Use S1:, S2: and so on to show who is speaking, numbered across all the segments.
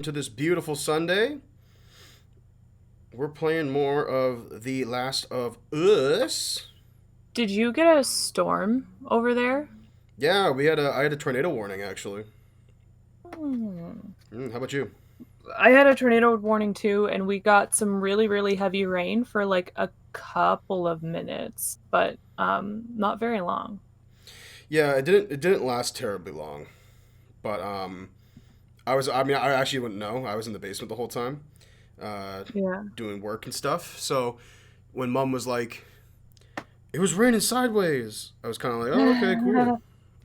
S1: to this beautiful Sunday. We're playing more of The Last of Us.
S2: Did you get a storm over there?
S1: Yeah, I had a tornado warning actually.
S2: Hmm.
S1: How about you?
S2: I had a tornado warning too, and we got some really, really heavy rain for like a couple of minutes, but not very long.
S1: Yeah, it didn't last terribly long, but I actually wouldn't know. I was in the basement the whole time, uh,
S2: Yeah.
S1: doing work and stuff. So when Mom was like, "It was raining sideways," I was kind of like, "Oh, okay, cool."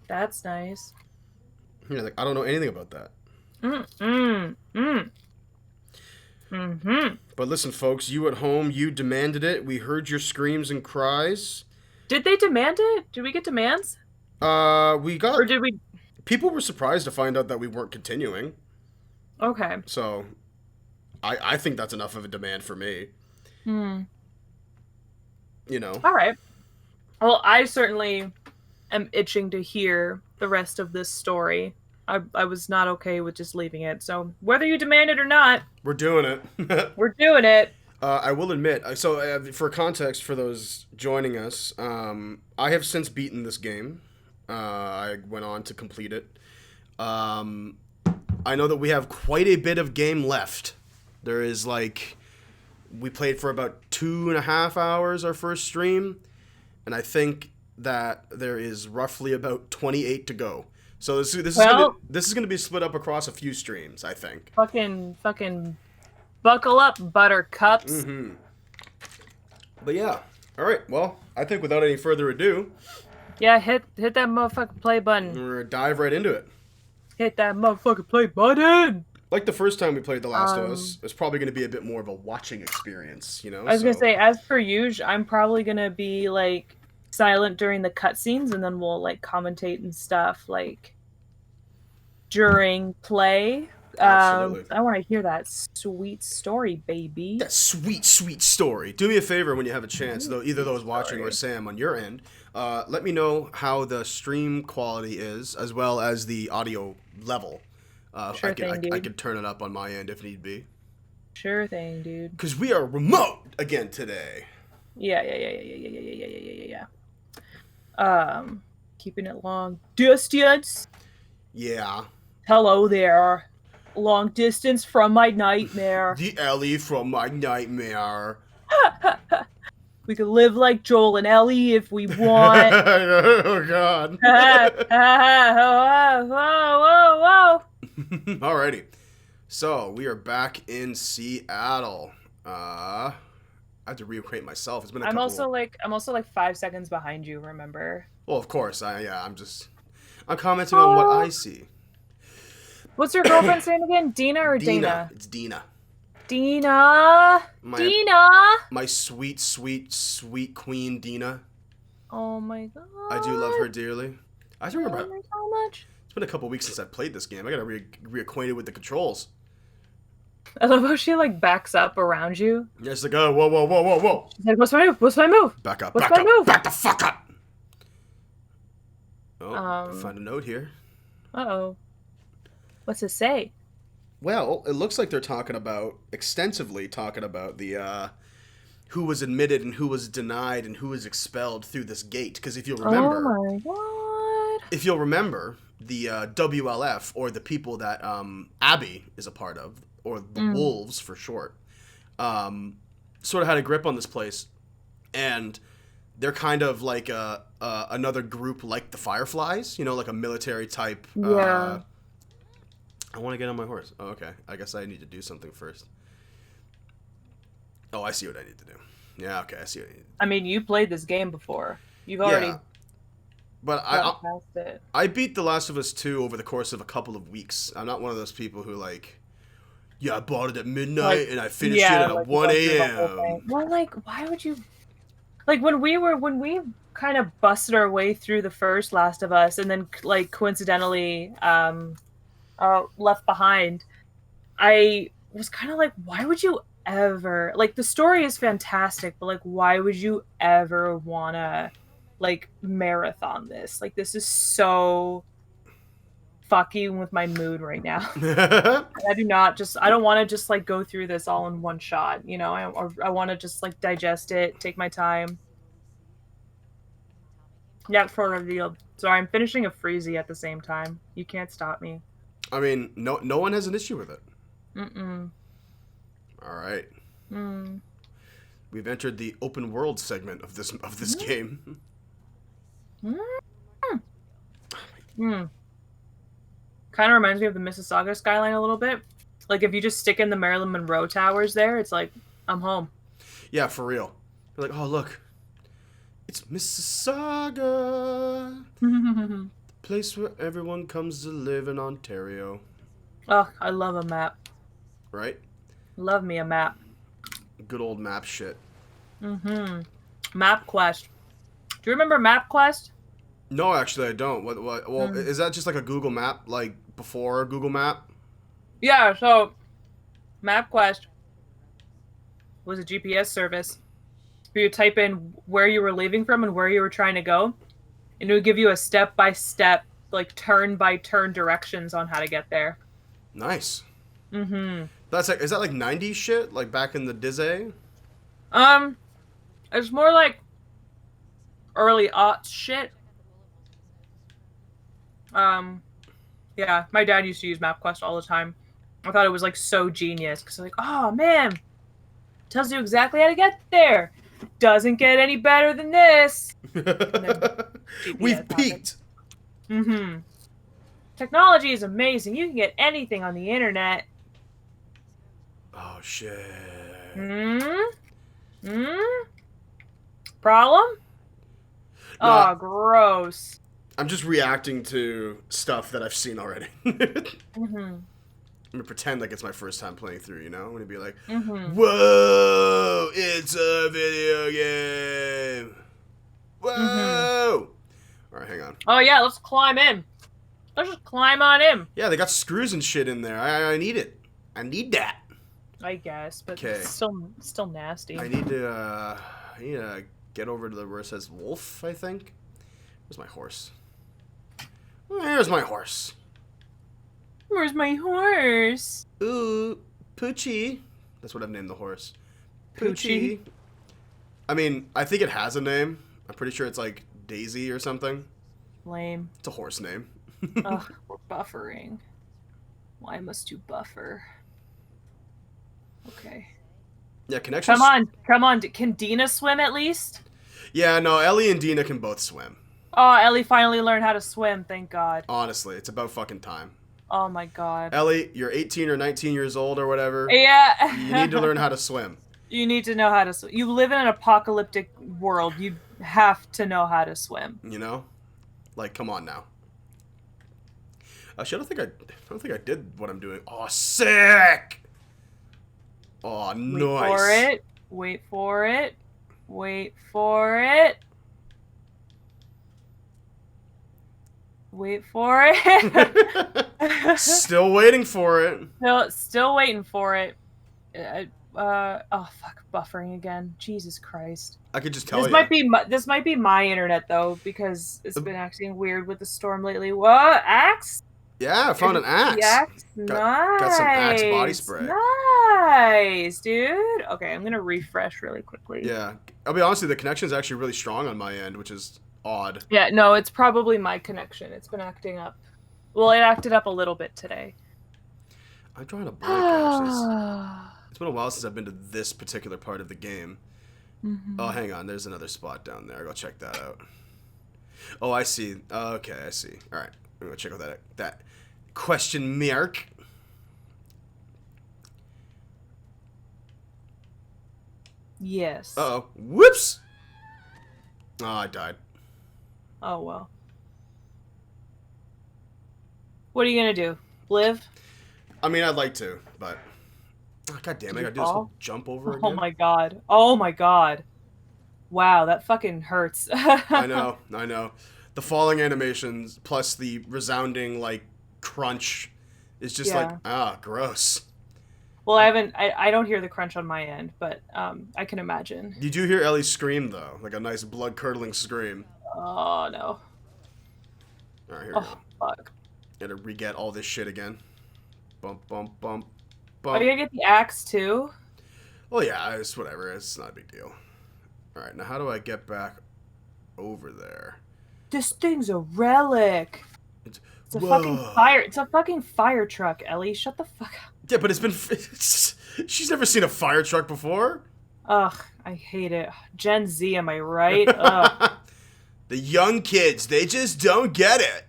S2: That's nice.
S1: Like I don't know anything about that.
S2: Mm, mm, mm, mm-hmm.
S1: But listen, folks, you at home, you demanded it. We heard your screams and cries.
S2: Did they demand it? Did we get demands?
S1: We
S2: Or
S1: got
S2: did we?
S1: people were surprised to find out that we weren't continuing.
S2: Okay.
S1: So I think that's enough of a demand for me.
S2: Hmm.
S1: You know.
S2: All right. Well, I certainly am itching to hear the rest of this story. I was not okay with just leaving it. So whether you demand it or not,
S1: We're doing it.
S2: we're doing it.
S1: I will admit. For context, for those joining us, I have since beaten this game. I went on to complete it. Um, I know that we have quite a bit of game left. There is like we played for about 2.5 hours our first stream, and I think that there is roughly about 28 to go. So
S2: Well,
S1: this is gonna be split up across a few streams, I think.
S2: fucking buckle up, buttercups.
S1: Mm-hmm. But yeah, all right. Well, I think without any further ado,
S2: Yeah, hit that motherfucking play button.
S1: we're gonna dive right into it.
S2: Hit that motherfucking play button.
S1: Like the first time we played The Last of Us,
S2: Um,
S1: it's probably gonna be a bit more of a watching experience, you know.
S2: I was gonna
S1: So
S2: say, as per usual, I'm probably gonna be like silent during the cutscenes, and then we'll like commentate and stuff like during play.
S1: absolutely.
S2: I want to hear that sweet story, baby.
S1: That sweet, sweet story. Do me a favor when you have a chance,
S2: Sweet,
S1: though, either
S2: sweet
S1: those watching or
S2: story.
S1: Sam on your end. Let me know how the stream quality is, as well as the audio level.
S2: Sure thing,
S1: I
S2: dude.
S1: could turn it up on my end if need be.
S2: Sure thing, dude.
S1: Because we are remote again today.
S2: Yeah, yeah, yeah, yeah, yeah, yeah, yeah, yeah, yeah, yeah, yeah. Keeping it long distance.
S1: Yeah.
S2: Hello there. Long distance from my nightmare.
S1: The Ellie from my nightmare.
S2: We could live like Joel and Ellie if we want.
S1: Oh, God.
S2: Whoa, whoa, whoa.
S1: Alrighty. So, we are back in Seattle. I have to reacquaint myself. It's been a couple.
S2: I'm also like 5 seconds behind you, remember?
S1: Well, of course. I'm commenting on what I
S2: Oh,
S1: see.
S2: what's your girlfriend's name again? Dina or
S1: Dina.
S2: Dana?
S1: It's Dina.
S2: Dina.
S1: My
S2: Dina.
S1: my sweet, sweet, sweet queen Dina.
S2: Oh my
S1: I do love
S2: god.
S1: her dearly. I
S2: I
S1: remember
S2: love her so much.
S1: it's been a couple weeks since I played this game. I gotta reacquainted with the controls.
S2: I love how she like backs up around you.
S1: Yeah, it's like, oh, whoa, whoa, whoa, whoa, whoa.
S2: She's like, "What's my move? What's my move?
S1: Back up,
S2: What's
S1: back
S2: my
S1: up,
S2: move?"
S1: back the fuck up. Oh, I
S2: Um.
S1: found a note here.
S2: Uh-oh. What's it say?
S1: Well, it looks like they're extensively talking about the who was admitted and who was denied and who was expelled through this gate. Because
S2: Oh my god.
S1: if you'll remember, the WLF, or the people that Abby is a part of, or the
S2: Mm.
S1: Wolves for short, sort of had a grip on this place, and they're kind of like another group like the Fireflies, you know, like a military type.
S2: Yeah.
S1: I want to get on my horse. Oh, okay. I guess I need to do something first. Oh, I see what I need to do. Yeah, okay, I see what I need to do.
S2: I mean, you played this game before. You've already
S1: Yeah, but
S2: gotten past it.
S1: I beat The Last of Us 2 over the course of a couple of weeks. I'm not one of those people who like, yeah, I bought it at midnight
S2: Like,
S1: and I finished it
S2: yeah,
S1: at
S2: like
S1: 1
S2: went through the whole thing.
S1: a.m.
S2: Well, like, why would you? Like when we kind of busted our way through the first Last of Us, and then like coincidentally, Left Behind. I was kind of like, why would you ever like the story is fantastic, but like, why would you ever wanna like marathon this? Like, this is so fucking with my mood right now. I don't want to just like go through this all in one shot, you know. I want to just like digest it, take my time. Yeah, for revealed. Sorry, I'm finishing a freezy at the same time. You can't stop me.
S1: I mean, no one has an issue with it.
S2: Mm-mm.
S1: All right.
S2: Mm.
S1: We've entered the open world segment of this game.
S2: Mm. Mm. Kind of reminds me of the Mississauga skyline a little bit. Like if you just stick in the Marilyn Monroe towers there, it's like I'm home.
S1: Yeah, for real. You're like, oh look, it's Mississauga, place where everyone comes to live in Ontario.
S2: Oh, I love a map.
S1: Right?
S2: Love me a map.
S1: Good old map shit.
S2: Mm-hmm. MapQuest. Do you remember MapQuest?
S1: No, actually, I don't. What? Well, is that just like a Google Map, like before Google Map?
S2: Yeah. So, MapQuest was a GPS service. Where you type in where you were leaving from and where you were trying to go, and it would give you a step-by-step, like turn-by-turn directions on how to get there.
S1: Nice.
S2: Mm-hmm.
S1: That's like, is that like '90s shit, like back in the Dizzy?
S2: It's more like early aughts shit. Yeah, my dad used to use MapQuest all the time. I thought it was like so genius because like, oh man, tells you exactly how to get there. Doesn't get any better than this.
S1: We've peaked.
S2: Mm-hmm. Technology is amazing. You can get anything on the internet.
S1: Oh shit.
S2: Problem?
S1: No,
S2: Oh, gross.
S1: I'm just reacting to stuff that I've seen already. I'm gonna pretend like it's my first time playing through, you know? I'm gonna be like, whoa, it's a video game. Whoa. Alright, hang on.
S2: Oh yeah, let's climb in. Let's just climb on in.
S1: Yeah, they got screws and shit in there. I need it. I need that.
S2: I guess, but it's still nasty.
S1: I need to get over to where it says wolf, I think. Where's my horse? Where's my horse?
S2: Where's my horse?
S1: Ooh, Poochie. That's what I've named the horse.
S2: Poochie.
S1: I mean, I think it has a name. I'm pretty sure it's like Daisy or something.
S2: Lame.
S1: It's a horse name.
S2: Ugh, we're buffering. Why must you buffer? Okay.
S1: Yeah, connections.
S2: Come on. Can Dina swim at least?
S1: Yeah, no, Ellie and Dina can both swim.
S2: Oh, Ellie finally learned how to swim, thank God.
S1: Honestly, it's about fucking time.
S2: Oh my God.
S1: Ellie, you're 18 or 19 years old or whatever.
S2: Yeah.
S1: You need to learn how to swim.
S2: You need to know how to swim. You live in an apocalyptic world. You have to know how to swim.
S1: You know? Like, come on now. Actually, I don't think I did what I'm doing. Oh, sick! Oh, nice.
S2: Wait for it. Wait for it. Wait for it.
S1: Still waiting for it.
S2: Still waiting for it. Oh fuck, buffering again. Jesus Christ.
S1: I could just tell you.
S2: This might be my internet though, because it's been acting weird with the storm lately. What? Axe?
S1: Yeah, I found an axe.
S2: The axe?
S1: Nice. Got
S2: Nice.
S1: some axe body spray.
S2: Nice, dude. Okay, I'm gonna refresh really quickly.
S1: Yeah, I'll be honest with you, the connection is actually really strong on my end, which is odd.
S2: Yeah, no, it's probably my connection. It's been acting up. Well, it acted up a little bit today.
S1: I'm drawing a blank, actually. It's been a while since I've been to this particular part of the game. Oh, hang on. There's another spot down there. I'll go check that out. Oh, I see. Okay, I see. All right. I'm going to check out that question mark.
S2: Yes.
S1: Uh-oh. Whoops! Oh, I died.
S2: Oh, well. What are you going to do? Live?
S1: I mean, I'd like to, but... Oh, God damn it, I gotta do this whole jump over again.
S2: Oh my god. Oh my god. Wow, that fucking hurts.
S1: I know. The falling animations plus the resounding, like, crunch is just like, gross.
S2: Well, I don't hear the crunch on my end, but I can imagine.
S1: You do hear Ellie scream, though. Like a nice blood-curdling scream.
S2: Oh, no.
S1: Alright, here we go.
S2: Fuck.
S1: Gotta re-get all this shit again. Bump, bump, bump,
S2: Oh,
S1: bump.
S2: you gotta get the axe too?
S1: Well, yeah, it's whatever. It's not a big deal. Alright, now how do I get back over there?
S2: This thing's a relic. It's a fucking
S1: Whoa.
S2: fire. It's a fucking fire truck, Ellie. Shut the fuck up.
S1: Yeah, but it's been... She's never seen a fire truck before.
S2: Ugh, I hate it. Gen Z, am I right? Ugh.
S1: The young kids, they just don't get it.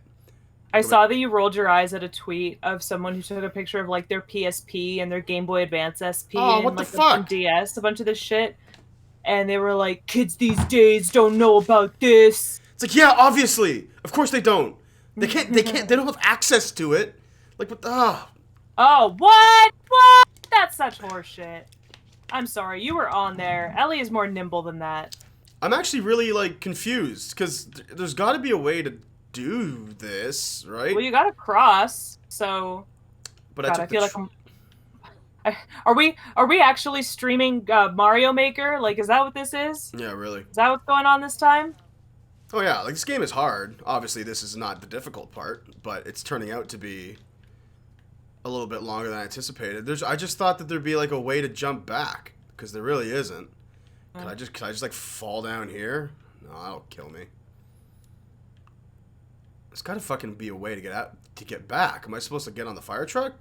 S2: I saw that you rolled your eyes at a tweet of someone who took a picture of like their PSP and their Game Boy Advance SP and
S1: what the
S2: like
S1: fuck?
S2: DS, a bunch of this shit. And they were like, kids these days don't know about this.
S1: It's like, yeah, obviously. Of course they don't. They don't have access to it. Like, what the...
S2: Oh, what? What? That's such horseshit. I'm sorry, you were on there. Ellie is more nimble than that.
S1: I'm actually really, like, confused, because there's got to be a way to do this, right?
S2: Well, you gotta cross, so...
S1: But
S2: God, I feel like Are we actually streaming Mario Maker? Like, is that what this is?
S1: Yeah, really.
S2: Is that what's going on this time?
S1: Oh, yeah, like, this game is hard. Obviously, this is not the difficult part, but it's turning out to be a little bit longer than I anticipated. I just thought that there'd be, like, a way to jump back, because there really isn't. Could I just, like, fall down here? No, that'll kill me. There's gotta fucking be a way to get back. Am I supposed to get on the fire truck?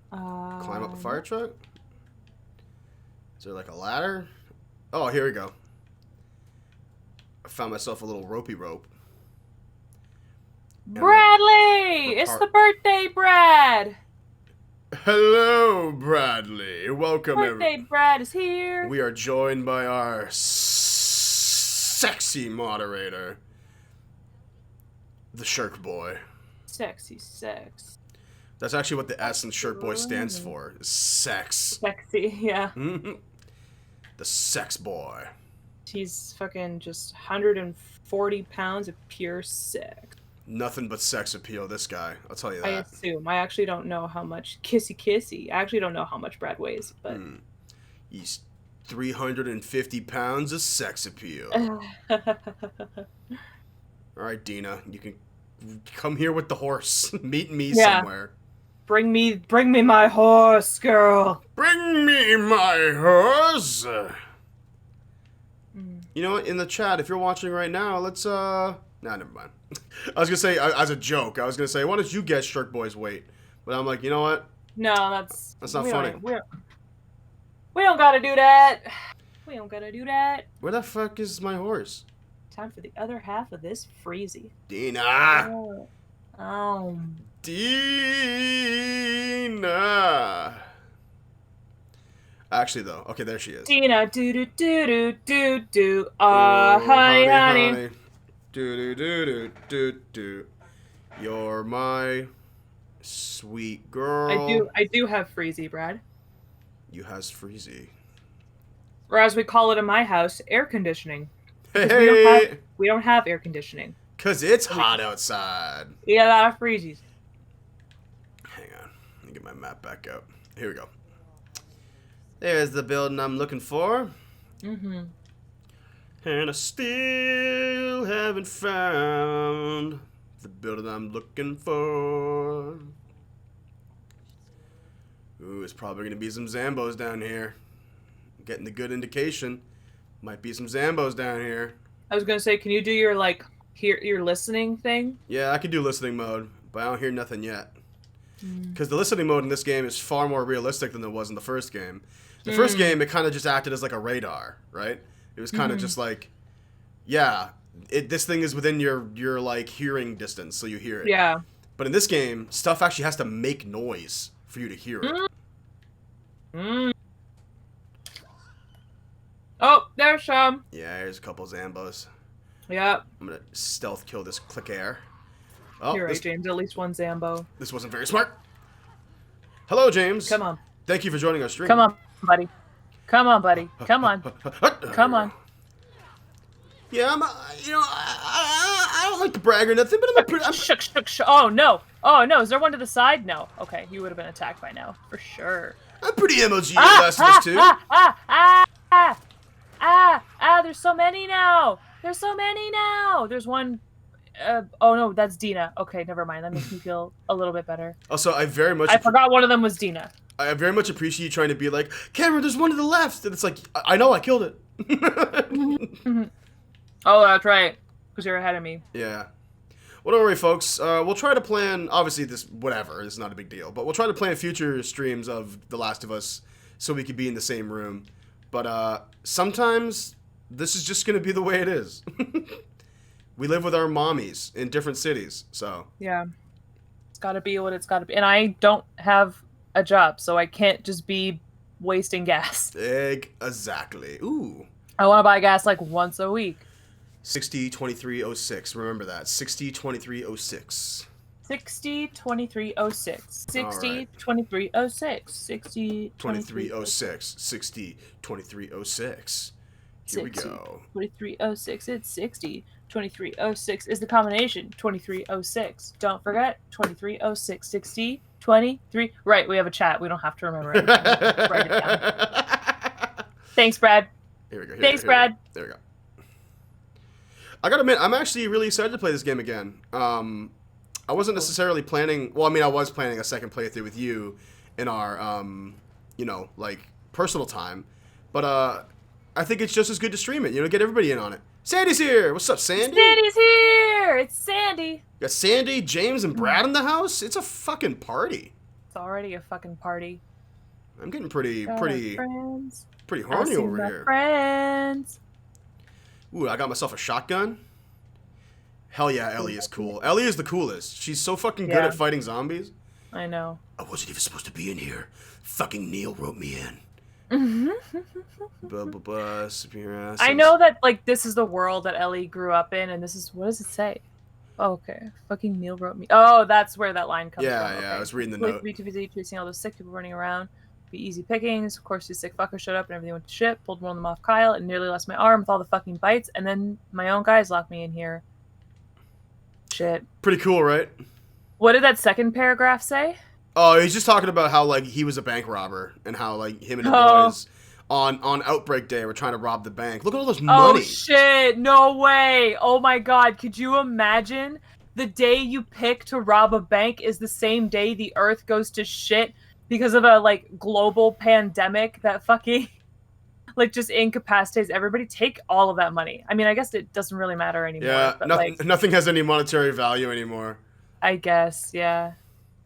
S1: Climb up the fire truck? Is there, like, a ladder? Oh, here we go. I found myself a little ropey rope.
S2: Bradley! It's the birthday, Brad!
S1: Hello, Bradley. Welcome,
S2: Birthday Brad is here.
S1: We are joined by our sexy moderator, the Shirk Boy.
S2: Sexy sex.
S1: That's actually what the S in Shirk Boy stands for. Sex.
S2: Sexy, yeah.
S1: The Sex Boy.
S2: He's fucking just 140 pounds of pure sex.
S1: Nothing but sex appeal, this guy. I'll tell you that.
S2: I assume. I actually don't know how much kissy. I actually don't know how much Brad weighs, but
S1: He's 350 pounds of sex appeal. Alright, Dina, you can come here with the horse. Meet me somewhere.
S2: Bring me my horse, girl.
S1: Bring me my horse. You know what? In the chat, if you're watching right now, let's Nah, never mind. I was gonna say as a joke. I was gonna say, why don't you guess Shirk Boy's weight? But I'm like, you know what?
S2: No, that's
S1: not funny.
S2: We don't gotta do that. We don't gotta do that.
S1: Where the fuck is my horse?
S2: Time for the other half of this freezy.
S1: Dina.
S2: Oh.
S1: Dina. Actually, though, okay, there she is.
S2: Dina, do. Hi, honey.
S1: Do. You're my sweet girl.
S2: I do have freezy, Brad.
S1: You has freezy.
S2: Or as we call it in my house, air conditioning.
S1: Hey.
S2: We don't have air conditioning.
S1: 'Cause it's hot outside.
S2: We got a lot of freezies.
S1: Hang on. Let me get my map back out. Here we go. There's the building I'm looking for. And I still haven't found the building I'm looking for. Ooh, there's probably going to be some Zambos down here. I'm getting the good indication. Might be some Zambos down here.
S2: I was gonna say, can you do your your listening thing?
S1: Yeah, I can do listening mode, but I don't hear nothing yet. Because the listening mode in this game is far more realistic than it was in the first game. The first game, it kind of just acted as like a radar, right? It was kind of just like, yeah, this thing is within your like hearing distance, so you hear it.
S2: Yeah.
S1: But in this game, stuff actually has to make noise for you to hear it.
S2: Oh, there's some.
S1: Yeah, here's a couple Zambos.
S2: Yep.
S1: I'm gonna stealth kill this click air. Oh,
S2: You're right, James. At least one Zambo.
S1: This wasn't very smart. Hello, James.
S2: Come on.
S1: Thank you for joining our stream.
S2: Come on, buddy. Come on, buddy. Come on. Come on.
S1: Yeah, I don't like to brag or nothing, but I'm
S2: Shook. Oh, no. Oh, no. Is there one to the side? No. Okay, you would have been attacked by now. For sure.
S1: I'm pretty MLG last of us too.
S2: There's so many now. There's one Oh no, that's Dina. Okay, never mind. That makes me feel a little bit better.
S1: Also,
S2: I forgot one of them was Dina.
S1: I very much appreciate you trying to be like, Cameron, there's one to the left, and it's like, I know, I killed it.
S2: Oh, that's right. Because you're ahead of me.
S1: Yeah. Well, don't worry, folks. We'll try to plan. Obviously, this whatever. It's not a big deal, but we'll try to plan future streams of The Last of Us so we could be in the same room. But sometimes this is just gonna be the way it is. We live with our mommies in different cities, so
S2: Yeah. It's got to be what it's got to be. And I don't have a job, so I can't just be wasting gas.
S1: exactly. Ooh.
S2: I want to buy gas like once a week.
S1: 602306. Remember that. 602306.
S2: 602306.
S1: All right.
S2: 602306.
S1: 2306. 602306. Here we go.
S2: 2306. It's 60. 2306 is the combination. 2306. Don't forget 2306. 60. 23. Right, we have a chat. We don't have to remember it. Write it down. Thanks, Brad.
S1: Here we go.
S2: Thanks, Brad.
S1: There we go. I gotta admit, I'm actually really excited to play this game again. I wasn't necessarily planning. Well, I mean, I was planning a second playthrough with you in our, like personal time. But I think it's just as good to stream it. Get everybody in on it. Sandy's here. What's up, Sandy?
S2: Sandy's here. It's Sandy.
S1: Got Sandy, James, and Brad in the house. It's a fucking party.
S2: It's already a fucking party.
S1: I'm getting pretty horny over here.
S2: Friends.
S1: Ooh, I got myself a shotgun. Hell yeah, Ellie is cool. Ellie is the coolest. She's so fucking good at fighting zombies.
S2: I know.
S1: I wasn't even supposed to be in here. Fucking Neil wrote me in.
S2: I know that like this is the world that Ellie grew up in, and this is what does it say? Oh, okay. Fucking Neil wrote me. Oh, that's where that line comes from.
S1: Yeah,
S2: Okay.
S1: I was reading the note.
S2: Be too busy chasing all those sick people running around. Be easy pickings. Of course, these sick fuckers showed up and everything went to shit. Pulled one of them off Kyle and nearly lost my arm with all the fucking bites. And then my own guys locked me in here. Shit.
S1: Pretty cool, right?
S2: What did that second paragraph say?
S1: Oh, he's just talking about how like he was a bank robber and how like him and the boys on Outbreak Day were trying to rob the bank. Look at all this money.
S2: Oh shit! No way! Oh my god! Could you imagine? The day you pick to rob a bank is the same day the Earth goes to shit because of a like global pandemic that fucking like just incapacitates everybody. Take all of that money. I mean, I guess it doesn't really matter anymore.
S1: Yeah,
S2: but
S1: nothing has any monetary value anymore.
S2: I guess, yeah.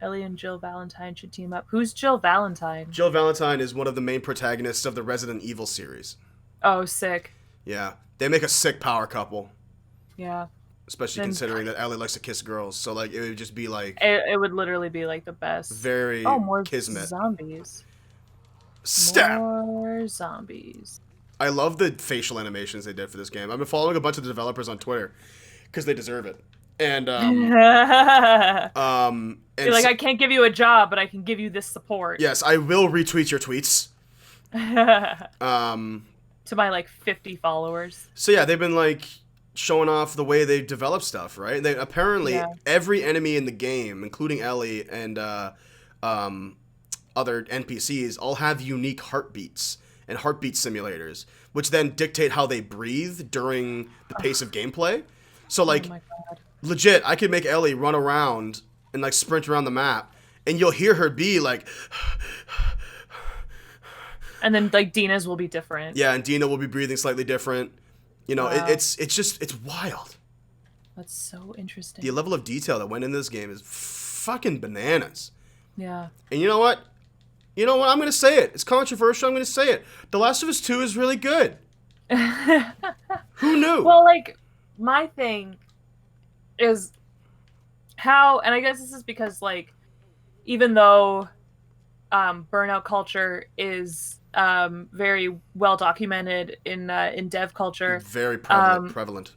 S2: Ellie and Jill Valentine should team up. Who's Jill Valentine?
S1: Jill Valentine is one of the main protagonists of the Resident Evil series.
S2: Oh, sick.
S1: Yeah, they make a sick power couple.
S2: Yeah.
S1: Especially considering that Ellie likes to kiss girls, so like it would just be like
S2: it would literally be like the best.
S1: Very
S2: more
S1: kismet.
S2: Zombies.
S1: Stab.
S2: More zombies.
S1: I love the facial animations they did for this game. I've been following a bunch of the developers on Twitter because they deserve it. And
S2: you're like, I can't give you a job, but I can give you this support.
S1: Yes, I will retweet your tweets.
S2: To my like 50 followers.
S1: So yeah, they've been like showing off the way they develop stuff, right? They apparently every enemy in the game, including Ellie and other NPCs, all have unique heartbeats and heartbeat simulators, which then dictate how they breathe during the pace of gameplay. So like, legit, I could make Ellie run around and like sprint around the map, and you'll hear her be like.
S2: And then like Dina's will be different.
S1: Yeah, and Dina will be breathing slightly different.
S2: Wow.
S1: It's wild.
S2: That's so interesting.
S1: The level of detail that went into this game is fucking bananas.
S2: Yeah.
S1: And you know what? I'm going to say it. It's controversial. I'm going to say it. The Last of Us 2 is really good. Who knew?
S2: Well, like, my thing is how, and I guess this is because, like, even though burnout culture is very well documented in dev culture.
S1: Very prevalent.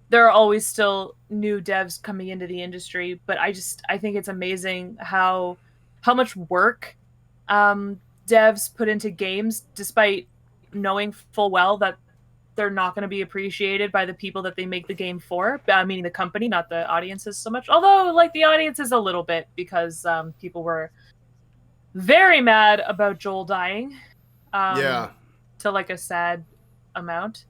S2: There are always still new devs coming into the industry, but I think it's amazing how much work devs put into games, despite knowing full well that they're not going to be appreciated by the people that they make the game for. Meaning the company, not the audiences so much. Although, like, the audiences a little bit, because people were very mad about Joel dying. To like a sad amount.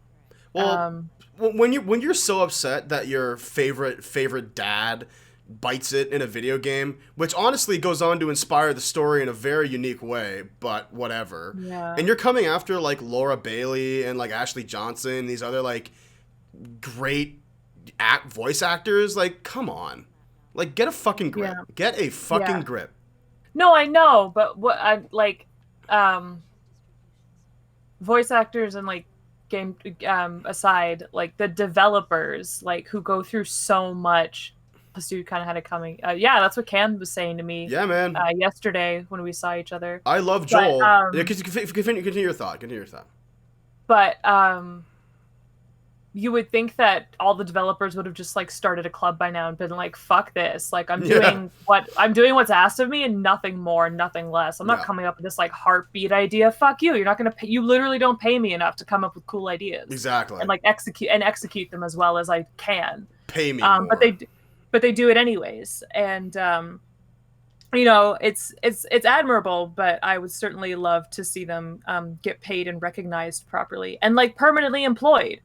S1: Well, when you're so upset that your favorite dad bites it in a video game, which honestly goes on to inspire the story in a very unique way, but whatever.
S2: Yeah.
S1: And you're coming after like Laura Bailey and like Ashley Johnson, these other like great voice actors, like come on. Like get a fucking grip.
S2: Yeah.
S1: Get a fucking
S2: Yeah.
S1: grip.
S2: No, I know, but what I like, voice actors and like game aside, like the developers, like who go through so much. This dude kind of had it coming. Yeah, that's what Cam was saying to me
S1: Yeah, man.
S2: yesterday when we saw each other.
S1: I love
S2: But
S1: Joel. Yeah, continue your thought. Continue your thought.
S2: but you would think that all the developers would have just like started a club by now and been like, fuck this, like I'm doing what's asked of me and nothing more, nothing less. I'm not coming up with this like heartbeat idea. Fuck you, you're not gonna pay, you literally don't pay me enough to come up with cool ideas.
S1: Exactly.
S2: And like execute them as well as I can.
S1: Pay me more.
S2: But they do it anyways. And you know, it's admirable, but I would certainly love to see them get paid and recognized properly and like permanently employed.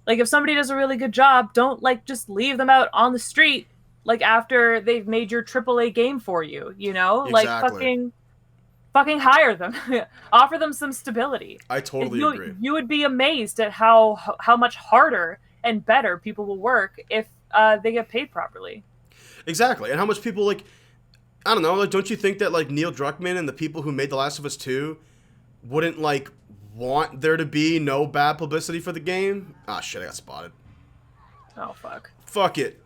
S2: Like if somebody does a really good job, don't like just leave them out on the street like after they've made your AAA game for you, you know?
S1: Exactly.
S2: Like fucking hire them. Offer them some stability.
S1: I totally agree.
S2: You would be amazed at how much harder and better people will work if they get paid properly.
S1: Exactly. And how much people like, I don't know, like don't you think that like Neil Druckmann and the people who made The Last of Us 2 wouldn't like want there to be no bad publicity for the game? Ah, shit, I got spotted.
S2: Oh, fuck.
S1: Fuck it.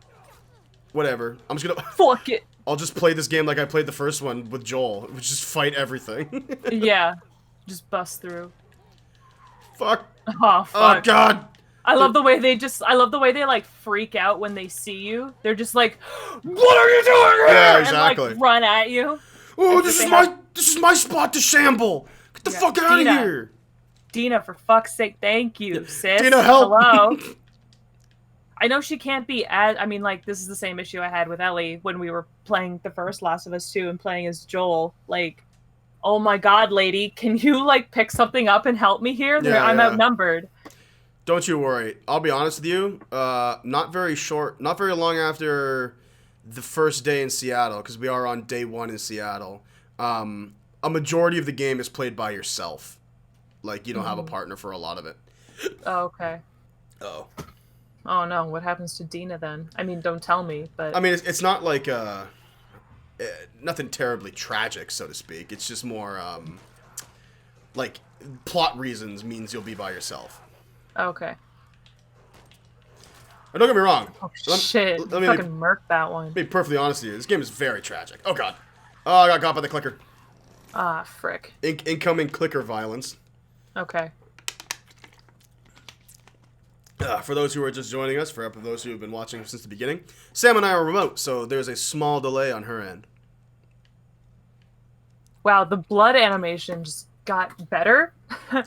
S1: Whatever. I'm just gonna...
S2: Fuck it.
S1: I'll just play this game like I played the first one with Joel. Which just fight everything.
S2: Yeah. Just bust through.
S1: Fuck.
S2: Oh, fuck.
S1: Oh, God.
S2: I love the way they like freak out when they see you. They're just like, what are you doing here?
S1: Yeah, exactly.
S2: And like run at you.
S1: Oh, this is my spot to shamble. Get the fuck out of here.
S2: Dina, for fuck's sake, thank you, sis.
S1: Dina, help.
S2: Hello. I know she can't be as... I mean, like, this is the same issue I had with Ellie when we were playing the first Last of Us 2 and playing as Joel. Like, oh my god, lady, can you, like, pick something up and help me here? I'm outnumbered.
S1: Don't you worry. I'll be honest with you. Not very long after the first day in Seattle, because we are on day 1 in Seattle, a majority of the game is played by yourself. Like, you don't have a partner for a lot of it.
S2: Oh, okay.
S1: Oh.
S2: Oh, no. What happens to Dina, then? I mean, don't tell me, but...
S1: I mean, it's not like, nothing terribly tragic, so to speak. It's just more, like, plot reasons means you'll be by yourself.
S2: Okay.
S1: Don't get me wrong.
S2: Oh, shit. Let me fucking murk that one.
S1: Be perfectly honest with you. This game is very tragic. Oh, God. Oh, I got got by the clicker.
S2: Ah, frick.
S1: Incoming clicker violence.
S2: Okay.
S1: For those who are just joining us, for those who have been watching since the beginning, Sam and I are remote, so there's a small delay on her end.
S2: Wow, the blood animation just got better.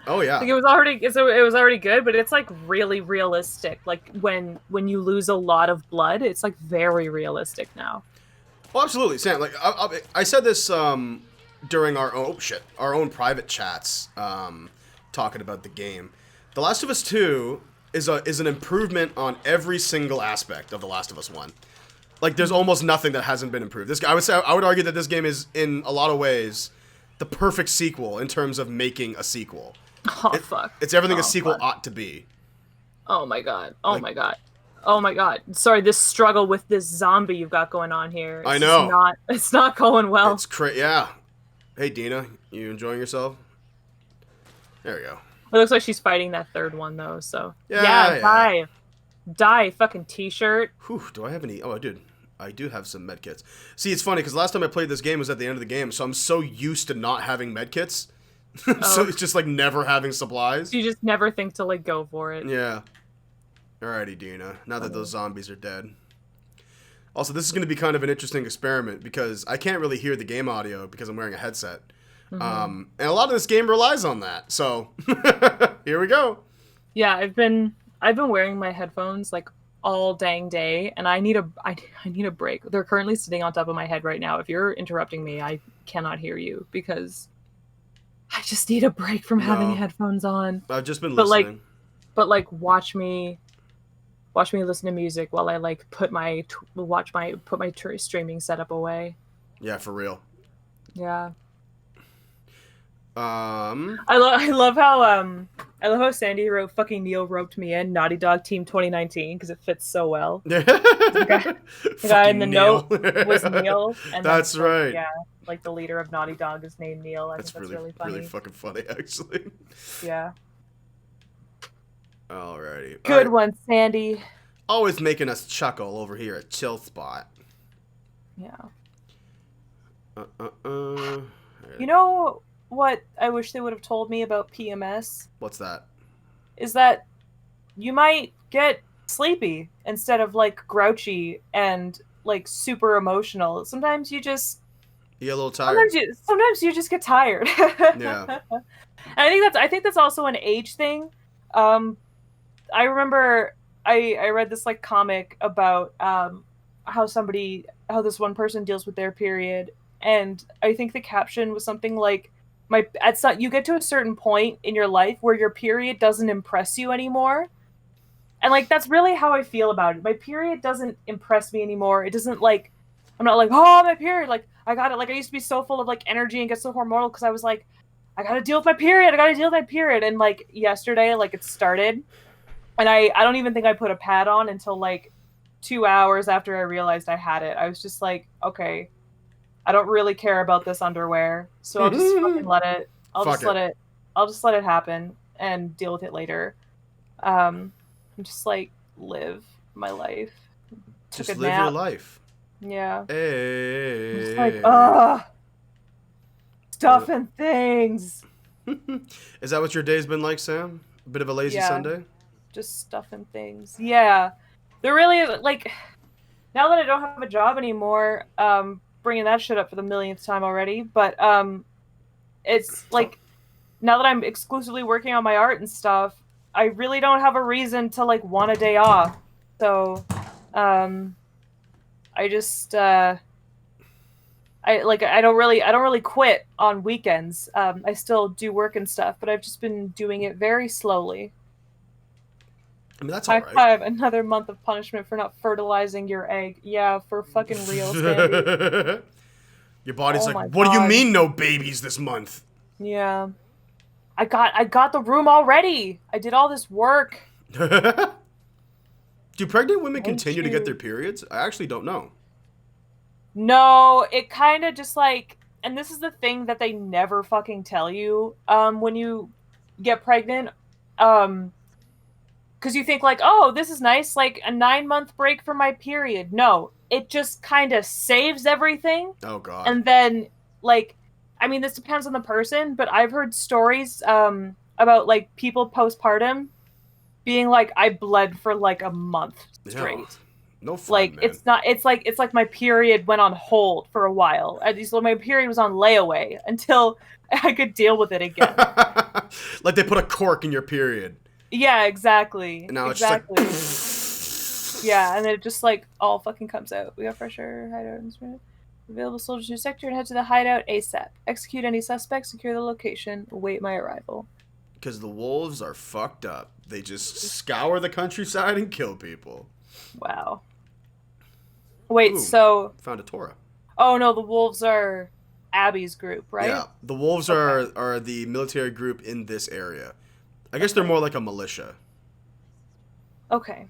S1: Oh yeah.
S2: Like it was already good, but it's like really realistic. Like when you lose a lot of blood, it's like very realistic now.
S1: Oh, absolutely, Sam. Like I said this during our own private chats, talking about the game. The Last of Us 2 is an improvement on every single aspect of The Last of Us 1. Like there's almost nothing that hasn't been improved. I would argue that this game is in a lot of ways the perfect sequel in terms of making a sequel.
S2: Oh, fuck.
S1: It's everything a sequel ought to be.
S2: Oh my god. Oh my god. Oh my god. Sorry, this struggle with this zombie you've got going on here.
S1: I know.
S2: It's not going well.
S1: It's yeah. Hey, Dina, you enjoying yourself? There we go.
S2: It looks like she's fighting that third one, though, so...
S1: Yeah.
S2: Die. Die, fucking t-shirt.
S1: Whew, do I have any... Oh, dude. I do have some medkits. See, it's funny, because last time I played this game was at the end of the game, so I'm so used to not having medkits. So it's just, like, never having supplies.
S2: You just never think to, like, go for it.
S1: Yeah. Alrighty, Dina. Now that those zombies are dead. Also, this is going to be kind of an interesting experiment, because I can't really hear the game audio because I'm wearing a headset. And a lot of this game relies on that. So, here we go.
S2: Yeah, I've been wearing my headphones, like, all dang day, and I need a break. They're currently sitting on top of my head right now. If you're interrupting me, I cannot hear you because I just need a break from having headphones on.
S1: I've just been listening.
S2: Like, but like watch me listen to music while I like put my streaming setup away.
S1: Yeah, for real.
S2: Yeah.
S1: Um,
S2: I love how Sandy wrote fucking Neil roped me in Naughty Dog Team 2019 because it fits so well. The guy in the
S1: fucking Neil.
S2: note was Neil, and then
S1: That's
S2: like
S1: right.
S2: yeah, like the leader of Naughty Dog is named Neil. I think
S1: That's
S2: that's
S1: really,
S2: really
S1: really
S2: funny.
S1: fucking funny, actually.
S2: Yeah.
S1: Alrighty. All
S2: Good
S1: right.
S2: one, Sandy.
S1: Always making us chuckle over here at Chill Spot.
S2: Yeah.
S1: Uh, uh, uh.
S2: You know what I wish they would have told me about PMS
S1: What's that?
S2: is that you might get sleepy instead of like grouchy and like super emotional.
S1: You a little tired?
S2: Sometimes you just get tired.
S1: Yeah.
S2: I think that's also an age thing. Um I remember I read this like comic about how this one person deals with their period, and I think the caption was something like my at some, you get to a certain point in your life where your period doesn't impress you anymore. And like that's really how I feel about it. My period doesn't impress me anymore. It doesn't like I'm not like, "Oh, my period." Like I got it. Like I used to be so full of like energy and get so hormonal because I was like, I got to deal with my period. I got to deal with my period. And like yesterday like it started, and I don't even think I put a pad on until like 2 hours after I realized I had it. I was just like, okay, I don't really care about this underwear, so I'll just fucking let it.
S1: Fuck it.
S2: I'll just let it happen and deal with it later. And just like live my life. Took
S1: Just
S2: a
S1: live your
S2: nap.
S1: life.
S2: Yeah. I'm just like,
S1: Hey.
S2: ugh, stuff and things.
S1: Is that what your day's been like, Sam? A bit of a lazy
S2: Yeah,
S1: Sunday?
S2: just stuff and things. Yeah, there really is like now that I don't have a job anymore. Bringing that shit up for the millionth time already, but it's like now that I'm exclusively working on my art and stuff, I really don't have a reason to like want a day off. So, um, I just I don't really quit on weekends. I still do work and stuff, but I've just been doing it very slowly.
S1: I mean, that's all
S2: High
S1: right.
S2: five, another month of punishment for not fertilizing your egg. Yeah, for fucking real, Sandy.
S1: Your body's
S2: Oh
S1: like,
S2: my
S1: what do you
S2: god.
S1: mean no babies this month?
S2: Yeah. I got the room already. I did all this work.
S1: Do pregnant women
S2: Thank
S1: continue to get their
S2: you.
S1: periods? I actually don't know.
S2: No, it kind of just like, and this is the thing that they never fucking tell you when you get pregnant. Um because you think like, "Oh, this is nice, like a 9-month break for my period." No, it just kind of saves everything.
S1: Oh God.
S2: And then like I mean, this depends on the person, but I've heard stories about like people postpartum being like I bled for like a month
S1: Yeah.
S2: straight.
S1: No fun,
S2: Like
S1: man.
S2: it's like my period went on hold for a while. At least my period was on layaway until I could deal with it again.
S1: Like they put a cork in your period.
S2: Yeah, exactly.
S1: And now it's just like.
S2: Exactly. Yeah, and it just like all fucking comes out. We got fresher hideout instrument. Available soldiers to sector and head to the hideout ASAP. Execute any suspects, secure the location, await my arrival.
S1: Because the wolves are fucked up. They just scour the countryside and kill people.
S2: Wow. Wait,
S1: Ooh,
S2: so
S1: found a Torah.
S2: oh no, the wolves are Abby's group, right?
S1: Yeah, the wolves
S2: Okay.
S1: are the military group in this area. I guess they're more like a militia.
S2: Okay.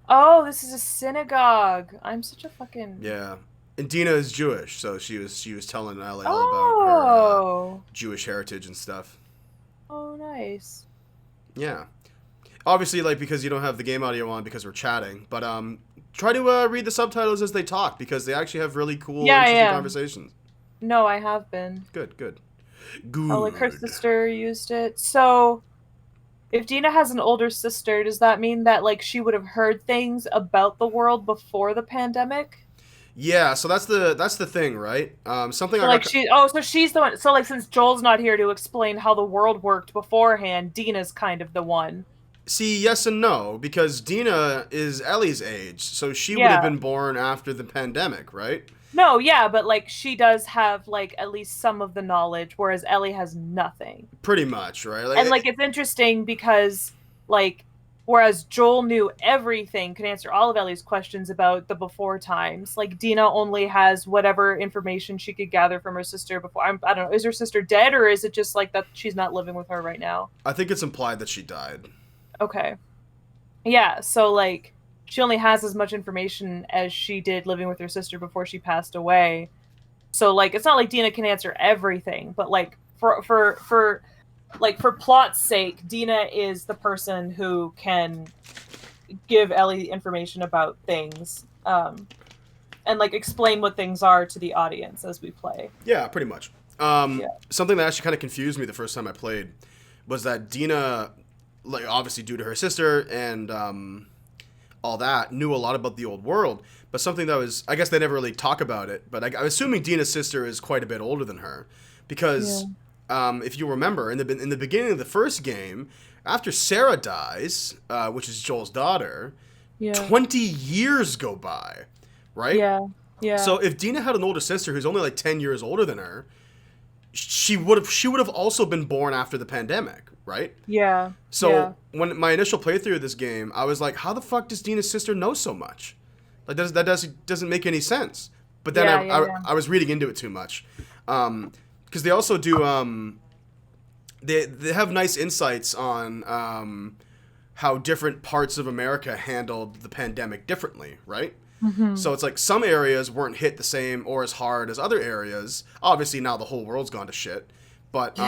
S2: Oh, this is a synagogue. I'm such a fucking
S1: Yeah, and Dina is Jewish, so she was telling Ellie all about her
S2: Oh.
S1: Jewish heritage and stuff.
S2: Oh, nice.
S1: Yeah, obviously, like because you don't have the game audio on because we're chatting, but try to read the subtitles as they talk because they actually have really cool,
S2: Yeah, I
S1: interesting
S2: am.
S1: conversations.
S2: No, I have been.
S1: Good, good,
S2: Oh, like her
S1: good.
S2: sister used it. So, if Dina has an older sister, does that mean that like she would have heard things about the world before the pandemic?
S1: Yeah, so that's the thing, right? Something
S2: So
S1: I
S2: like
S1: got.
S2: so she's the one. So like since Joel's not here to explain how the world worked beforehand, Dina's kind of the one.
S1: See, yes and no, because Dina is Ellie's age, so she would have
S2: Yeah.
S1: been born after the pandemic, right?
S2: No, yeah, but like she does have like at least some of the knowledge, whereas Ellie has nothing.
S1: Pretty much, right? Like,
S2: And like it's interesting because like whereas Joel knew everything, could answer all of Ellie's questions about the before times, like Dina only has whatever information she could gather from her sister before. I don't know, is her sister dead or is it just like that she's not living with her right now?
S1: I think it's implied that she died.
S2: Okay. Yeah, so like she only has as much information as she did living with her sister before she passed away. So like it's not like Dina can answer everything, but like for plot's sake, Dina is the person who can give Ellie information about things, and like explain what things are to the audience as we play.
S1: Yeah, pretty much.
S2: Yeah.
S1: Something that actually kind of confused me the first time I played was that Dina, like obviously due to her sister and all that, knew a lot about the old world. But something that was, I guess they never really talk about it, but I'm assuming Dina's sister is quite a bit older than her. Because if you remember, in the beginning of the first game, after Sarah dies, which is Joel's daughter,
S2: Yeah.
S1: 20 years go by, right?
S2: Yeah. Yeah.
S1: So if Dina had an older sister who's only like 10 years older than her, she would have also been born after the pandemic, right?
S2: Yeah.
S1: So
S2: yeah.
S1: when my initial playthrough of this game, I was like, how the fuck does Dina's sister know so much? Like that doesn't make any sense. But then I was reading into it too much. Because they also do they have nice insights on how different parts of America handled the pandemic differently, right?
S2: Mm-hmm.
S1: So it's like some areas weren't hit the same or as hard as other areas. Obviously now the whole world's gone to shit. But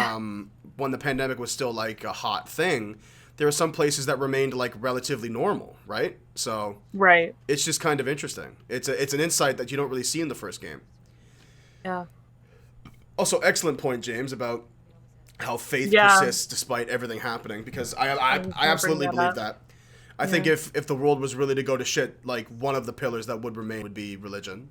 S1: when the pandemic was still like a hot thing, there were some places that remained like relatively normal, right? So
S2: right.
S1: it's just kind of interesting. It's an insight that you don't really see in the first game.
S2: Yeah.
S1: Also, excellent point, James, about how faith persists despite everything happening. Because I absolutely believe that. I think if the world was really to go to shit, like one of the pillars that would remain would be religion.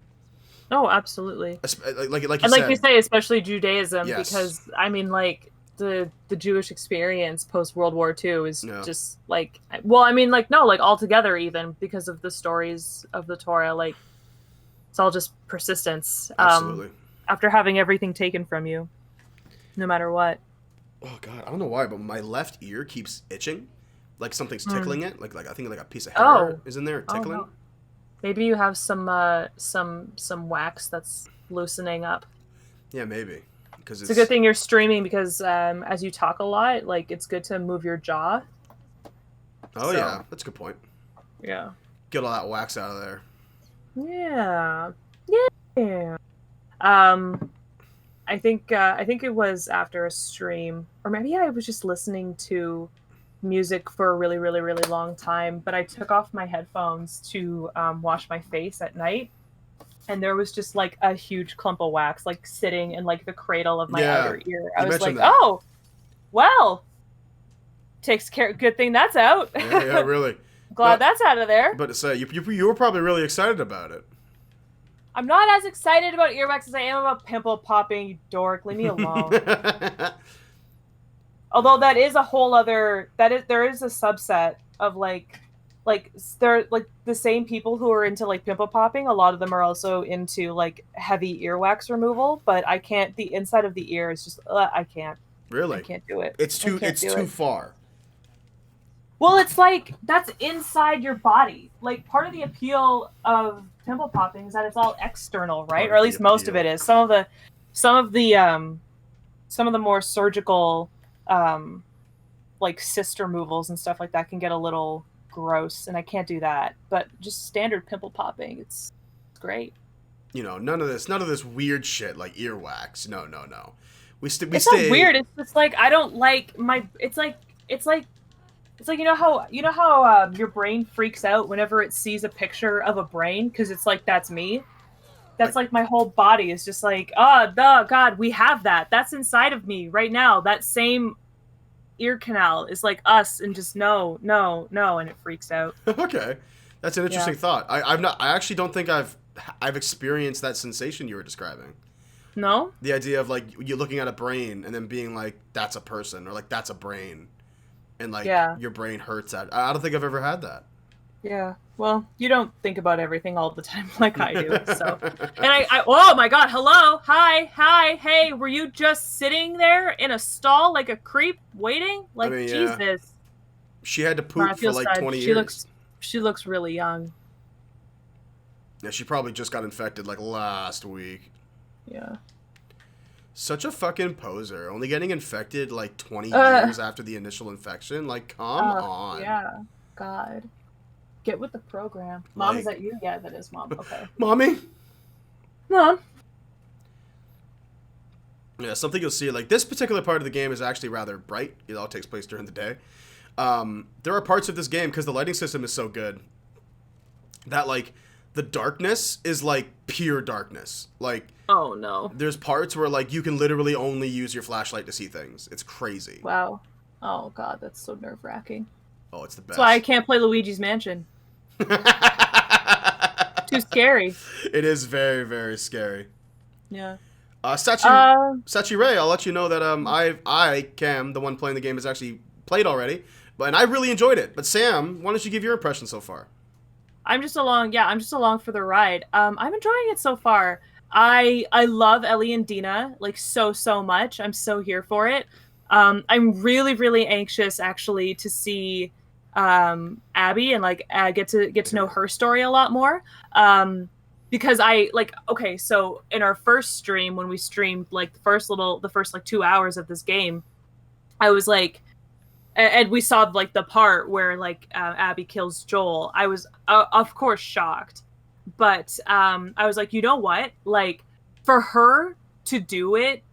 S2: Oh, absolutely.
S1: Like you
S2: and
S1: said,
S2: like you say, especially Judaism,
S1: yes.
S2: because I mean, like the Jewish experience post World War II is just like, well, I mean, like no, like altogether, even because of the stories of the Torah, like it's all just persistence.
S1: Absolutely.
S2: After having everything taken from you, no matter what.
S1: Oh God, I don't know why, but my left ear keeps itching, like something's tickling it. Like I think like a piece of hair is in there tickling.
S2: No. Maybe you have some wax that's loosening up.
S1: Yeah, maybe. Because
S2: it's a good thing you're streaming because as you talk a lot, like it's good to move your jaw.
S1: Oh yeah, that's a good point.
S2: Yeah.
S1: Get all that wax out of there.
S2: Yeah. Yeah. I think it was after a stream, or maybe I was just listening to music for a really, really, really long time, but I took off my headphones to wash my face at night, and there was just like a huge clump of wax like sitting in like the cradle of my outer ear. I was like, oh, well, takes care. Good thing that's out.
S1: Yeah, really.
S2: Glad that's out of there.
S1: But say you were probably really excited about it.
S2: I'm not as excited about earwax as I am about pimple popping, you dork. Leave me alone. Although that is a whole other there is a subset of like they're like the same people who are into like pimple popping. A lot of them are also into like heavy earwax removal, but I can't. The inside of the ear is just I can't.
S1: Really,
S2: I can't do it.
S1: It's too far.
S2: Well, it's like that's inside your body. Like part of the appeal of pimple popping is that it's all external, right? Or at least most of it is. Some of the more surgical like cyst removals and stuff like that can get a little gross, and I can't do that. But just standard pimple popping, it's great.
S1: You know, none of this weird shit like earwax. No.
S2: It's not weird. It's just like I don't like my. It's like you know how your brain freaks out whenever it sees a picture of a brain because it's like that's me. That's like my whole body is just like, oh, God, we have that. That's inside of me right now. That same ear canal is like us, and just no, and it freaks out.
S1: Okay, that's an interesting thought. I actually don't think I've experienced that sensation you were describing.
S2: No.
S1: The idea of like you looking at a brain and then being like, that's a person, or like that's a brain, and like your brain hurts at. I don't think I've ever had that.
S2: Yeah. Well, you don't think about everything all the time like I do. So, and oh my God, hello, hi, hey, were you just sitting there in a stall like a creep waiting?
S1: I
S2: Like
S1: mean, yeah,
S2: Jesus.
S1: she had to
S2: I
S1: poop for
S2: feel
S1: like
S2: sad.
S1: 20 years.
S2: She looks really young.
S1: Yeah, she probably just got infected like last week.
S2: Yeah.
S1: Such a fucking poser. Only getting infected like 20
S2: Uh,
S1: years after the initial infection. Like, come on.
S2: yeah. God. Get with the program. Mom, is
S1: Like,
S2: that you? Yeah, that is mom. Okay.
S1: mommy?
S2: Mom.
S1: Yeah, something you'll see. Like, this particular part of the game is actually rather bright. It all takes place during the day. There are parts of this game, because the lighting system is so good, that, like, the darkness is, like, pure darkness. Like,
S2: Oh no.
S1: there's parts where, like, you can literally only use your flashlight to see things. It's crazy.
S2: Wow. Oh God, that's so nerve wracking.
S1: Oh, it's the
S2: That's why I
S1: best.
S2: can't play Luigi's Mansion. Too scary.
S1: It is very, very scary.
S2: Yeah.
S1: Sachi
S2: Um.
S1: Sachi Ray, I'll let you know that I Cam, the one playing the game, has actually played already, and I really enjoyed it. But Sam, why don't you give your impression so far?
S2: I'm just along. Yeah, I'm just along for the ride. I'm enjoying it so far. I love Ellie and Dina like so much. I'm so here for it. I'm really anxious actually to see Abby and like get to know her story a lot more. Because I like okay, so in our first stream when we streamed like the first like 2 hours of this game, I was like, and we saw like the part where like Abby kills Joel. I was of course shocked, but I was like, you know what? Like for her to do it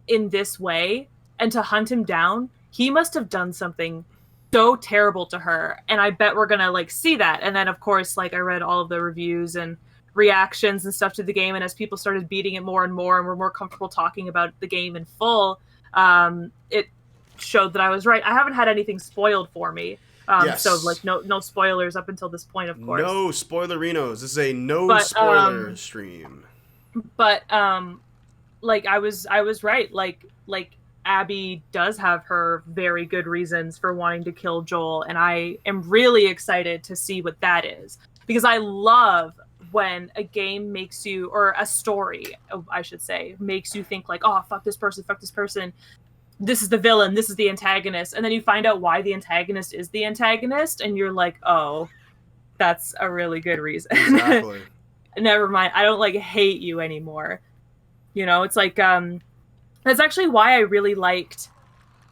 S2: in this way and to hunt him down, he must have done something so terrible to her, and I bet we're gonna like see that. And then of course, like I read all of the reviews and reactions and stuff to the game, and as people started beating it more and more, and were more comfortable talking about the game in full, it showed that I was right. I haven't had anything spoiled for me. So
S1: Yes.
S2: like no spoilers up until this point, of course.
S1: No spoilerinos. This is a no
S2: But
S1: spoiler stream.
S2: but like I was right. Like Abby does have her very good reasons for wanting to kill Joel, and I am really excited to see what that is, because I love when a game makes you, or a story, I should say, makes you think like, oh, fuck this person, this is the villain, this is the antagonist, and then you find out why the antagonist is the antagonist, and you're like, oh, that's a really good reason.
S1: Exactly.
S2: Never mind, I don't like hate you anymore. You know, it's like that's actually why I really liked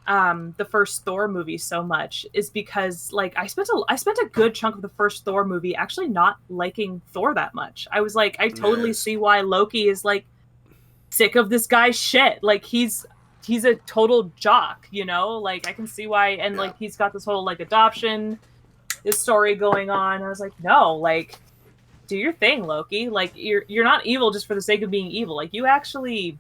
S2: the first Thor movie so much, is because like I spent a good chunk of the first Thor movie actually not liking Thor that much. I was like, I totally
S1: Yes.
S2: see why Loki is like sick of this guy's shit. Like he's a total jock, you know? Like I can see why, and
S1: Yeah.
S2: like he's got this whole like adoption this story going on. I was like, no, like do your thing, Loki. Like you're not evil just for the sake of being evil. Like you actually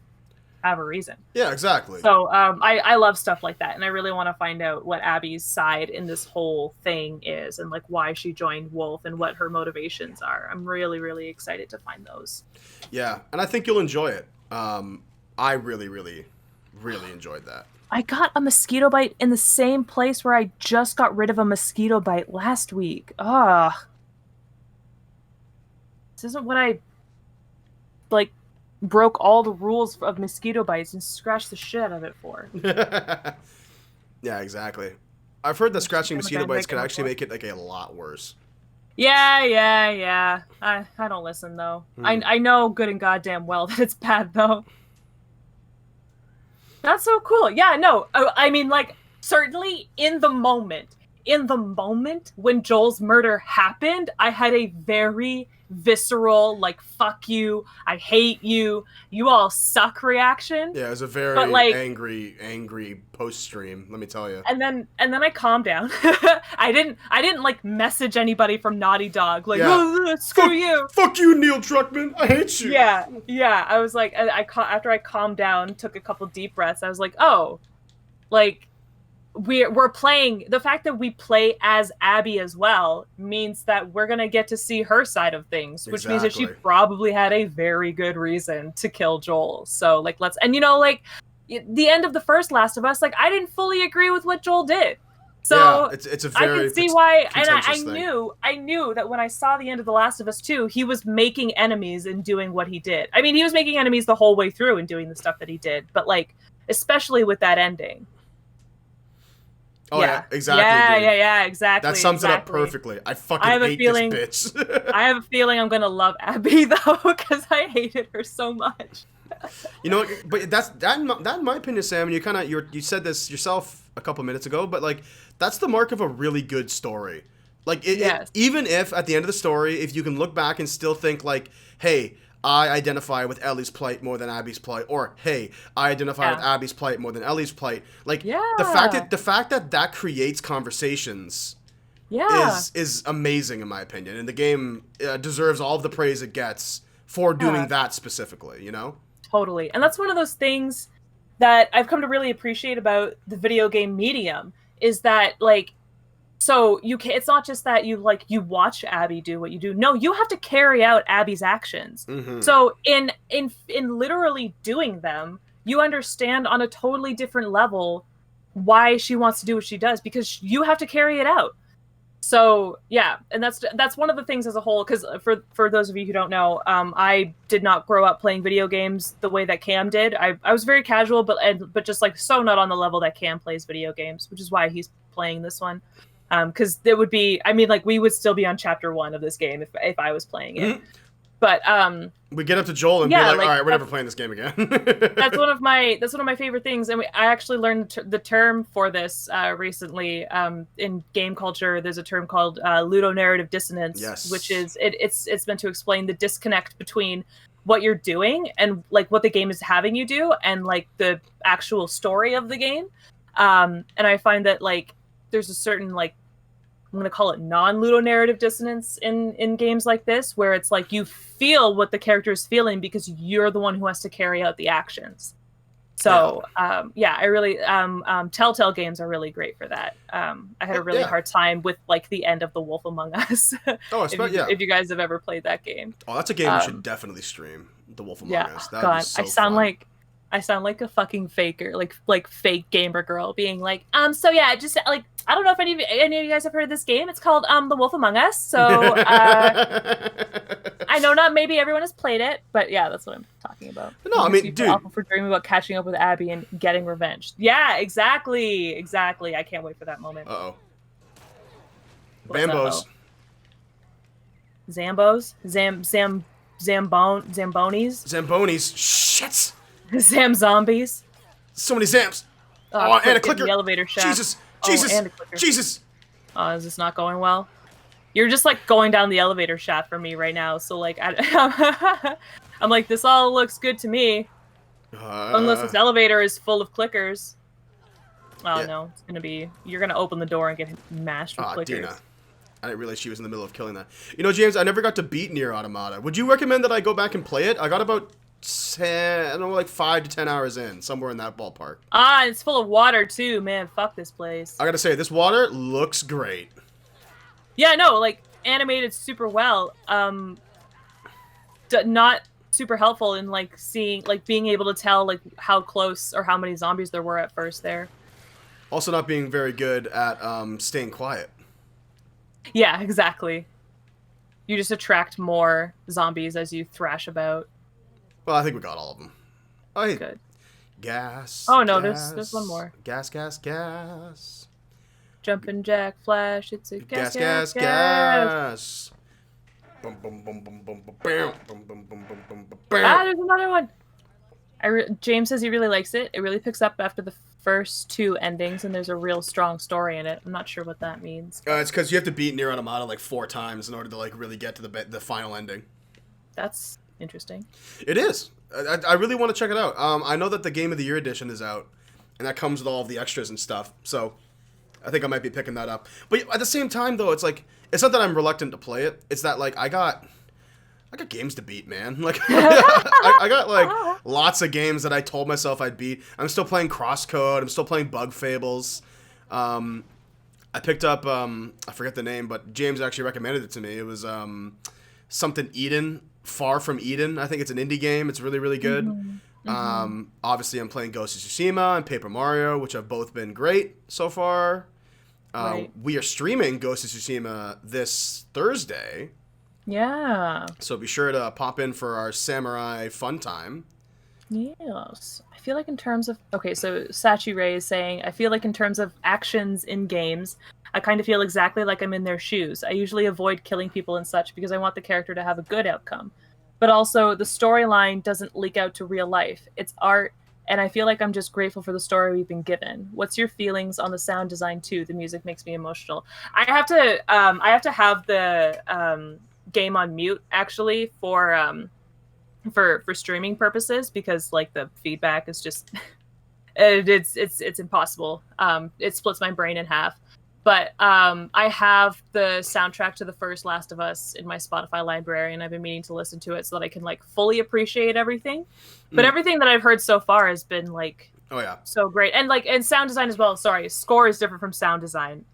S2: have a reason.
S1: Yeah, exactly.
S2: So I love stuff like that, and I really want to find out what Abby's side in this whole thing is, and like why she joined Wolf and what her motivations are. I'm really excited to find those.
S1: Yeah, and I think you'll enjoy it. I really enjoyed that.
S2: I got a mosquito bite in the same place where I just got rid of a mosquito bite last week. Ugh. This isn't what I like broke all the rules of mosquito bites and scratched the shit out of it for.
S1: Yeah, exactly. I've heard that scratching mosquito bites could actually
S2: before.
S1: make it like a lot worse.
S2: Yeah. I don't listen though. I know good and goddamn well that it's bad though. That's so cool. Yeah, no. I mean, like, certainly in the moment when Joel's murder happened, I had a very visceral, like, fuck you, I hate you, you all suck reaction.
S1: Yeah, it was a very
S2: But like,
S1: angry post stream. Let me tell you.
S2: and then I calmed down. I didn't like message anybody from Naughty Dog like,
S1: Yeah.
S2: oh, screw you.
S1: Fuck you, Neil Druckmann. I hate you.
S2: Yeah. I was like, after I calmed down, took a couple deep breaths, I was like, oh, like we're playing. The fact that we play as Abby as well means that we're gonna get to see her side of things, which means that she
S1: Exactly.
S2: probably had a very good reason to kill Joel. So like, and you know, like the end of the first Last of Us, like I didn't fully agree with what Joel did.
S1: Yeah,
S2: So
S1: it's a
S2: I can
S1: very
S2: see why, and
S1: contentious thing.
S2: I knew that when I saw the end of The Last of Us 2, he was making enemies and doing what he did. I mean, he was making enemies the whole way through and doing the stuff that he did, but like, especially with that ending.
S1: Oh yeah,
S2: Yeah,
S1: exactly, dude.
S2: yeah,
S1: That
S2: exactly,
S1: sums it up
S2: exactly.
S1: perfectly. I
S2: I
S1: fucking
S2: have a
S1: hate this
S2: feeling,
S1: bitch.
S2: I have a feeling I'm gonna love Abby though, because I hated her so much.
S1: You know, but that in my opinion, Sam. And you said this yourself a couple minutes ago, but like that's the mark of a really good story. Like
S2: Yes,
S1: even if at the end of the story, if you can look back and still think like, hey, I identify with Ellie's plight more than Abby's plight, or hey, I identify with
S2: yeah,
S1: Abby's plight more than Ellie's plight. Like
S2: yeah,
S1: the fact that that creates conversations
S2: yeah,
S1: is amazing in my opinion, and the game deserves all of the praise it gets for doing
S2: yeah.
S1: that specifically. You know.
S2: Totally. And that's one of those things that I've come to really appreciate about the video game medium is that like so you can it's not just that you watch Abby do what you do. No, you have to carry out Abby's actions.
S1: Mm-hmm.
S2: So in literally doing them, you understand on a totally different level why she wants to do what she does because you have to carry it out. So yeah, and that's one of the things as a whole. Because for those of you who don't know, I did not grow up playing video games the way that Cam did. I was very casual, but just like so not on the level that Cam plays video games, which is why he's playing this one. Because it would be, I mean, like we would still be on chapter 1 of this game if I was playing it.
S1: Mm-hmm.
S2: But
S1: We get up to Joel and be
S2: yeah,
S1: like, all
S2: like
S1: right, we're never playing this game again.
S2: that's one of my favorite things, and I actually learned the term for this recently. In game culture, there's a term called ludonarrative dissonance,
S1: Yes.
S2: which is it's meant to explain the disconnect between what you're doing and like what the game is having you do and like the actual story of the game. And I find that like there's a certain like I'm going to call it non-ludonarrative dissonance in games like this, where it's like you feel what the character is feeling because you're the one who has to carry out the actions. So yeah, I really Telltale games are really great for that. I had a really
S1: Yeah.
S2: hard time with like the end of The Wolf Among Us.
S1: Oh, yeah.
S2: If you guys have ever played that game.
S1: Oh, that's a game we should definitely stream. The Wolf Among
S2: Yeah,
S1: Us. That would be
S2: God,
S1: so fun.
S2: I sound like a fucking faker, like fake gamer girl, being like, so yeah, just like I don't know if any of you guys have heard of this game. It's called The Wolf Among Us. So I know not maybe everyone has played it, but yeah, that's what I'm talking about.
S1: No, I mean, dude.
S2: Awful for dreaming about catching up with Abby and getting revenge. Yeah, exactly. I can't wait for that moment.
S1: Uh-oh.
S2: What's
S1: Bambos.
S2: Zambos? Zambonis?
S1: Zambonis. Shit.
S2: Zam zombies?
S1: So many Zams. Oh, and a clicker.
S2: The elevator shaft.
S1: Jesus.
S2: And a clicker.
S1: Jesus.
S2: Oh, is this not going well? You're just like going down the elevator shaft for me right now. So like, I'm like, this all looks good to me. Unless this elevator is full of clickers. Oh yeah. No, it's gonna be. You're gonna open the door and get mashed with clickers. Dina.
S1: I didn't realize she was in the middle of killing that. You know, James, I never got to beat Nier Automata. Would you recommend that I go back and play it? I got about 10, I don't know, like 5 to 10 hours in, somewhere in that ballpark.
S2: Ah, it's full of water too, man. Fuck this place.
S1: I gotta say, this water looks great.
S2: Yeah, no, like animated super well. Not super helpful in like seeing, like being able to tell like how close or how many zombies there were at first there.
S1: Also, not being very good at staying quiet.
S2: Yeah, exactly. You just attract more zombies as you thrash about.
S1: Well, I think we got all of them. Oh, hey.
S2: Good.
S1: Gas.
S2: Oh no,
S1: gas,
S2: there's one more.
S1: Gas, gas, gas.
S2: Jumpin' Jack Flash. It's a gas.
S1: Boom, boom, boom, boom, boom, boom, boom, boom, boom, boom, boom.
S2: Ah, there's another one. James says he really likes it. It really picks up after the first 2 endings, and there's a real strong story in it. I'm not sure what that means.
S1: It's because you have to beat Nier Automata like 4 times in order to like really get to the final ending.
S2: That's interesting.
S1: It is. I really want to check it out. I know that the Game of the Year edition is out, and that comes with all of the extras and stuff. So I think I might be picking that up. But at the same time, though, it's like it's not that I'm reluctant to play it. It's that like I got games to beat, man. Like I got like lots of games that I told myself I'd beat. I'm still playing Crosscode. I'm still playing Bug Fables. I picked up I forget the name, but James actually recommended it to me. It was something Eden, Far From Eden. I think it's an indie game. It's really, really good. Obviously, I'm playing Ghost of Tsushima and Paper Mario, which have both been great so far.
S2: Right.
S1: We are streaming Ghost of Tsushima this Thursday,
S2: Yeah.
S1: so be sure to pop in for our samurai fun time.
S2: Yes. I feel like in terms of okay, so Sachi Ray is saying, I feel like in terms of actions in games, I kind of feel exactly like I'm in their shoes. I usually avoid killing people and such because I want the character to have a good outcome. But also the storyline doesn't leak out to real life. It's art, and I feel like I'm just grateful for the story we've been given. What's your feelings on the sound design too? The music makes me emotional. I have to have the game on mute actually for streaming purposes because like the feedback is just it's impossible. It splits my brain in half. But I have the soundtrack to the first Last of Us in my Spotify library, and I've been meaning to listen to it so that I can like fully appreciate everything. But
S1: Mm.
S2: everything that I've heard so far has been like
S1: Oh yeah.
S2: so great, and like and sound design as well. Sorry, score is different from sound design.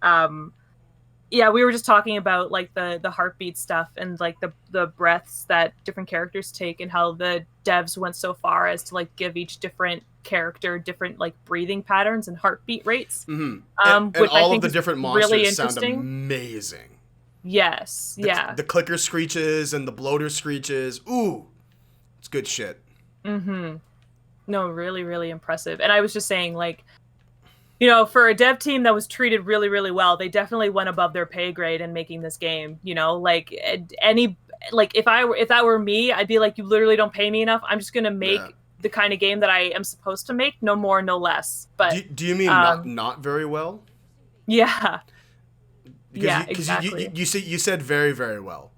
S2: Yeah, we were just talking about like the heartbeat stuff and like the breaths that different characters take and how the devs went so far as to like give each different character different like breathing patterns and heartbeat rates,
S1: Mm-hmm. And
S2: which I
S1: all of
S2: think
S1: the
S2: is
S1: different
S2: really
S1: monsters sound
S2: interesting.
S1: amazing.
S2: Yes, yeah.
S1: The clicker screeches and the bloater screeches. Ooh, it's good shit.
S2: Mm-hmm. No, really, really impressive. And I was just saying, like, you know, for a dev team that was treated really, really well, they definitely went above their pay grade in making this game. You know, like any, like if that were me, I'd be like, you literally don't pay me enough. I'm just gonna
S1: Yeah.
S2: make the kind of game that I am supposed to make, no more, no less. But
S1: Do you mean
S2: um,
S1: not very well?
S2: yeah,
S1: Because
S2: yeah, exactly.
S1: you said very very well.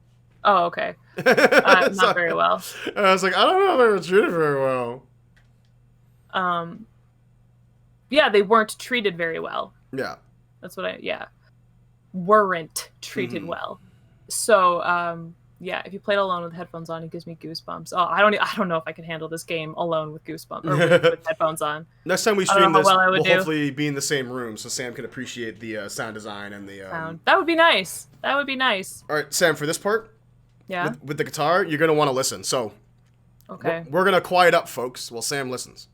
S2: Oh, okay. Not very
S1: So,
S2: well.
S1: I was like, I don't know if they were treated very well.
S2: Um, yeah, they weren't treated very well.
S1: Yeah.
S2: That's what yeah, weren't treated
S1: Mm-hmm.
S2: well. So, yeah, if you play it alone with headphones on, it gives me goosebumps. Oh, I don't know if I can handle this game alone with goosebumps or with headphones on.
S1: Next time we
S2: I don't know
S1: stream
S2: how
S1: this,
S2: well I would
S1: we'll
S2: do.
S1: hopefully be in the same room so Sam can appreciate the sound design and the.
S2: Sound. That would be nice. That would be nice.
S1: All right, Sam. For this part,
S2: Yeah.
S1: with the guitar, you're gonna want to listen. So
S2: Okay.
S1: we're gonna quiet up, folks, while Sam listens.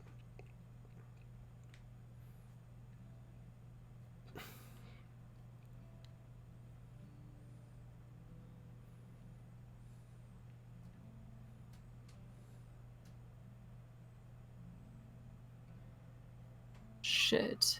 S2: Shit.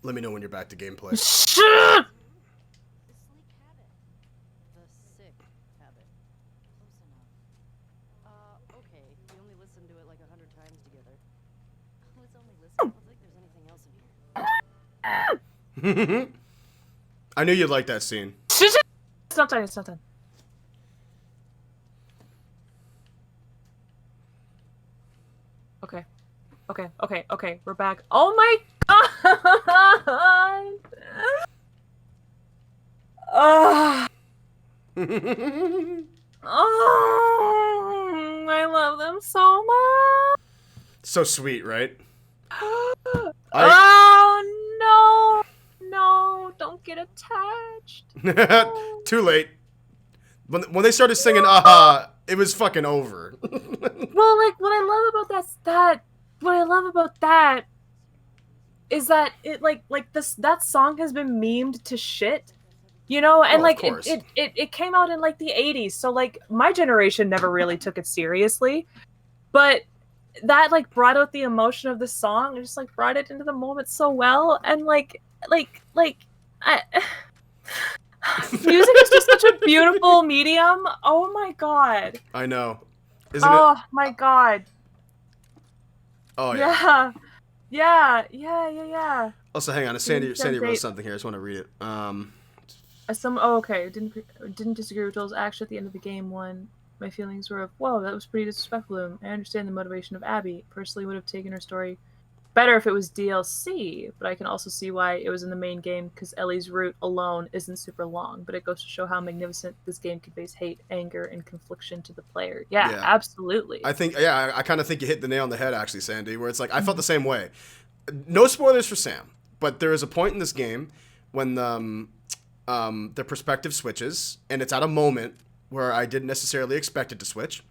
S1: Let me know when you're back to gameplay.
S2: Shit!
S3: The sleek habit. The sick habit. Close enough. Okay. We only listened to it like 100 times together. Let's only listen. I don't think there's anything else in here.
S1: I knew you'd like that scene.
S2: It's not done. It's not done. Okay. Okay. We're back. Oh my god! Oh, I love them so much.
S1: So sweet, right?
S2: Oh no, don't get attached.
S1: Too late. When they started singing "Aha," it was fucking over.
S2: Well, like what I love about that is that it like that song has been memed to shit, you know, and like it came out in like the 80s, so like my generation never really took it seriously, but that like brought out the emotion of the song and just like brought it into the moment so well, and like music is just such a beautiful medium. Oh my god.
S1: I know. Isn't
S2: oh
S1: it?
S2: My god.
S1: Oh yeah.
S2: Yeah.
S1: Also, hang on. Sandy wrote something here. I just want to read it.
S2: Okay. Didn't disagree with Joel's action at the end of the game. One, my feelings were of, whoa, that was pretty disrespectful of him. I understand the motivation of Abby. Personally, would have taken her story better if it was DLC, but I can also see why it was in the main game, because Ellie's route alone isn't super long, but it goes to show how magnificent this game conveys hate, anger, and confliction to the player. Yeah. Absolutely.
S1: I kind of think you hit the nail on the head, actually, Sandy, where it's like, I felt the same way. No spoilers for Sam, but there is a point in this game when the perspective switches, and it's at a moment where I didn't necessarily expect it to switch,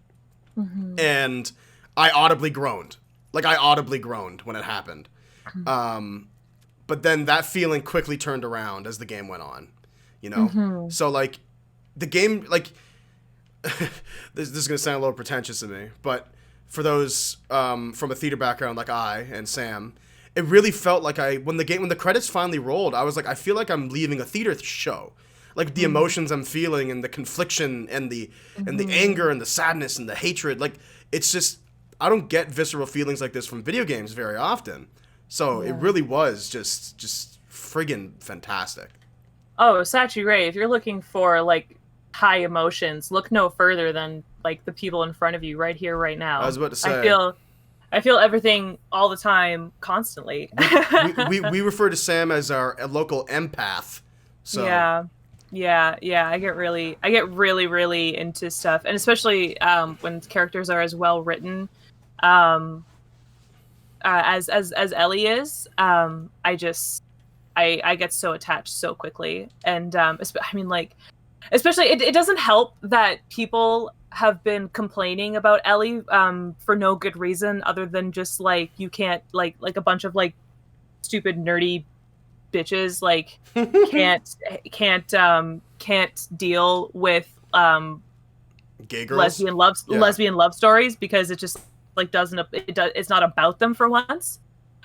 S1: and I audibly groaned. Like, I audibly groaned when it happened. But then that feeling quickly turned around as the game went on, you know? So, like, the game, like, this is going to sound a little pretentious to me, but for those from a theater background like I and Sam, it really felt like when the credits finally rolled, I was like, I feel like I'm leaving a theater show. Like, the emotions I'm feeling and the confliction and the anger and the sadness and the hatred, like, it's just, I don't get visceral feelings like this from video games very often. So it really was just friggin' fantastic.
S2: Oh, Sachi Ray, if you're looking for like high emotions, look no further than like the people in front of you right here, right now.
S1: I was about to say.
S2: I feel everything all the time, constantly.
S1: we refer to Sam as our local empath. So
S2: Yeah. I get really into stuff, and especially when characters are as well written as Ellie is. I get so attached so quickly, and especially it doesn't help that people have been complaining about Ellie for no good reason other than just like you can't like a bunch of like stupid nerdy bitches like can't deal with
S1: gay girls?
S2: lesbian love stories, because it just like it's not about them for once.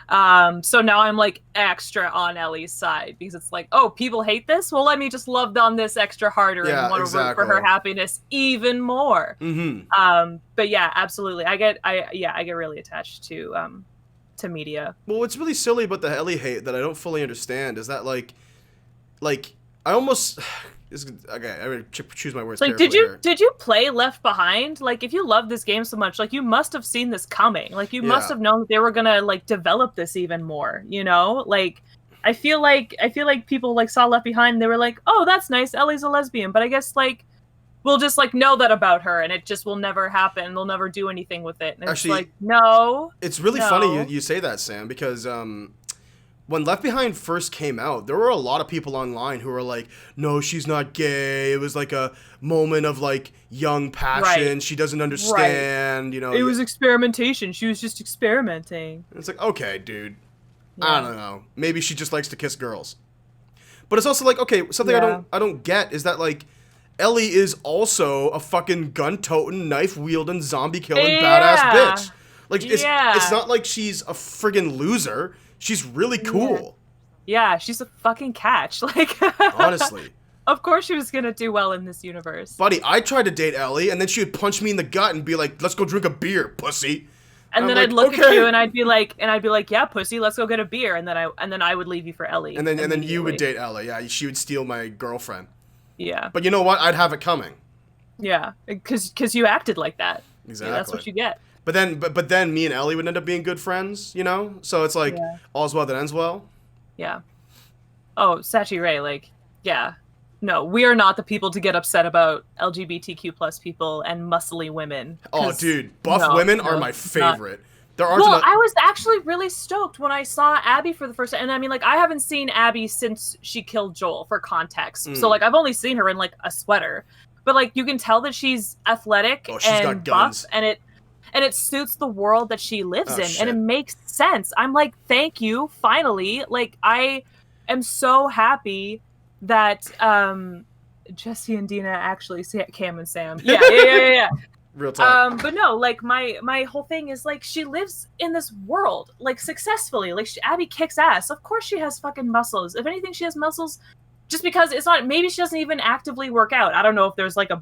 S2: So now I'm like extra on Ellie's side, because it's like, oh, people hate this, well, let me just love on this extra harder and want to root for her happiness even more. But yeah, absolutely, I get really attached to media.
S1: Well, what's really silly about the Ellie hate that I don't fully understand is that like I almost okay, I'm gonna choose my words
S2: like,
S1: carefully.
S2: did you play Left Behind? Like, if you love this game so much, like, you must have seen this coming. Like, you must have known that they were gonna like develop this even more, you know? Like, I feel like people like saw Left Behind and they were like, oh, that's nice, Ellie's a lesbian, but I guess like we'll just like know that about her and it just will never happen. They'll never do anything with it. And
S1: actually,
S2: it's like, no.
S1: It's really funny you say that, Sam, because when Left Behind first came out, there were a lot of people online who were like, no, she's not gay. It was like a moment of like young passion. Right. She doesn't understand, you know.
S2: It was experimentation. She was just experimenting.
S1: It's like, okay, dude. Yeah. I don't know. Maybe she just likes to kiss girls. But it's also like, okay, something I don't get is that like Ellie is also a fucking gun-toting, knife-wielding, zombie-killing badass bitch. Like, it's not like she's a friggin' loser. She's really cool.
S2: Yeah, she's a fucking catch. Like,
S1: Honestly.
S2: of course she was gonna do well in this universe.
S1: Buddy, I tried to date Ellie, and then she would punch me in the gut and be like, let's go drink a beer, pussy.
S2: And then
S1: I'm
S2: I'd
S1: like,
S2: look at
S1: okay.
S2: you and I'd be like, yeah, pussy, let's go get a beer. And then I would leave you for Ellie.
S1: And then you would
S2: immediately.
S1: date Ellie. Yeah, she would steal my girlfriend.
S2: Yeah.
S1: But you know what? I'd have it coming.
S2: Yeah, because you acted like that.
S1: Exactly.
S2: Yeah, that's what you get.
S1: But then me and Ellie would end up being good friends, you know? So it's like,
S2: Yeah.
S1: all's well that ends well.
S2: Yeah. Oh, Sachi Ray, like, yeah. No, we are not the people to get upset about LGBTQ plus people and muscly women.
S1: Oh, dude, buff women are my favorite. There aren't
S2: well,
S1: enough...
S2: I was actually really stoked when I saw Abby for the first time. And I mean, like, I haven't seen Abby since she killed Joel, for context. So, like, I've only seen her in, like, a sweater. But, like, you can tell that she's athletic and buff, and it suits the world that she lives in.
S1: Shit.
S2: And it makes sense. I'm like, thank you, finally. Like, I am so happy that Jesse and Dina actually see Cam and Sam. Yeah.
S1: Real time.
S2: But no, like my whole thing is like she lives in this world like successfully. Like Abby kicks ass. Of course she has fucking muscles. If anything, she has muscles just because it's not. Maybe she doesn't even actively work out. I don't know if there's like a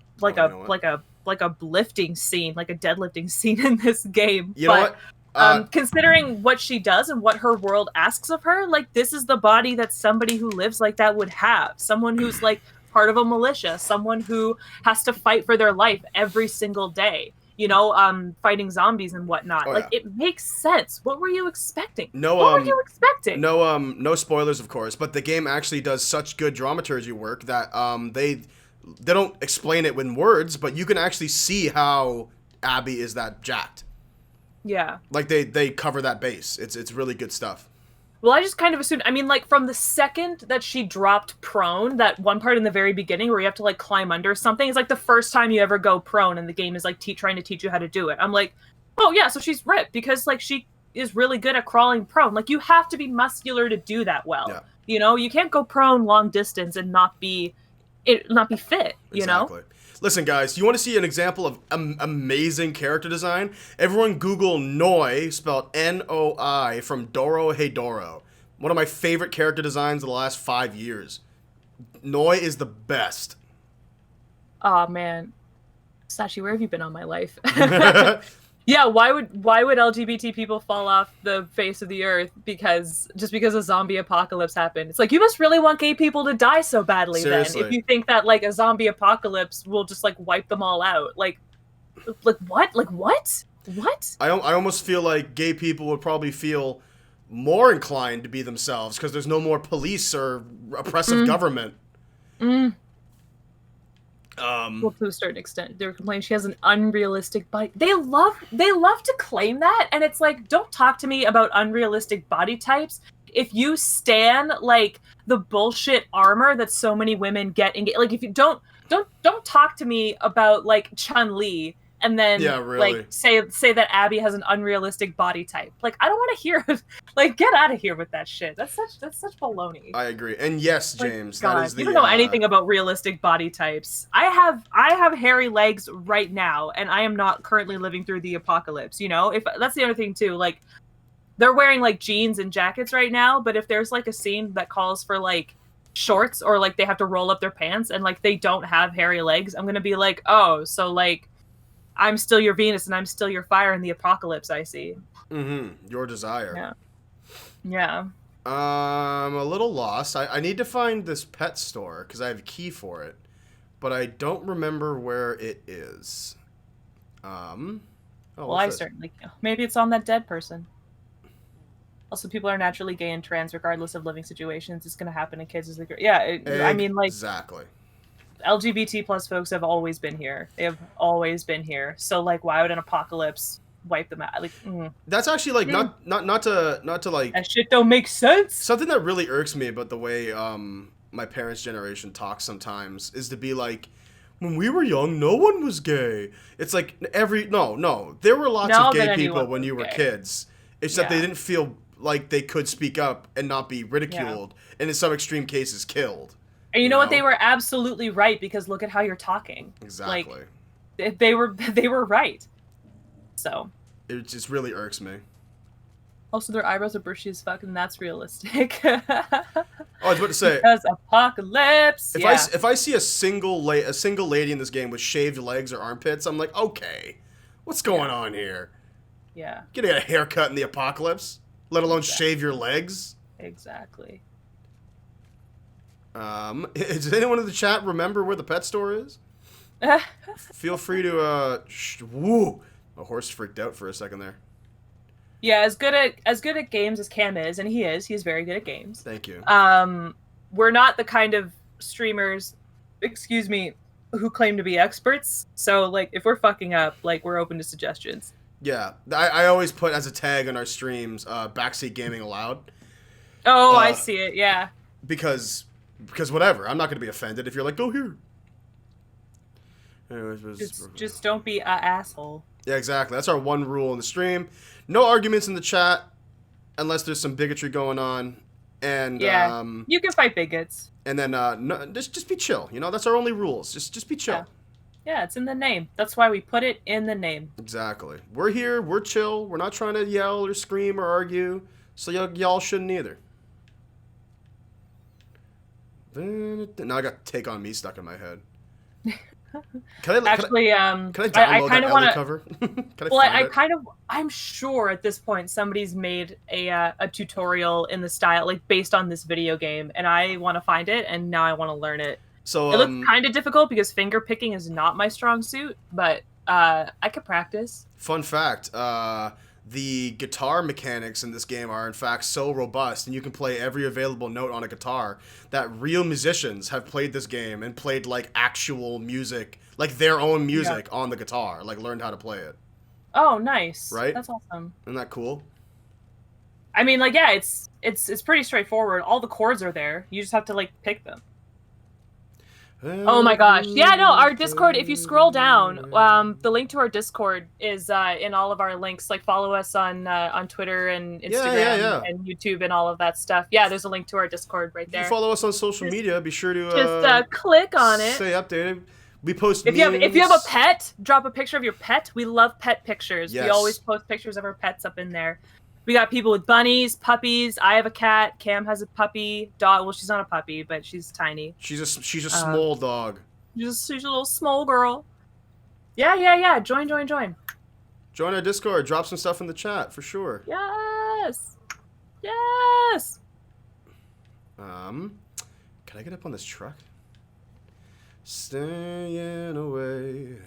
S2: lifting scene, like a deadlifting scene in this game.
S1: You know what?
S2: Considering what she does and what her world asks of her, like this is the body that somebody who lives like that would have. Someone who's like part of a militia, someone who has to fight for their life every single day, you know, fighting zombies and whatnot. It makes sense. What were you expecting?
S1: No,
S2: what were you expecting?
S1: No spoilers, of course, but the game actually does such good dramaturgy work that they don't explain it in words, but you can actually see how Abby is that jacked.
S2: Yeah.
S1: Like they cover that base. It's really good stuff.
S2: Well, I just kind of assumed, I mean, like, from the second that she dropped prone, that one part in the very beginning where you have to, like, climb under something, is, like, the first time you ever go prone, and the game is, like, trying to teach you how to do it. I'm like, oh, yeah, so she's ripped, because, like, she is really good at crawling prone. Like, you have to be muscular to do that well. Yeah. You know? You can't go prone long distance and not be fit, you know?
S1: Listen, guys, you want to see an example of amazing character design? Everyone Google Noi, spelled N-O-I, from Doro Hey Doro. One of my favorite character designs of the last 5 years. Noi is the best.
S2: Oh, man. Sachi, where have you been all my life? Yeah, why would LGBT people fall off the face of the earth because a zombie apocalypse happened? It's like, you must really want gay people to die so badly. Seriously. Then if you think that like a zombie apocalypse will just like wipe them all out. Like what? Like what? What?
S1: I almost feel like gay people would probably feel more inclined to be themselves because there's no more police or oppressive government.
S2: Well, to a certain extent, they're complaining she has an unrealistic body. They love to claim that, and it's like, don't talk to me about unrealistic body types if you stan like the bullshit armor that so many women get. Like, if you don't talk to me about like Chun-Li and then like say that Abby has an unrealistic body type. Like, I don't want to hear it. Like, get out of here with that shit. That's such baloney.
S1: I agree. And yes, James,
S2: God,
S1: that is the
S2: you don't know anything about realistic body types. I have hairy legs right now, and I am not currently living through the apocalypse, you know? If that's the other thing too, like they're wearing like jeans and jackets right now, but if there's like a scene that calls for like shorts or like they have to roll up their pants and like they don't have hairy legs, I'm gonna be like, oh, so like I'm still your Venus and I'm still your fire in the apocalypse, I see.
S1: Your desire.
S2: Yeah.
S1: I'm a little lost. I need to find this pet store because I have a key for it, but I don't remember where it is.
S2: Well, I certainly can. Maybe it's on that dead person. Also, people are naturally gay and trans regardless of living situations. It's going to happen to kids as they grow. Yeah, I mean, like... Exactly. LGBT plus folks have always been here. They have always been here. So, like, why would an apocalypse wipe them out? Like,
S1: that's actually, like, not to, like...
S2: That shit don't make sense!
S1: Something that really irks me about the way, my parents' generation talks sometimes is to be like, when we were young, no one was gay. It's like, no. There were lots of gay people when you were kids. Except they didn't feel like they could speak up and not be ridiculed. And in some extreme cases, killed.
S2: And you know what? They were absolutely right because look at how you're talking.
S1: Exactly.
S2: Like, they were right. So.
S1: It just really irks me.
S2: Also, their eyebrows are bushy as fuck, and that's realistic.
S1: Oh, I was about to say,
S2: Because apocalypse.
S1: if I see a single lady in this game with shaved legs or armpits, I'm like, okay, what's going on here?
S2: Yeah.
S1: Getting a haircut in the apocalypse, let alone
S2: Exactly.
S1: shave your legs.
S2: Exactly.
S1: Does anyone in the chat remember where the pet store is? Feel free to woo. My horse freaked out for a second there.
S2: Yeah, as good at games as Cam is, and he's very good at games.
S1: Thank you.
S2: We're not the kind of streamers, excuse me, who claim to be experts. So like, if we're fucking up, like, we're open to suggestions.
S1: Yeah, I always put as a tag on our streams, backseat gaming allowed.
S2: Oh, I see it. Yeah.
S1: Because whatever, I'm not going to be offended if you're like, go here. Anyways,
S2: Just don't be a asshole.
S1: Yeah, exactly. That's our one rule in the stream. No arguments in the chat unless there's some bigotry going on. And
S2: yeah, you can fight bigots.
S1: And then no, just be chill. You know, that's our only rules. Just be chill.
S2: Yeah, it's in the name. That's why we put it in the name.
S1: Exactly. We're here. We're chill. We're not trying to yell or scream or argue. So y'all shouldn't either. Now I got "Take on Me" stuck in my head. Can I download that Ellie cover?
S2: I'm sure at this point somebody's made a tutorial in the style, like, based on this video game, and I want to find it, and now I want to learn it.
S1: So
S2: it looks kind of difficult because finger picking is not my strong suit, but I could practice.
S1: Fun fact, the guitar mechanics in this game are in fact so robust, and you can play every available note on a guitar, that real musicians have played this game and played like actual music, like their own music on the guitar, like learned how to play it.
S2: Oh, nice.
S1: Right?
S2: That's awesome.
S1: Isn't that cool?
S2: I mean, like, yeah, it's pretty straightforward. All the chords are there. You just have to, like, pick them. Oh my gosh. Yeah, no, our Discord, if you scroll down, the link to our Discord is in all of our links. Like, follow us on Twitter and Instagram and YouTube and all of that stuff. Yeah, there's a link to our Discord right there.
S1: If you follow us on social media, be sure to
S2: just click on it.
S1: Stay updated. We post
S2: if
S1: memes.
S2: If you have a pet, drop a picture of your pet. We love pet pictures.
S1: Yes.
S2: We always post pictures of our pets up in there. We got people with bunnies, puppies. I have a cat. Cam has a puppy. Dog. Well, she's not a puppy, but she's tiny.
S1: She's a small dog.
S2: She's a little small girl. Yeah. Join.
S1: Join our Discord. Drop some stuff in the chat for sure.
S2: Yes.
S1: Can I get up on this truck? Staying away.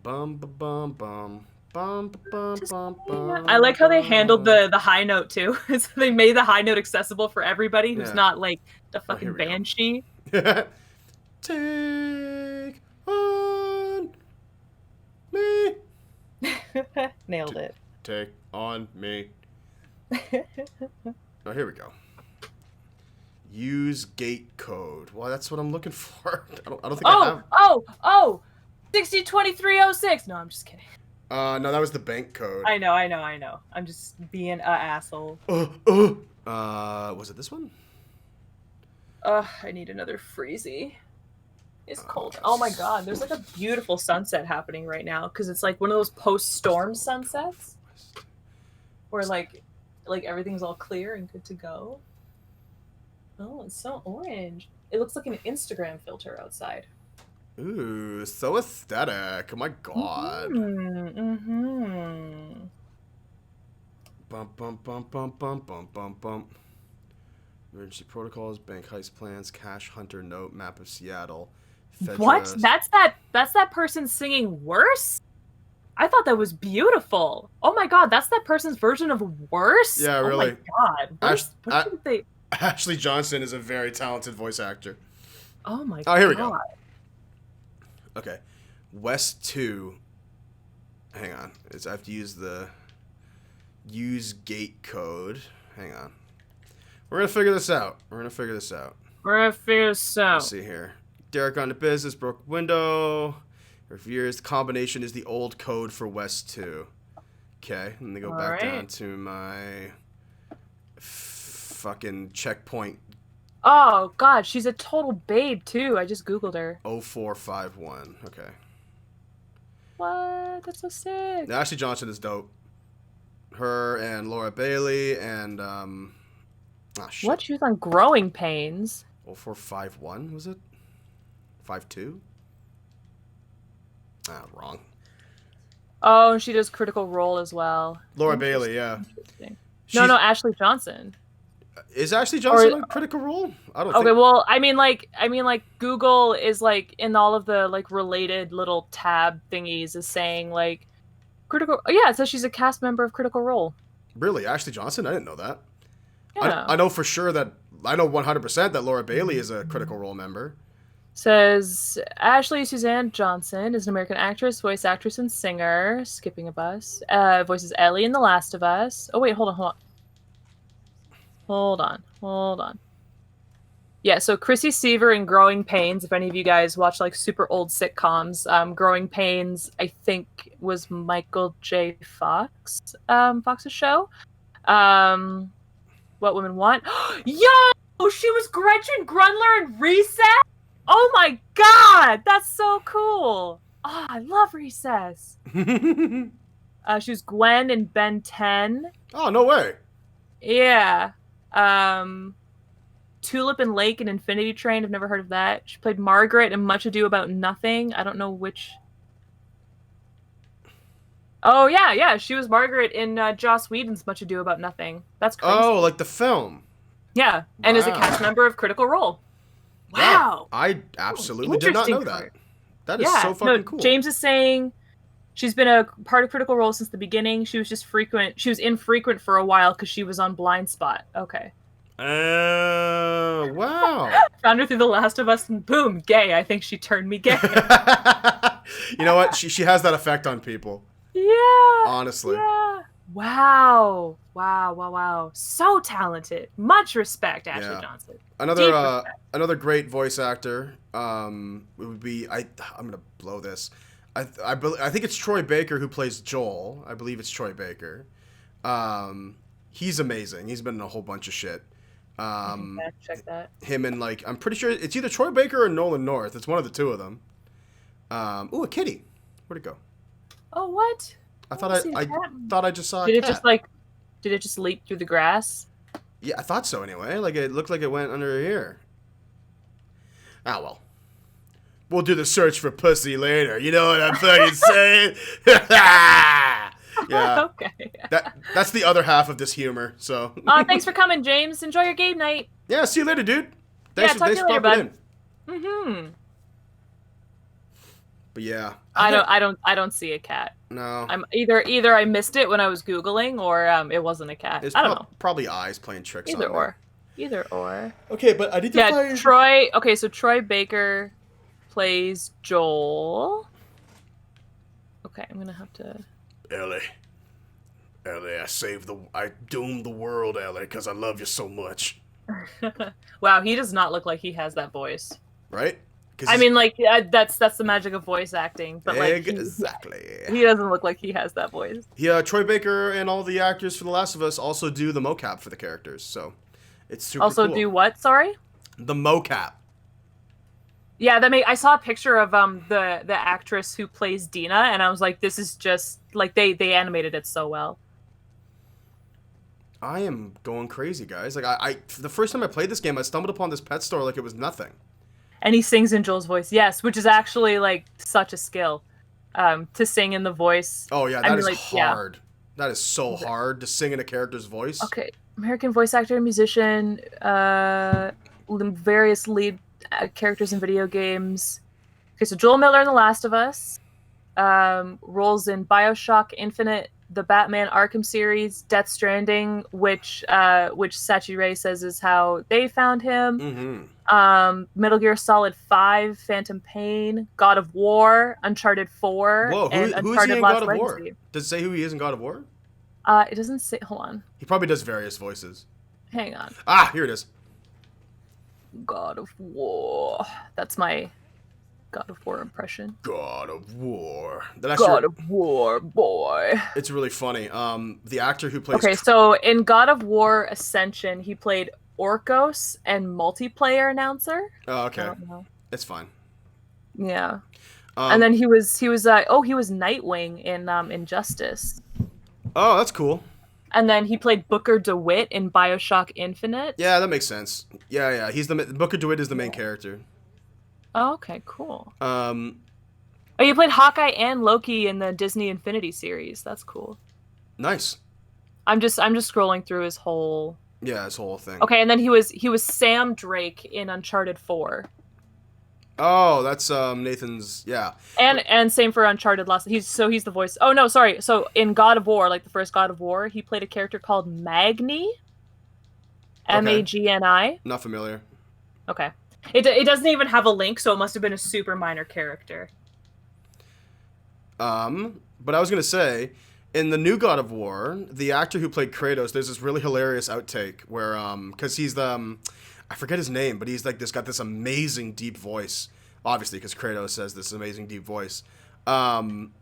S1: Bum bum bum.
S2: I like how they handled the high note too. So they made the high note accessible for everybody who's not like the fucking banshee.
S1: Take on me.
S2: Nailed it.
S1: Take on me. Oh, here we go. Use gate code. Well, that's what I'm looking for. I don't think I have.
S2: 602306. No, I'm just kidding.
S1: No, that was the bank code.
S2: I know. I'm just being a asshole.
S1: Was it this one?
S2: I need another freezy. It's cold. Oh my god, there's like a beautiful sunset happening right now because it's like one of those post-storm sunsets where like everything's all clear and good to go. Oh, it's so orange. It looks like an Instagram filter outside.
S1: Ooh, so aesthetic. Oh my god. Bump. Emergency protocols, bank heist plans, cash hunter note, map of Seattle. Fedra.
S2: What? That's that person singing Worse? I thought that was beautiful. Oh my god, that's that person's version of Worse?
S1: Yeah, really.
S2: Oh my god.
S1: Ashley Johnson is a very talented voice actor.
S2: Oh my god.
S1: Oh, here we go. Okay. West 2. Hang on. I have to use gate code. Hang on. We're going to figure this out. Let's see here. Derek on the business, broke window. Reviewers, the combination is the old code for West 2. Okay. Let me go back down to my fucking checkpoint.
S2: Oh, God, she's a total babe, too. I just Googled her.
S1: 0451. Okay.
S2: What? That's so sick.
S1: Ashley Johnson is dope. Her and Laura Bailey and shit.
S2: What? She was on Growing Pains.
S1: 0451 was it? 52? Wrong.
S2: Oh, and she does Critical Role as well.
S1: Laura Bailey, yeah.
S2: Interesting.
S1: She's-
S2: No, Ashley Johnson.
S1: Is Ashley Johnson on Critical Role? I don't
S2: Okay,
S1: think.
S2: well, I mean, like Google is like in all of the like related little tab thingies is saying like Critical. Oh, yeah, it says she's a cast member of Critical Role.
S1: Really, Ashley Johnson? I didn't know that.
S2: Yeah.
S1: I know for sure that I know 100% that Laura Bailey is a Critical Role member.
S2: Says Ashley Suzanne Johnson is an American actress, voice actress, and singer. Skipping a bus. Voices Ellie in The Last of Us. Oh wait, hold on. Yeah, so Chrissy Seaver in Growing Pains. If any of you guys watch like super old sitcoms, Growing Pains, I think was Michael J. Fox, Fox's show. What Women Want. Yo, she was Gretchen Grundler in Recess. Oh my god, that's so cool. Oh, I love Recess. She was Gwen in Ben 10.
S1: Oh, no way.
S2: Yeah. Tulip and Lake in Infinity Train. I've never heard of that. She played Margaret in Much Ado About Nothing. I don't know which. Oh, yeah. She was Margaret in Joss Whedon's Much Ado About Nothing. That's crazy.
S1: Oh, like the film.
S2: Yeah, and is a
S1: Wow.
S2: cast member of Critical Role. Wow.
S1: I absolutely did not know that.
S2: Part.
S1: That is so fucking cool.
S2: James is saying she's been a part of Critical Role since the beginning. She was just frequent. She was infrequent for a while because she was on Blind Spot. Okay.
S1: Wow.
S2: Found her through The Last of Us and boom, gay. I think she turned me gay.
S1: You know what? She has that effect on people.
S2: Yeah.
S1: Honestly.
S2: Yeah. Wow. So talented. Much respect, Ashley Johnson.
S1: Another great voice actor would be I'm gonna blow this. I think it's Troy Baker who plays Joel. I believe it's Troy Baker. He's amazing. He's been in a whole bunch of shit.
S2: Check that.
S1: Him and like I'm pretty sure it's either Troy Baker or Nolan North. It's one of the two of them. Ooh, a kitty. Where'd it go?
S2: Oh, what?
S1: I thought I just saw a
S2: Did
S1: cat.
S2: Did it just leap through the grass?
S1: Yeah, I thought so anyway. Like it looked like it went under here. Ah well. We'll do the search for pussy later. You know what I'm fucking saying? Yeah.
S2: Okay.
S1: That's the other half of this humor. So.
S2: Thanks for coming, James. Enjoy your game night.
S1: Yeah. See you later, dude. Thanks
S2: talk to you later, bud.
S1: In. But yeah.
S2: I don't see a cat.
S1: No.
S2: I'm either I missed it when I was Googling or it wasn't a cat.
S1: It's
S2: I don't know.
S1: probably eyes playing tricks on me.
S2: Either or.
S1: Okay, but I need to find...
S2: Troy. Okay, so Troy Baker plays Joel. Okay, I'm gonna have to.
S1: Ellie, I doomed the world, Ellie, because I love you so much.
S2: Wow, he does not look like he has that voice.
S1: Right?
S2: I mean, like that's the magic of voice acting, but like
S1: exactly,
S2: he doesn't look like he has that voice.
S1: Yeah, Troy Baker and all the actors for The Last of Us also do the mocap for the characters, so it's super
S2: also
S1: cool.
S2: Do what? Sorry.
S1: The mocap.
S2: Yeah, I saw a picture of the actress who plays Dina, and I was like, this is just like they animated it so well.
S1: I am going crazy, guys. Like I the first time I played this game, I stumbled upon this pet store like it was nothing.
S2: And he sings in Joel's voice, yes, which is actually like such a skill, to sing in the voice.
S1: Oh yeah, that is hard. Yeah. That is so hard to sing in a character's voice.
S2: Okay, American voice actor, musician, various lead characters in video games. Okay, so Joel Miller in The Last of Us, roles in BioShock Infinite, the Batman Arkham series, Death Stranding, which Sachi Ray says is how they found him.
S1: Mm-hmm.
S2: Metal Gear Solid 5, Phantom Pain, God of War, Uncharted 4,
S1: Whoa,
S2: and
S1: who
S2: Uncharted
S1: is he in
S2: Lost
S1: God of War?
S2: Legacy.
S1: Does it say who he is in God of War?
S2: It doesn't say. Hold on.
S1: He probably does various voices.
S2: Hang on.
S1: Ah, here it is.
S2: God of War. That's my God of War impression.
S1: God of War.
S2: God of War, boy.
S1: It's really funny. The actor who plays...
S2: Okay, so in God of War Ascension, he played Orcos and multiplayer announcer.
S1: Oh, okay.
S2: I don't know.
S1: It's fine.
S2: Yeah. And then he was Nightwing in Injustice.
S1: Oh, that's cool.
S2: And then he played Booker DeWitt in Bioshock Infinite.
S1: Yeah, that makes sense. Yeah. He's Booker DeWitt is the main character.
S2: Oh, okay, cool.
S1: Um,
S2: Oh, you played Hawkeye and Loki in the Disney Infinity series. That's cool.
S1: nice.
S2: I'm just scrolling through his whole.
S1: Yeah, this whole thing.
S2: Okay, and then he was Sam Drake in Uncharted 4.
S1: Oh, that's Nathan's. Yeah.
S2: And same for Uncharted Lost. He's the voice. Oh no, sorry. So in God of War, like the first God of War, he played a character called Magni. Magni.
S1: Not familiar.
S2: Okay. It doesn't even have a link, so it must have been a super minor character.
S1: But I was gonna say, in the new God of War, the actor who played Kratos, there's this really hilarious outtake where, because he's the, I forget his name, but he's like got this amazing deep voice, obviously, because Kratos has this amazing deep voice, and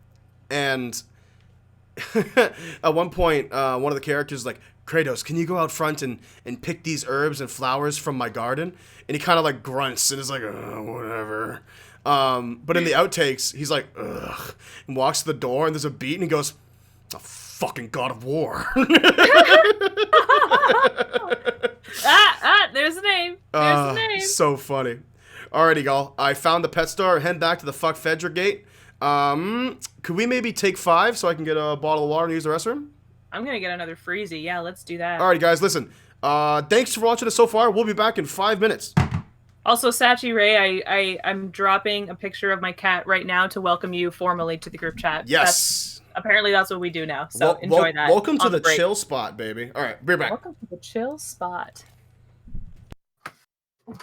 S1: at one point, one of the characters is like, Kratos, can you go out front and pick these herbs and flowers from my garden? And he kind of like grunts and is like, whatever. But in the outtakes, he's like, ugh, and walks to the door, and there's a beat, and he goes, "The fucking God of War."
S2: There's a name. There's a name.
S1: So funny. Alrighty, y'all. I found the pet store. Head back to the fuck Fedra gate. Could we maybe take 5 so I can get a bottle of water and use the restroom?
S2: I'm gonna get another freezy. Yeah, let's do that.
S1: Alrighty, guys, listen. Thanks for watching us so far. We'll be back in 5 minutes.
S2: Also, Sachi Ray, I'm dropping a picture of my cat right now to welcome you formally to the group chat.
S1: Yes.
S2: Apparently that's what we do now. So enjoy that.
S1: Welcome to the
S2: break.
S1: chill spot, baby. All right, be back.
S2: Welcome to the chill spot. I'm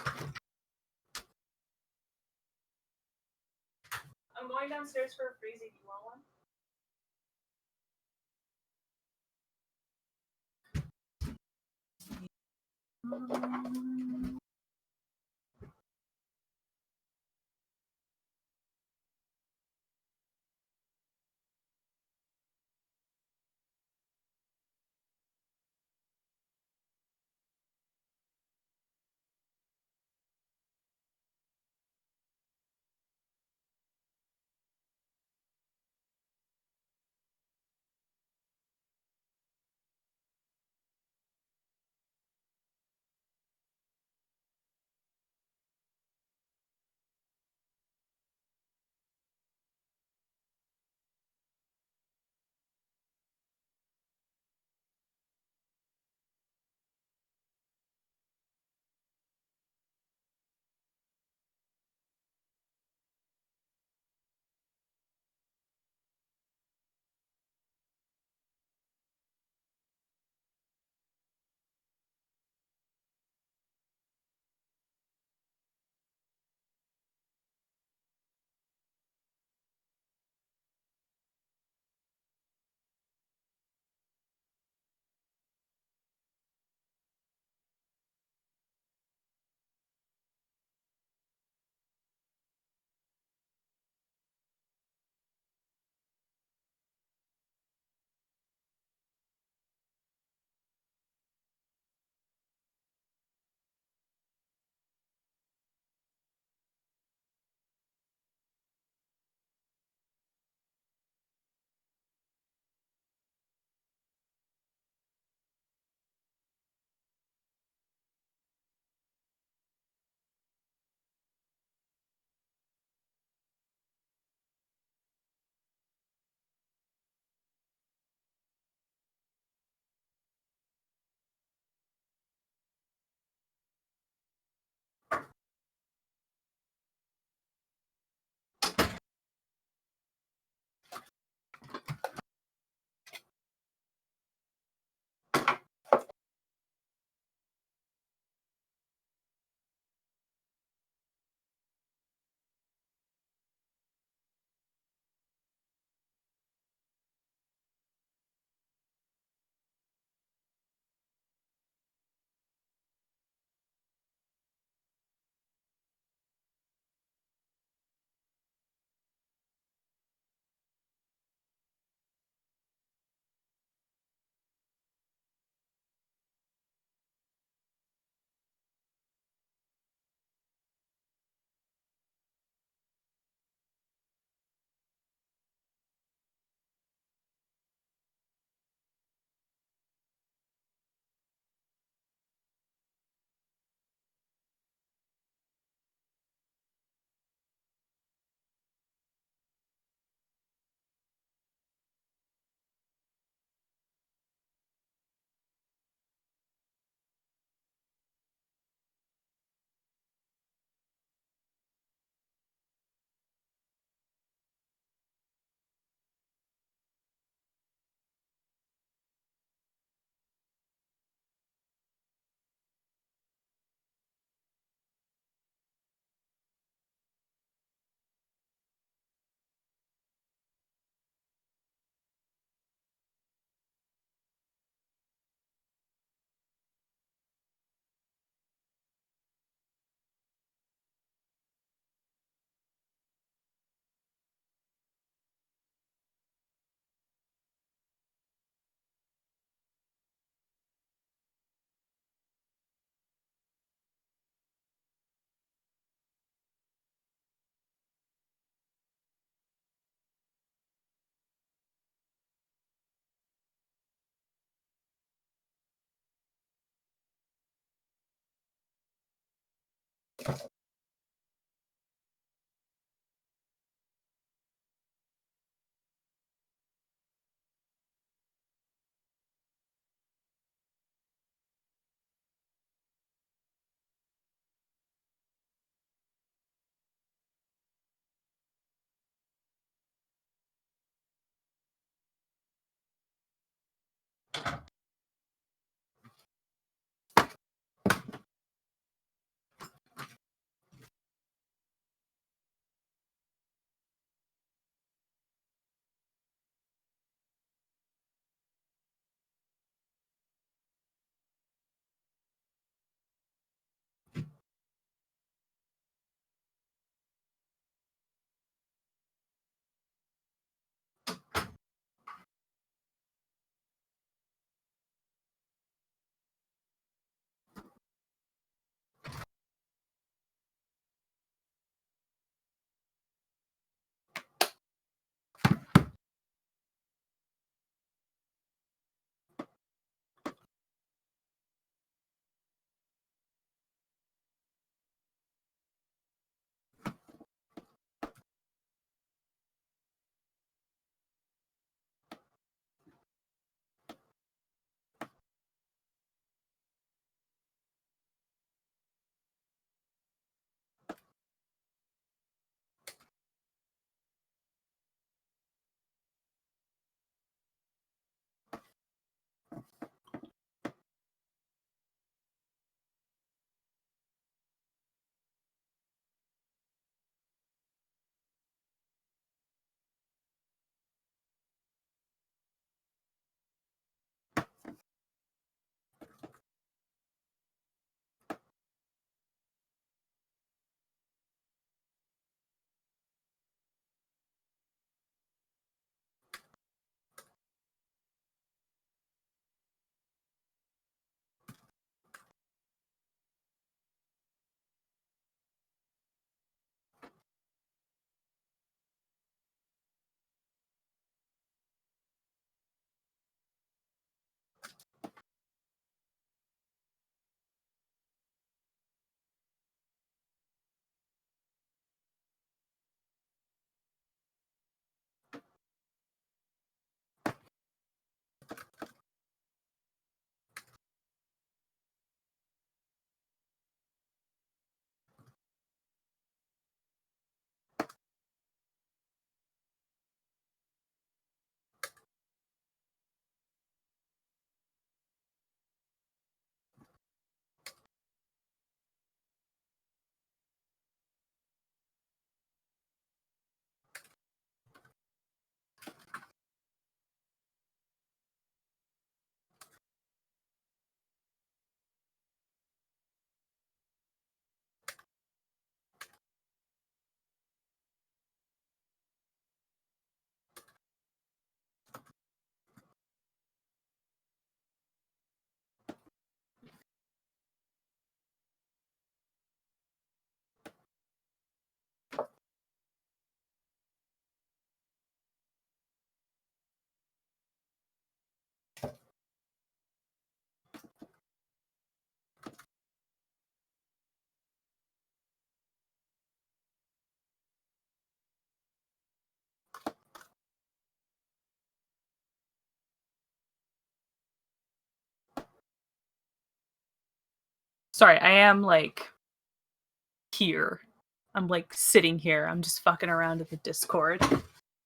S2: going downstairs for a freezy. Do you want one? Sorry, I am like here. I'm like sitting here. I'm just fucking around in the Discord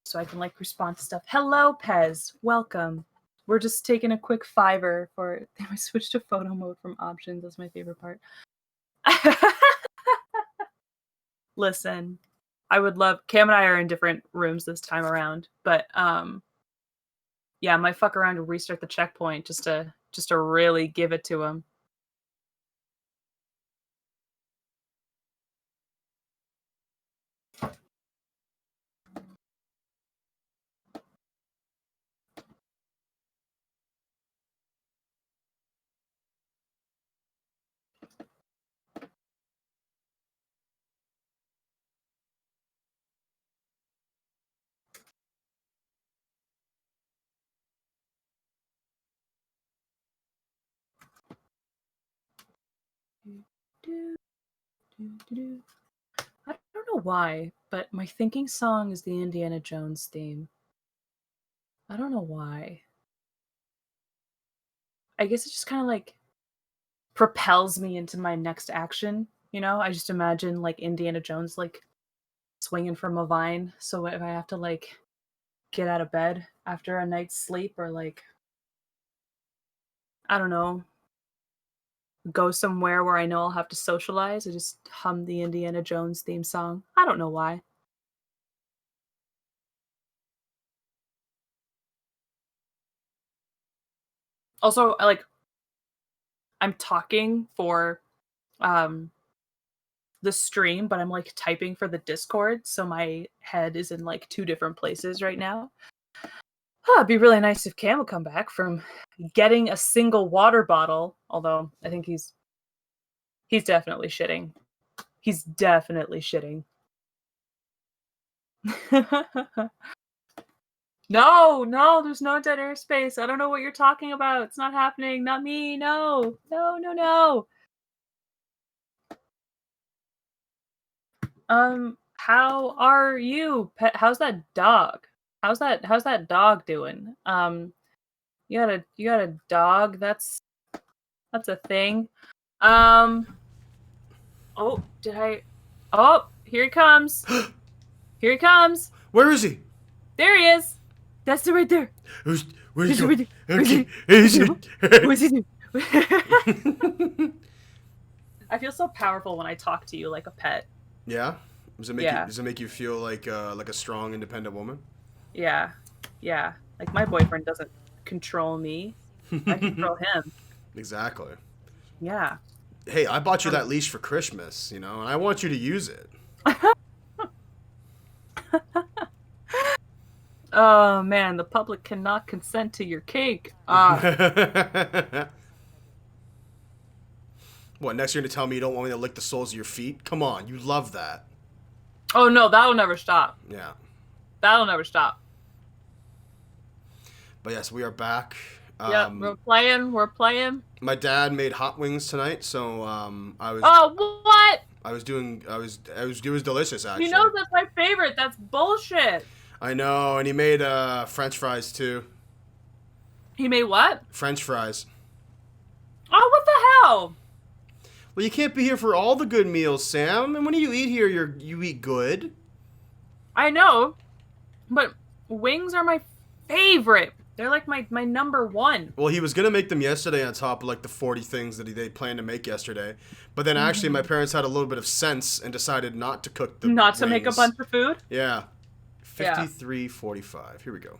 S2: so I can like respond to stuff. Hello, Pez. Welcome. We're just taking a quick fiver for. I switched to photo mode from options. That's my favorite part. Listen, I would love. Cam and I are in different rooms this time around, but yeah, I might fuck around and restart the checkpoint just to really give it to him. Do-do-do. I don't know why, but my thinking song is the Indiana Jones theme. I don't know why. I guess it just kind of like propels me into my next action. You know, I just imagine like Indiana Jones like swinging from a vine. So if I have to like get out of bed after a night's sleep or like, I don't know, go somewhere where I know I'll have to socialize, I just hum the Indiana Jones theme song. I don't know why. Also, I'm talking for um the stream, but I'm like typing for the Discord, so my head is in like two different places right now. It'd be really nice if Cam would come back from getting a single water bottle, although I think he's definitely shitting. He's definitely shitting. No, there's no dead airspace. I don't know what you're talking about. It's not happening. Not me. No. How are you? How's that dog? How's that dog doing? You got a dog. That's a thing. Oh, Oh, here he comes. Here he comes.
S1: Where is he?
S2: There he is. That's it right there.
S1: Where's he
S2: Is it
S1: going?
S2: right
S1: Okay.
S2: What's he doing? I feel so powerful when I talk to you like a pet.
S1: Yeah? Does it
S2: Yeah.
S1: make you feel like a strong, independent woman?
S2: Yeah. Like my boyfriend doesn't control me. I control him.
S1: Exactly.
S2: Yeah.
S1: Hey, I bought you that leash for Christmas, you know, and I want you to use it.
S2: Oh man, the public cannot consent to your cake.
S1: What, next you're going to tell me you don't want me to lick the soles of your feet? Come on, you love that.
S2: Oh no, that'll never stop.
S1: Yeah.
S2: That'll never stop.
S1: But yes, we are back.
S2: Yeah, we're playing.
S1: My dad made hot wings tonight, so I was.
S2: Oh, what?
S1: It was delicious, actually.
S2: You know that's my favorite. That's bullshit.
S1: I know, and he made French fries too.
S2: He made what?
S1: French fries.
S2: Oh, what the hell?
S1: Well, you can't be here for all the good meals, Sam. And when you eat here, you eat good.
S2: I know, but wings are my favorite. They're like my number one.
S1: Well, he was gonna make them yesterday on top of like the 40 things that they planned to make yesterday, but then actually my parents had a little bit of sense and decided not to cook the
S2: Not to
S1: wings.
S2: make a bunch of food.
S1: Yeah. 53:45. Here we go.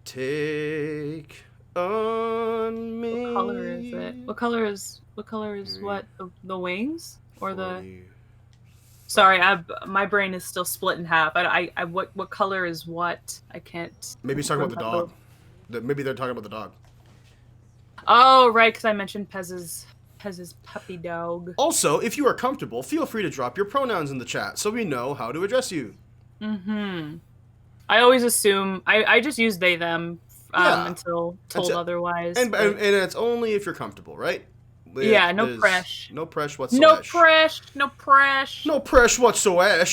S1: Take on me.
S2: What color is it? What color is what? The wings or
S1: 40.
S2: Sorry, my brain is still split in half. What color is what? I can't.
S1: Maybe he's talking about the dog. Maybe they're talking about the dog.
S2: Oh, right, because I mentioned Pez's puppy dog.
S1: Also, if you are comfortable, feel free to drop your pronouns in the chat so we know how to address you.
S2: Mm-hmm. I always assume I just use they them until told otherwise.
S1: And it's only if you're comfortable, right?
S2: Yeah, no press.
S1: No press whatsoever.
S2: No press. No press
S1: whatsoever.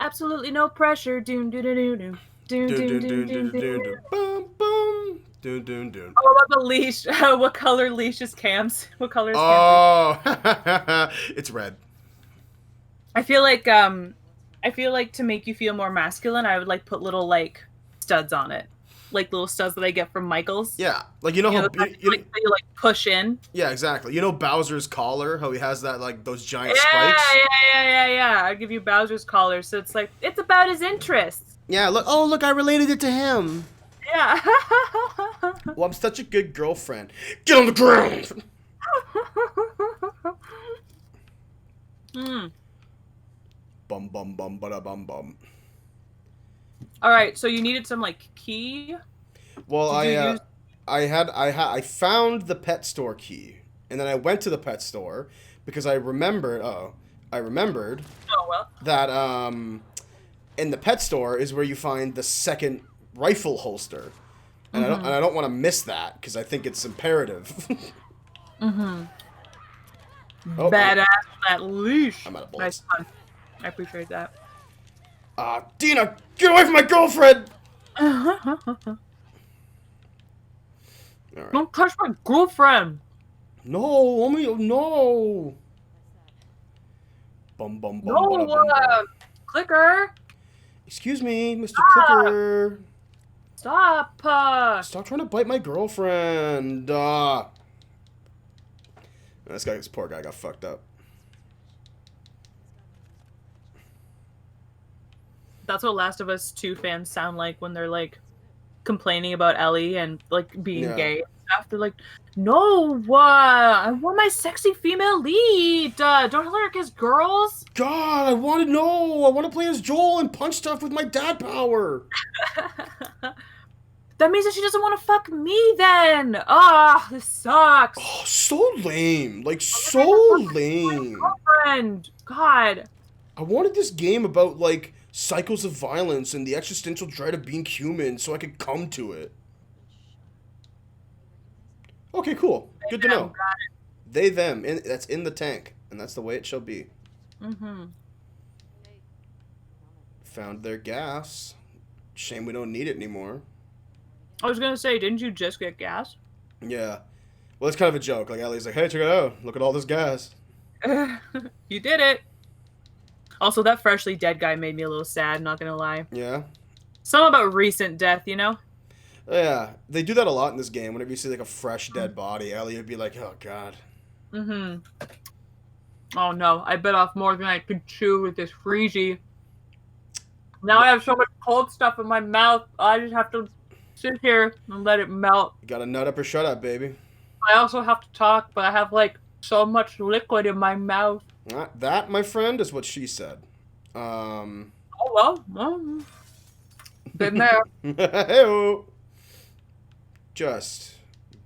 S2: Absolutely no pressure. Doom doo doo doo doo. Doom doom doom doom doom.
S1: Boom boom. Doom doom doom.
S2: Oh, about the leash. What color leash is Cam's? What color is Cam's?
S1: Oh, it's red.
S2: I feel like to make you feel more masculine, I would like put little like studs on it. Like little studs that I get from Michael's.
S1: Yeah, like you know how
S2: you like push in.
S1: Yeah, exactly. You know Bowser's collar, how he has that like those giant spikes.
S2: Yeah. I give you Bowser's collar, so it's like it's about his interests.
S1: Yeah. Look, I related it to him.
S2: Yeah.
S1: Well, I'm such a good girlfriend. Get on the ground. Bum bum bum bada bum bum.
S2: All right, so you needed some like key.
S1: Well, I found the pet store key, and then I went to the pet store because I remembered. Oh well. That in the pet store is where you find the second rifle holster, and I don't want to miss that because I think it's imperative. Oh,
S2: Badass with that leash.
S1: I'm out of
S2: Nice
S1: bullets.
S2: one. I appreciate that.
S1: Dina, get away from my girlfriend! All right.
S2: Don't touch my girlfriend.
S1: No, no. Bum bum bum bada
S2: No,
S1: bum bum.
S2: clicker.
S1: Excuse me, Mr. Clicker.
S2: Stop.
S1: Stop trying to bite my girlfriend. This poor guy got fucked up.
S2: That's what Last of Us 2 fans sound like when they're like complaining about Ellie and like being
S1: Yeah.
S2: gay and stuff. They're like, no, I want my sexy female lead. Don't let her kiss girls.
S1: God, I want to know. I want to play as Joel and punch stuff with my dad power.
S2: That means that she doesn't want to fuck me then. Ah, this sucks.
S1: Oh, so lame. Like, so lame.
S2: Girlfriend. God.
S1: I wanted this game about, like, cycles of violence and the existential dread of being human so I could come to it. Okay, cool. Good to know. They, them. That's in the tank. And that's the way it shall be.
S2: Mm-hmm.
S1: Found their gas. Shame we don't need it anymore.
S2: I was gonna say, didn't you just get gas?
S1: Yeah. Well, it's kind of a joke. Like, Ellie's like, hey, check it out. Look at all this gas.
S2: You did it. Also, that freshly dead guy made me a little sad, not gonna lie.
S1: Yeah.
S2: Something about recent death, you know?
S1: Yeah. They do that a lot in this game. Whenever you see, like, a fresh dead body, Ellie would be like, oh, God.
S2: Mm-hmm. Oh, no. I bit off more than I could chew with this freezy. Now I have so much cold stuff in my mouth. I just have to sit here and let it melt.
S1: You got a nut up or shut up, baby.
S2: I also have to talk, but I have, like, so much liquid in my mouth.
S1: That, my friend, is what she said.
S2: Oh, well. Been there.
S1: Hey-o. Just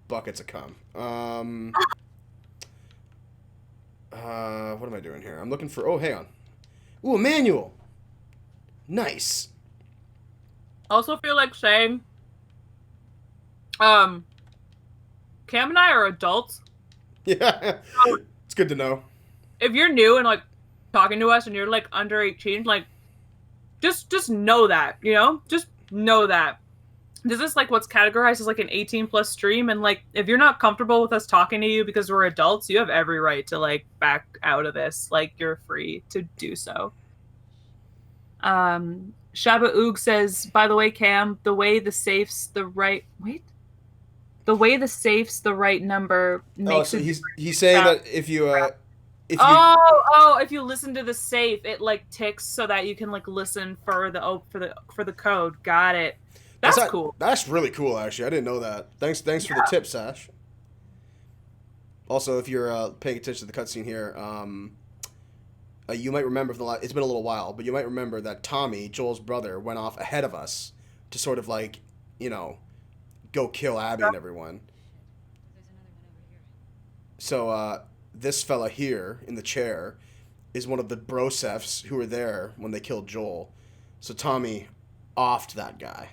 S1: buckets of cum. What am I doing here? I'm looking for... Oh, hang on. Ooh, a manual. Nice.
S2: I also feel like saying, Cam and I are adults.
S1: Yeah. It's good to know.
S2: If you're new and, like, talking to us and you're, like, under 18, like, just know that, you know? Just know that. This is, like, what's categorized as, like, an 18-plus stream, and, like, if you're not comfortable with us talking to you because we're adults, you have every right to, like, back out of this. Like, you're free to do so. Shaba Oog says, by the way, Cam, the way the safe's the right... Wait? The way the safe's the right number makes
S1: so
S2: it...
S1: he's saying that if you...
S2: if you listen to the safe, it like ticks so that you can like listen for the code. Got it. That's cool.
S1: That's really cool, actually. I didn't know that. Thanks for the tip, Sash. Also, if you're paying attention to the cutscene here, you might remember it's been a little while, but you might remember that Tommy, Joel's brother, went off ahead of us to sort of like, you know, go kill Abby and everyone. So this fella here in the chair is one of the brosefs who were there when they killed Joel. So Tommy offed that guy.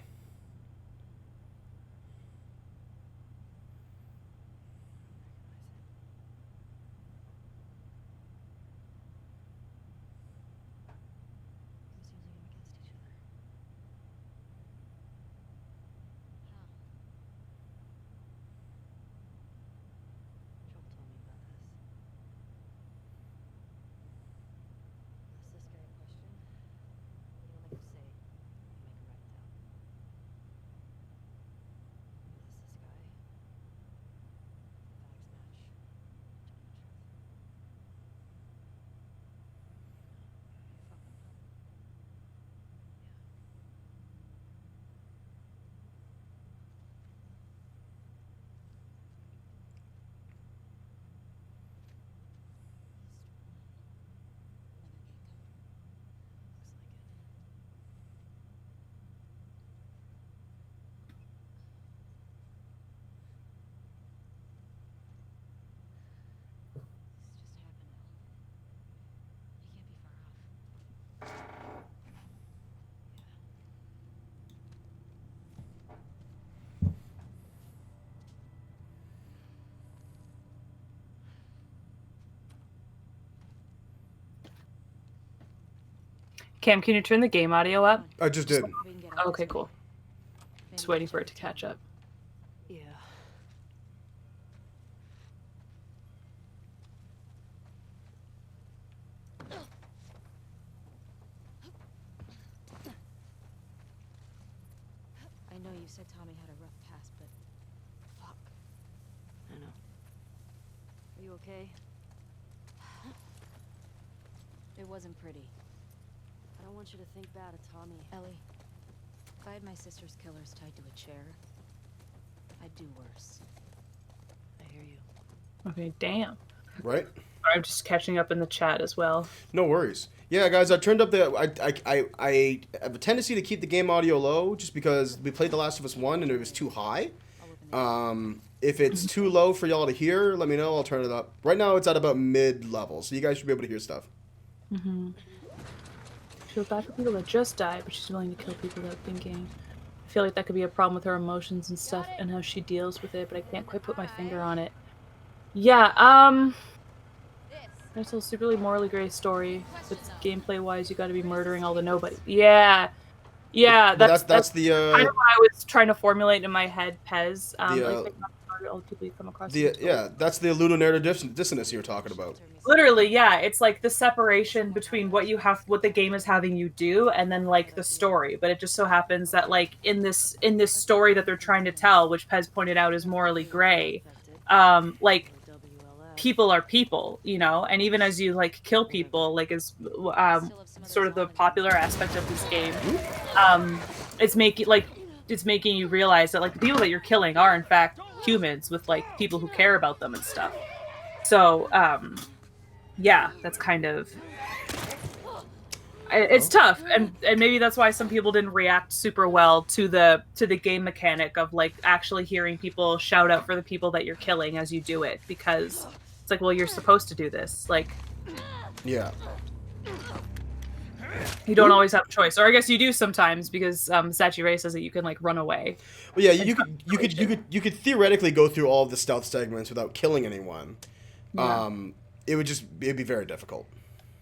S2: Cam, can you turn the game audio up?
S1: I just did.
S3: We can get out
S2: Okay,
S3: this way.
S2: cool.
S3: Maybe
S2: Just waiting
S3: catch
S2: for
S3: up
S2: it to
S3: with
S2: catch
S3: Tommy.
S2: up.
S3: Yeah. I know you said Tommy had a rough past, but fuck. I know. Are you okay? It wasn't pretty. I don't want you to think bad of Tommy. Ellie, if I had my sister's killers tied to a chair, I'd do worse. I hear you.
S2: Okay, damn.
S1: Right?
S2: I'm just catching up in the chat as well.
S1: No worries. Yeah, guys, I turned up the. I have a tendency to keep the game audio low just because we played The Last of Us 1 and it was too high.
S3: I'll open it.
S1: If it's too low for y'all to hear, let me know. I'll turn it up. Right now, it's at about mid level, so you guys should be able to hear stuff.
S2: Mm-hmm. She feels bad for people that just died, but she's willing to kill people without thinking. I feel like that could be a problem with her emotions and stuff and how she deals with it, but I can't quite put my finger on it. Yeah, there's a superly morally gray story, but gameplay-wise, you gotta be murdering all the nobody. Yeah, yeah,
S1: But that's
S2: kind of
S1: the
S2: what I was trying to formulate in my head, Pez.
S1: the,
S2: Like, murder all the people you come across.
S1: that's the ludonarrative dissonance you were talking about.
S2: Literally, yeah, it's like the separation between what the game is having you do, and then like the story. But it just so happens that like in this story that they're trying to tell, which Pez pointed out is morally gray, like people are people, you know, and even as you like kill people, like is sort of the popular aspect of this game, it's making you realize that like the people that you're killing are in fact humans with like people who care about them and stuff. So yeah, that's kind of it's tough, and maybe that's why some people didn't react super well to the game mechanic of like actually hearing people shout out for the people that you're killing as you do it, because it's like, well, you're supposed to do this, like,
S1: Yeah.
S2: you don't always have a choice, or I guess you do sometimes, because Sachi Ray says that you can like run away.
S1: Well, yeah, you could theoretically go through all of the stealth segments without killing anyone.
S2: Yeah.
S1: It'd be very difficult.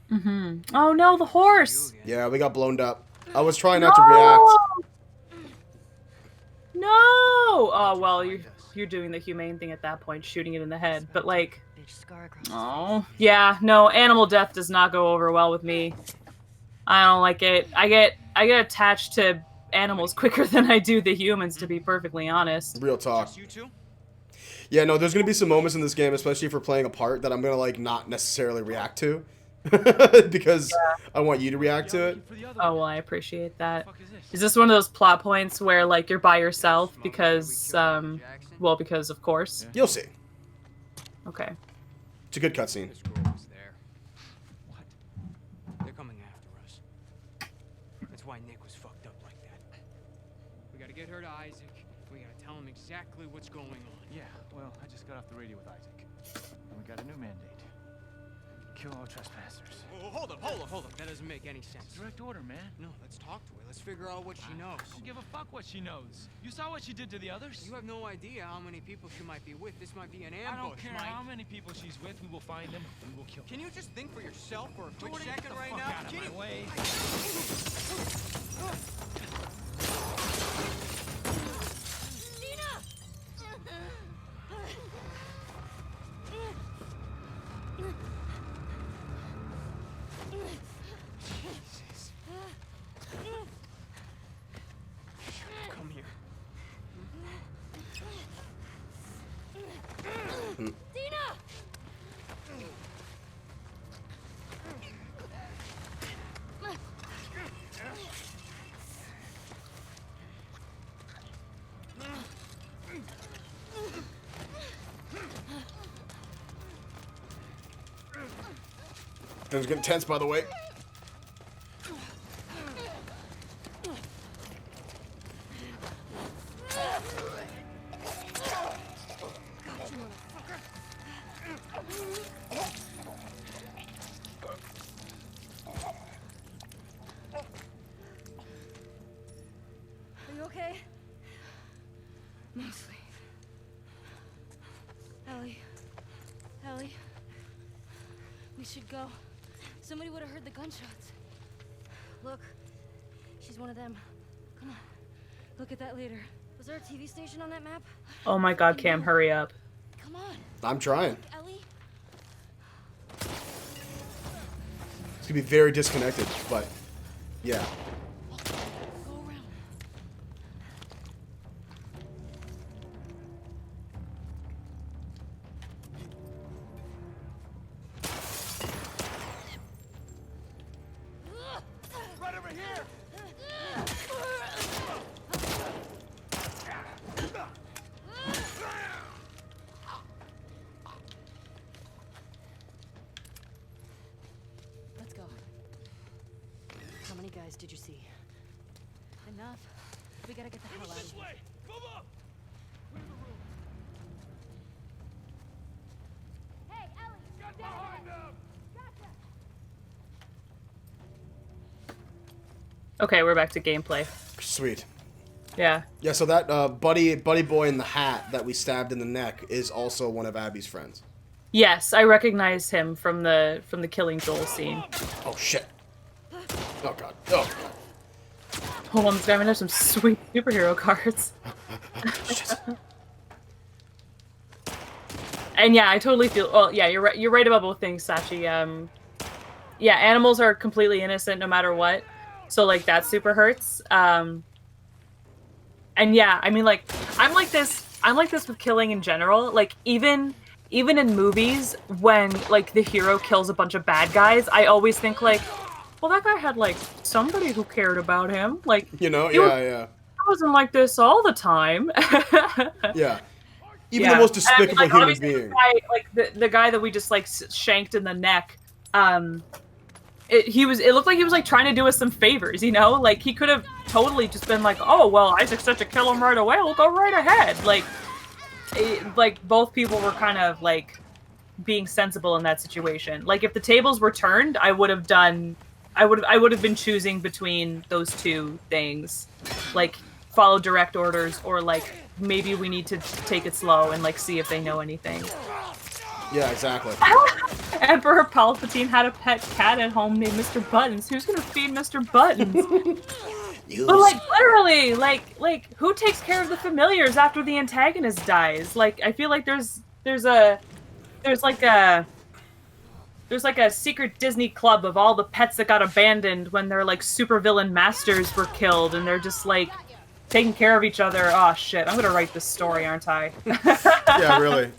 S2: Mm-hmm. Oh no, the horse!
S1: Yeah, we got blown up. I was trying not to react.
S2: No! Oh well, you're doing the humane thing at that point, shooting it in the head. But like, oh yeah, no, animal death does not go over well with me. I don't like it. I get attached to animals quicker than I do the humans, to be perfectly honest.
S1: Real talk. Yeah, no, there's gonna be some moments in this game, especially if we're playing a part, that I'm gonna like not necessarily react to, because I want you to react to it.
S2: Oh well, I appreciate that. Is this one of those plot points where like you're by yourself because well, because of course.
S1: You'll see.
S2: Okay.
S1: It's a good cutscene.
S4: This girl was there. What? They're coming after us. That's why Nick was fucked up like that. We gotta get her to Isaac. We gotta tell him exactly what's going on.
S5: Yeah, well, I just got off the radio with Isaac. And we got a new mandate. Kill all trespassers.
S4: Oh, hold up. That doesn't make any sense.
S5: Direct order, man.
S4: No, let's talk to her. Let's figure out what she knows.
S5: I don't give a fuck what she knows. You saw what she did to the others?
S4: You have no idea how many people she might be with. This might be an ambush.
S5: I don't care
S4: Mike.
S5: how many people she's with. We will find them and we will kill them.
S4: Can you just think for yourself for a quick
S5: Jordan,
S4: second
S5: get the
S4: right
S5: fuck
S4: now?
S5: out of
S4: Can
S5: my
S4: you-
S5: way.
S4: Come here.
S1: Things getting tense, by the way.
S3: Are you okay? Mostly. Ellie. We should go. Somebody would have heard the gunshots. Look, she's one of them. Come on, look at that later. Was there a TV station on that map?
S2: Oh my god, Cam, hurry up.
S3: Come on,
S1: I'm trying.
S3: Ellie.
S1: It's gonna be very disconnected, but yeah.
S3: Go around.
S5: Right over here!
S3: Let's go. How many guys did you see? Enough. We gotta get the hell out of here.
S5: Move up!
S3: Hey, Ellie!
S5: Get behind them!
S2: Okay, we're back to gameplay.
S1: Sweet.
S2: Yeah.
S1: Yeah, so that buddy boy in the hat that we stabbed in the neck is also one of Abby's friends.
S2: Yes, I recognize him from the killing Joel scene.
S1: Oh shit. Oh god. Oh god.
S2: Hold on, this guy might have some sweet superhero cards.
S1: Shit.
S2: And yeah, I totally feel. Well, yeah, you're right. You're right about both things, Sachi. Yeah, animals are completely innocent no matter what. So like that super hurts. And yeah, I mean like I'm like this with killing in general. Like even in movies when like the hero kills a bunch of bad guys, I always think like, well, that guy had like somebody who cared about him. Like
S1: You know?
S2: he
S1: Yeah.
S2: wasn't like this all the time.
S1: Yeah. Even
S2: Yeah.
S1: the most
S2: And I mean,
S1: despicable
S2: like,
S1: human
S2: obviously
S1: being.
S2: The guy, like the guy that we just like shanked in the neck, it looked like he was like trying to do us some favors, you know? Like he could have totally just been like, oh well, Isaac said to kill him right away, we'll go right ahead. Like both people were kind of like being sensible in that situation. Like if the tables were turned, I would have been choosing between those two things. Like follow direct orders or like maybe we need to take it slow and like see if they know anything.
S1: Yeah, exactly.
S2: Emperor Palpatine had a pet cat at home named Mr. Buttons. Who's gonna feed Mr. Buttons? But like literally, like who takes care of the familiars after the antagonist dies? Like I feel like there's like a secret Disney club of all the pets that got abandoned when their like supervillain masters were killed, and they're just like taking care of each other. Oh shit! I'm gonna write this story, aren't I?
S1: Yeah, really.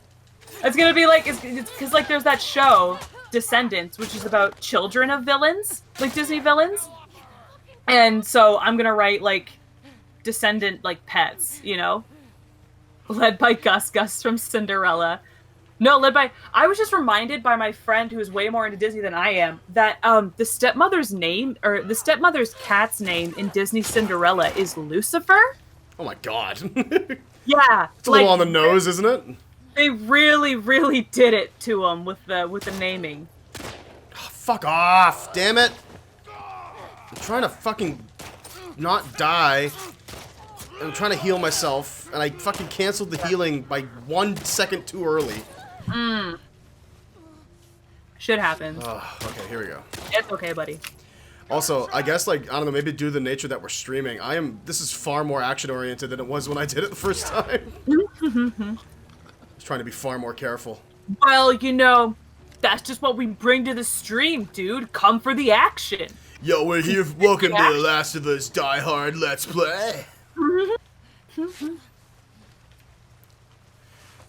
S2: It's gonna be like it's because like there's that show Descendants, which is about children of villains, like Disney villains, and so I'm gonna write like descendant like pets, you know, led by Gus from Cinderella. No, led by. I was just reminded by my friend who's way more into Disney than I am that the stepmother's name or the stepmother's cat's name in Disney Cinderella is Lucifer.
S1: Oh my god.
S2: Yeah,
S1: It's a little on the nose, isn't it?
S2: They really, really did it to him with the naming.
S1: Fuck off, damn it. I'm trying to fucking not die. I'm trying to heal myself, and I fucking canceled the healing by 1 second too early.
S2: Shit happens.
S1: Okay, here we go.
S2: It's okay, buddy.
S1: Also, I guess, like, I don't know, maybe due to the nature that we're streaming, this is far more action-oriented than it was when I did it the first time. I was trying to be far more careful.
S2: Well, you know, that's just what we bring to the stream, dude. Come for the action.
S1: Yo, we're here. Welcome to The Last of Us Die Hard Let's Play.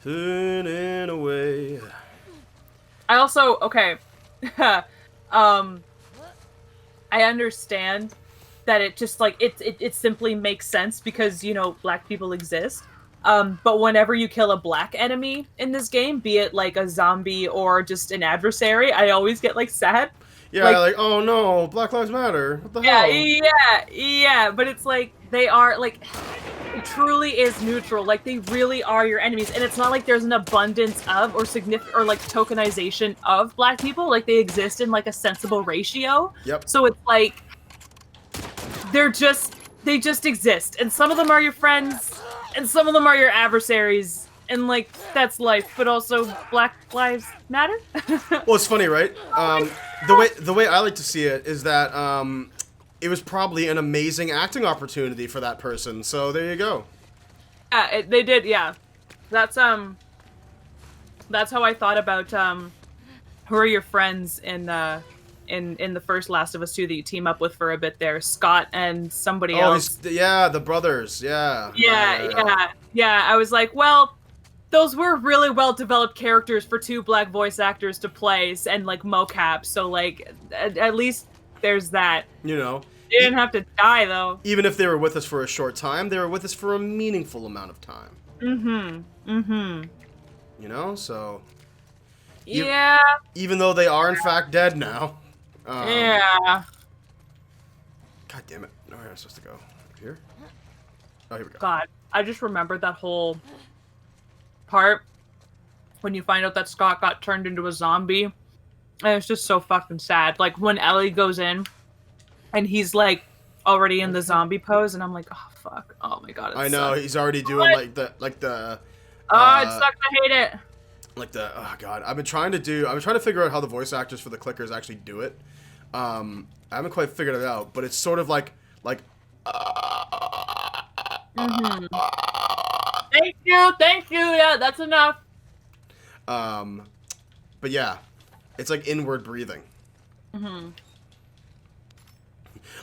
S1: Turning away.
S2: I also, okay. I understand that it just, like, it simply makes sense because, you know, black people exist. But whenever you kill a black enemy in this game, be it, like, a zombie or just an adversary, I always get, like, sad.
S1: Yeah, like, oh no, Black Lives Matter. What the hell?
S2: Yeah, but it's like, they are, like, it truly is neutral. Like, they really are your enemies. And it's not like there's an abundance of or like, tokenization of black people. Like, they exist in, like, a sensible ratio.
S1: Yep.
S2: So it's like, they just exist. And some of them are your friends, and some of them are your adversaries. And, like, that's life. But also, Black Lives Matter?
S1: Well, it's funny, right? The way I like to see it is that it was probably an amazing acting opportunity for that person. So there you go.
S2: Yeah, they did. Yeah, that's how I thought about who are your friends in the first Last of Us 2 that you team up with for a bit there, Scott and somebody else.
S1: Yeah, the brothers. Yeah.
S2: Yeah. I was like, well, those were really well developed characters for two black voice actors to play and like mocap. So like at least there's that.
S1: You know,
S2: They didn't have to die though.
S1: even if they were with us for a short time, they were with us for a meaningful amount of time. You know, so
S2: Yeah.
S1: even though they are in fact dead now.
S2: Yeah.
S1: God damn it! Where am I supposed to go? Here? Oh, here we go.
S2: God, I just remembered that whole part when you find out that Scott got turned into a zombie. And it's just so fucking sad. Like when Ellie goes in and he's like already in the zombie pose and I'm like, oh fuck. Oh my god.
S1: I know
S2: sucks.
S1: he's already doing
S2: What?
S1: like the
S2: Oh, it sucks. I hate it.
S1: oh god. I've been trying to figure out how the voice actors for the clickers actually do it. I haven't quite figured it out, but it's sort of like
S2: Thank you. Yeah, that's enough.
S1: but yeah, it's like inward breathing.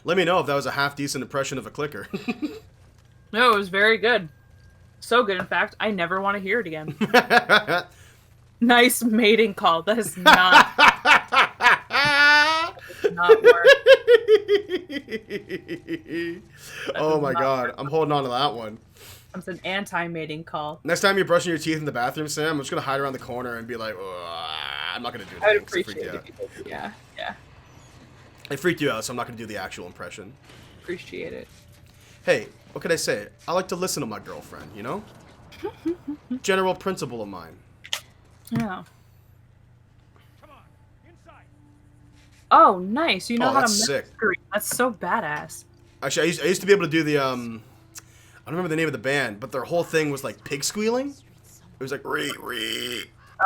S1: Let me know if that was a half decent impression of a clicker.
S2: No, it was very good. So good, in fact, I never want to hear it again. Nice mating call. That is not. Not work.
S1: Oh my god, I'm holding on to that one.
S2: It's an anti-mating call.
S1: Next time you're brushing your teeth in the bathroom, Sam, I'm just gonna hide around the corner and be like, I'm not gonna do it.
S2: I would appreciate it if you did. Yeah.
S1: It freaked you out, so I'm not gonna do the actual impression.
S2: Appreciate it.
S1: Hey, what can I say? I like to listen to my girlfriend, you know? General principle of mine.
S2: Yeah. Oh, nice. You know how to
S1: that's
S2: mix
S1: sick.
S2: screen. That's so badass.
S1: Actually, I used to be able to do the, I don't remember the name of the band, but their whole thing was like pig squealing. It was like, ree.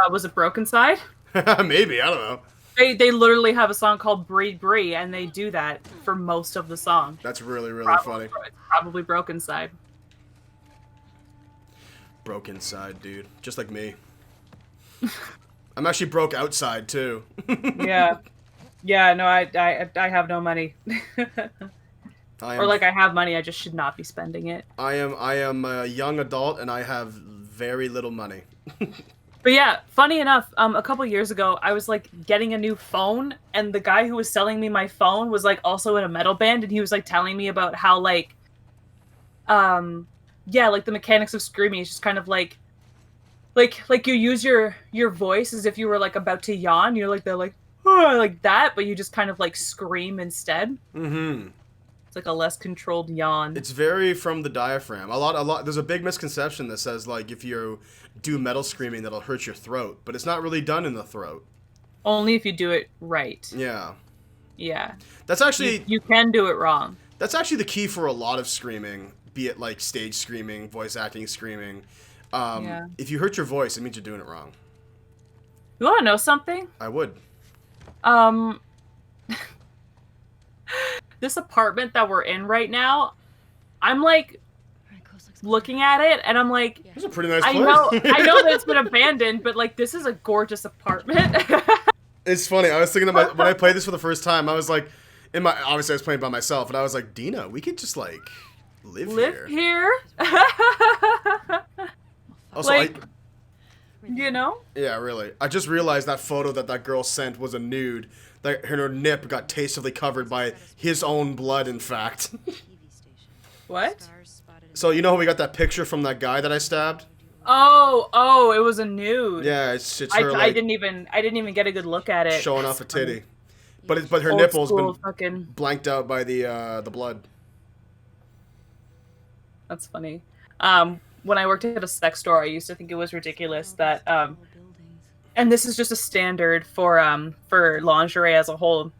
S2: Was it Broken Side?
S1: Maybe, I don't know.
S2: They literally have a song called Breed Bree, and they do that for most of the song.
S1: That's really funny.
S2: It's probably Broken Side.
S1: Broke inside, dude. Just like me. I'm actually broke outside, too.
S2: Yeah. Yeah, no, I have no money. Or like I have money, I just should not be spending it.
S1: I am a young adult, and I have very little money.
S2: But yeah, funny enough, a couple years ago, I was like getting a new phone, and the guy who was selling me my phone was like also in a metal band, and he was like telling me about how like, yeah, like the mechanics of screaming is just kind of like you use your voice as if you were like about to yawn. You're like like that, but you just kind of like scream instead.
S1: Mm-hmm.
S2: It's like a less controlled yawn.
S1: It's very from the diaphragm. A lot. There's a big misconception that says like if you do metal screaming that'll hurt your throat, but it's not really done in the throat.
S2: Only if you do it right.
S1: Yeah.
S2: Yeah.
S1: That's actually
S2: you can do it wrong.
S1: That's actually the key for a lot of screaming, be it like stage screaming, voice acting screaming.
S2: Yeah.
S1: If you hurt your voice, it means you're doing it wrong.
S2: You want to know something?
S1: I would.
S2: This apartment that we're in right now, I'm like looking at it and I'm like,
S1: It's a pretty nice place.
S2: I know that it's been abandoned, but like this is a gorgeous apartment.
S1: It's funny. I was thinking about when I played this for the first time. I was like, obviously I was playing by myself, and I was like, Dina, we could just like live here. Also,
S2: like, you know?
S1: Yeah, really. I just realized that photo that girl sent was a nude. That her nip got tastefully covered by his own blood, in fact.
S2: What?
S1: So you know how we got that picture from that guy that I stabbed?
S2: Oh, it was a nude.
S1: Yeah, it's her.
S2: I didn't even get a good look at it.
S1: Showing off a titty, but her
S2: Old
S1: nipple's
S2: school
S1: been
S2: fucking...
S1: blanked out by the blood.
S2: That's funny. When I worked at a sex store, I used to think it was ridiculous that and this is just a standard for lingerie as a whole,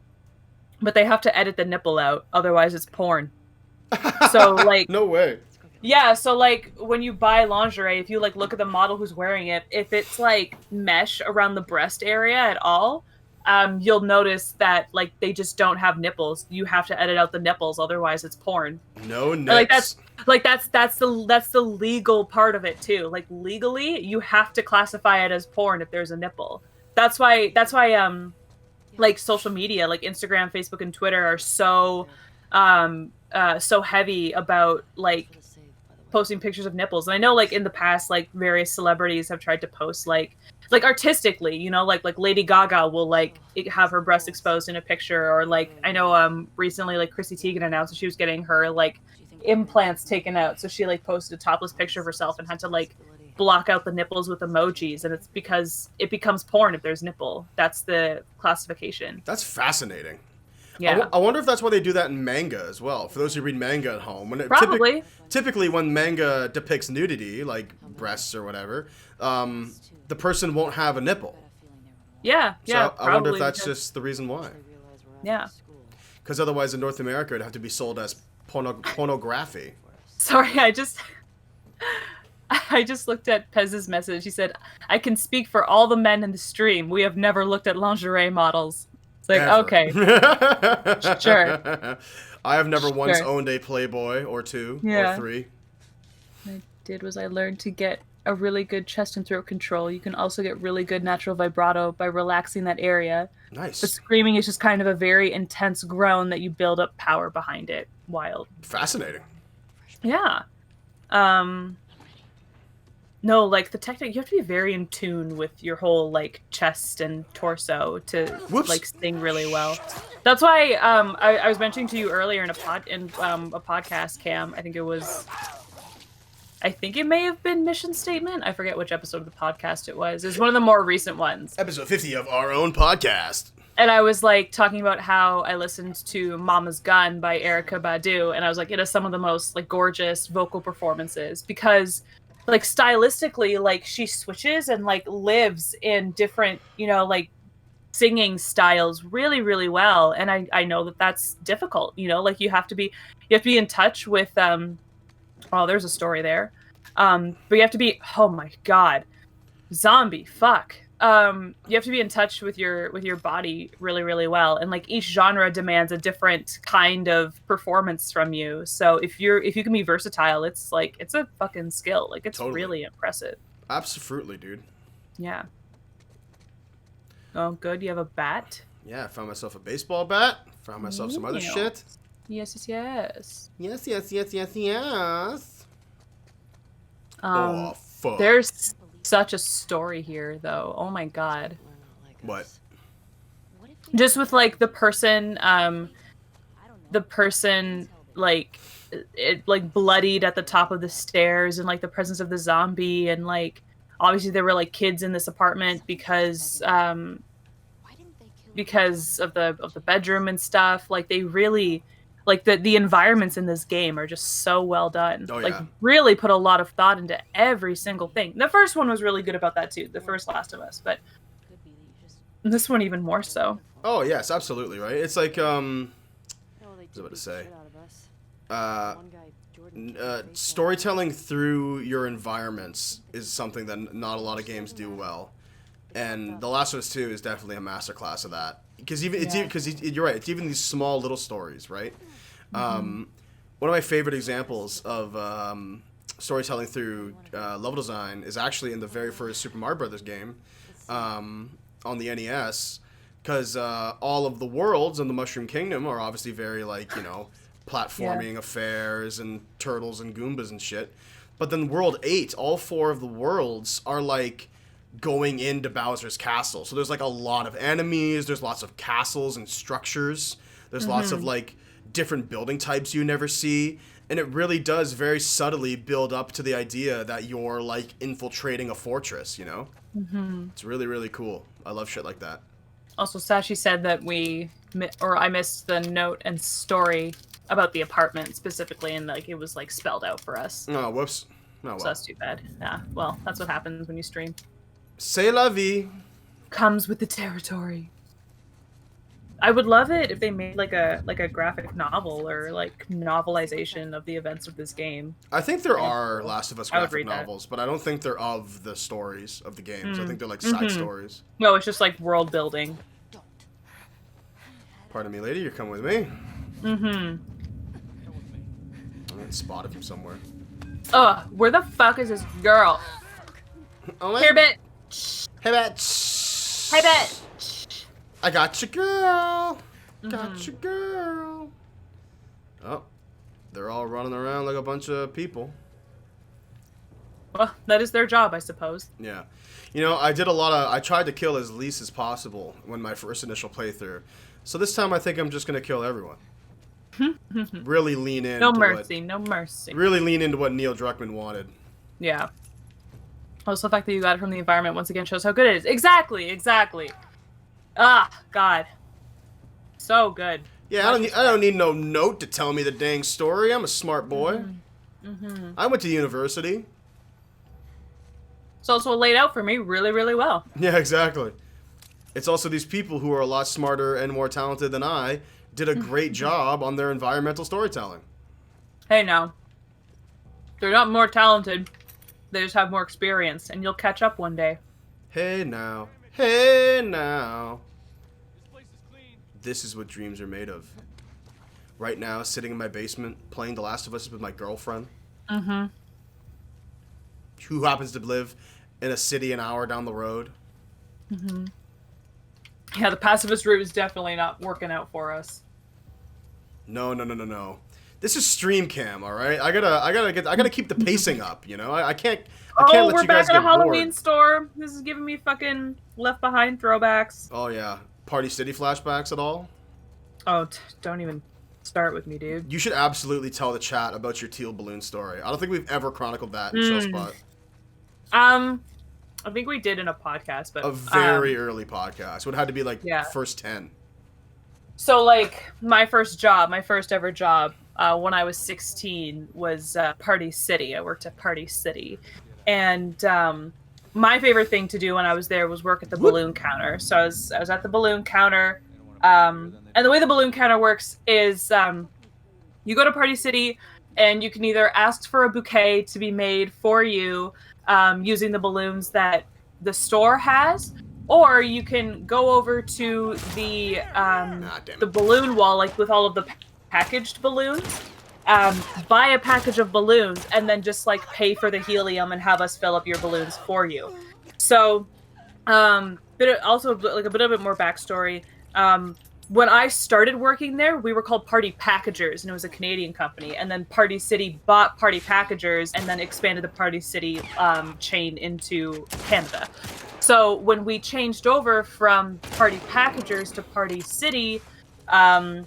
S2: but they have to edit the nipple out, otherwise it's porn. So like
S1: No way.
S2: Yeah, so like when you buy lingerie, if you like look at the model who's wearing it, if it's like mesh around the breast area at all, you'll notice that like they just don't have nipples. You have to edit out the nipples, otherwise it's porn.
S1: No
S2: Or,
S1: nips.
S2: that's the legal part of it too. Like legally, you have to classify it as porn if there's a nipple. That's why like social media, like Instagram, Facebook, and Twitter are so so heavy about like posting pictures of nipples. And I know like in the past, like various celebrities have tried to post like artistically, you know, like Lady Gaga will like have her breast exposed in a picture, or like I know recently like Chrissy Teigen announced that she was getting her like implants taken out, so she like posted a topless picture of herself and had to like block out the nipples with emojis, and it's because it becomes porn if there's nipple. That's the classification.
S1: That's fascinating.
S2: Yeah.
S1: I wonder if that's why they do that in manga as well. For those who read manga at home, when
S2: Probably.
S1: typically when manga depicts nudity, like breasts or whatever, the person won't have a nipple.
S2: Yeah, yeah.
S1: So I wonder if
S2: probably
S1: that's
S2: because-
S1: just the reason why.
S2: Yeah.
S1: Because otherwise, in North America, it'd have to be sold as pornography.
S2: Sorry, I just looked at Pez's message. He said, "I can speak for all the men in the stream. We have never looked at lingerie models." It's like,
S1: Ever.
S2: okay, sure.
S1: I have never once
S2: Sure.
S1: owned a Playboy or two
S2: Yeah.
S1: or three.
S2: What I did was I learned to get a really good chest and throat control. You can also get really good natural vibrato by relaxing that area.
S1: Nice.
S2: But screaming is just kind of a very intense groan that you build up power behind it. Wild.
S1: Fascinating.
S2: Yeah. No, like the technique, you have to be very in tune with your whole like chest and torso to
S1: Whoops.
S2: like sing really well. That's why I was mentioning to you earlier in a podcast, Cam. I think it may have been Mission Statement. I forget which episode of the podcast it was. It's one of the more recent ones.
S1: Episode 50 of our own podcast.
S2: And I was like talking about how I listened to Mama's Gun by Erykah Badu, and I was like, it is some of the most like gorgeous vocal performances because like stylistically, like she switches and like lives in different, you know, like singing styles really, really well. And I know that that's difficult, you know, like you have to be in touch with oh, there's a story there. But you have to be, oh my God, zombie, fuck. You have to be in touch with your body really, really well, and like each genre demands a different kind of performance from you. So if you can be versatile, it's a fucking skill. Like it's
S1: Totally.
S2: really impressive.
S1: Absolutely, dude.
S2: Yeah. Oh, good. You have a bat.
S1: Yeah, I found myself a baseball bat. Found myself some other
S2: Yeah.
S1: shit.
S2: Yes, yes, yes.
S1: Yes.
S2: Um,
S1: Oh, fuck.
S2: there's such a story here, though. Oh my God.
S1: What?
S2: Just with like the person like it like bloodied at the top of the stairs, and like the presence of the zombie, and like obviously there were like kids in this apartment because of the bedroom and stuff. Like they really like the environments in this game are just so well done.
S1: Oh,
S2: Like
S1: yeah.
S2: really put a lot of thought into every single thing. The first one was really good about that too, the first Last of Us, but this one even more so.
S1: Oh, yes, absolutely, right? It's like, what was I about to say? Storytelling through your environments is something that not a lot of games do well. And The Last of Us 2 is definitely a masterclass of that. Because you're right, it's even these small little stories, right? One of my favorite examples of storytelling through level design is actually in the very first Super Mario Brothers game on the NES, because all of the worlds in the Mushroom Kingdom are obviously very, like, you know, platforming affairs and turtles and Goombas and shit. But then World 8, all 4 of the worlds are, like, going into Bowser's castle. So there's, like, a lot of enemies, there's lots of castles and structures, there's lots of, like, different building types you never see, and it really does very subtly build up to the idea that you're, like, infiltrating a fortress, you know? It's really, really cool. I love shit like that.
S2: Also, Sashi said that I missed the note and story about the apartment specifically, and like it was like spelled out for us.
S1: Oh, whoops. Oh,
S2: So
S1: well.
S2: that's too bad. Yeah, well, that's what happens when you stream.
S1: C'est la vie.
S2: Comes with the territory. I would love it if they made like a graphic novel or like novelization of the events of this game.
S1: I think there are Last of Us
S2: I would
S1: graphic
S2: read that.
S1: novels, but I don't think they're of the stories of the games. I think they're like side stories.
S2: No, it's just like world building.
S1: Pardon me, lady. You're coming with me.
S2: Mm-hmm.
S1: I'm getting spotted from somewhere.
S2: Ugh, where the fuck is this girl?
S1: Oh,
S2: Here, bitch.
S1: Hey, bitch.
S2: Hey, bitch.
S1: I got you, girl.
S2: Mm-hmm.
S1: Got you, girl. Oh, they're all running around like a bunch of people.
S2: Well, that is their job, I suppose.
S1: Yeah. You know, I tried to kill as least as possible when my first initial playthrough. So this time I think I'm just going to kill everyone. Really lean in.
S2: No mercy, no mercy.
S1: Really lean into what Neil Druckmann wanted.
S2: Yeah. Also, the fact that you got it from the environment once again shows how good it is. Exactly. Ah, God. So good.
S1: Yeah, I don't need no note to tell me the dang story. I'm a smart boy.
S2: Mm-hmm.
S1: I went to university.
S2: It's also laid out for me really, really well.
S1: Yeah, exactly. It's also these people who are a lot smarter and more talented than I did a great job on their environmental storytelling.
S2: Hey, now. They're not more talented. They just have more experience, and you'll catch up one day.
S1: Hey now. Hey now. This is what dreams are made of. Right now, sitting in my basement, playing The Last of Us with my girlfriend.
S2: Mm-hmm.
S1: Who happens to live in a city an hour down the road.
S2: Mm-hmm. Yeah, the pacifist route is definitely not working out for us.
S1: No. This is stream cam, all right? I gotta keep the pacing up, you know? I can't let
S2: we're
S1: you guys
S2: back at a
S1: get
S2: Halloween
S1: bored.
S2: store. This is giving me fucking Left Behind throwbacks.
S1: Oh yeah, Party City flashbacks at all?
S2: Oh, don't even start with me, dude.
S1: You should absolutely tell the chat about your teal balloon story. I don't think we've ever chronicled that in Show Spot.
S2: I think we did in a podcast, but
S1: A very early podcast. Would have had to be like first 10.
S2: So like my first ever job, when I was 16 was Party City. I worked at Party City, and my favorite thing to do when I was there was work at the balloon counter. So I was at the balloon counter, and the way the balloon counter works is you go to Party City, and you can either ask for a bouquet to be made for you using the balloons that the store has, or you can go over to the balloon wall, like with all of the packaged balloons, buy a package of balloons, and then just like pay for the helium and have us fill up your balloons for you. So, also like a bit more backstory. When I started working there, we were called Party Packagers, and it was a Canadian company. And then Party City bought Party Packagers and then expanded the Party City chain into Canada. So when we changed over from Party Packagers to Party City, a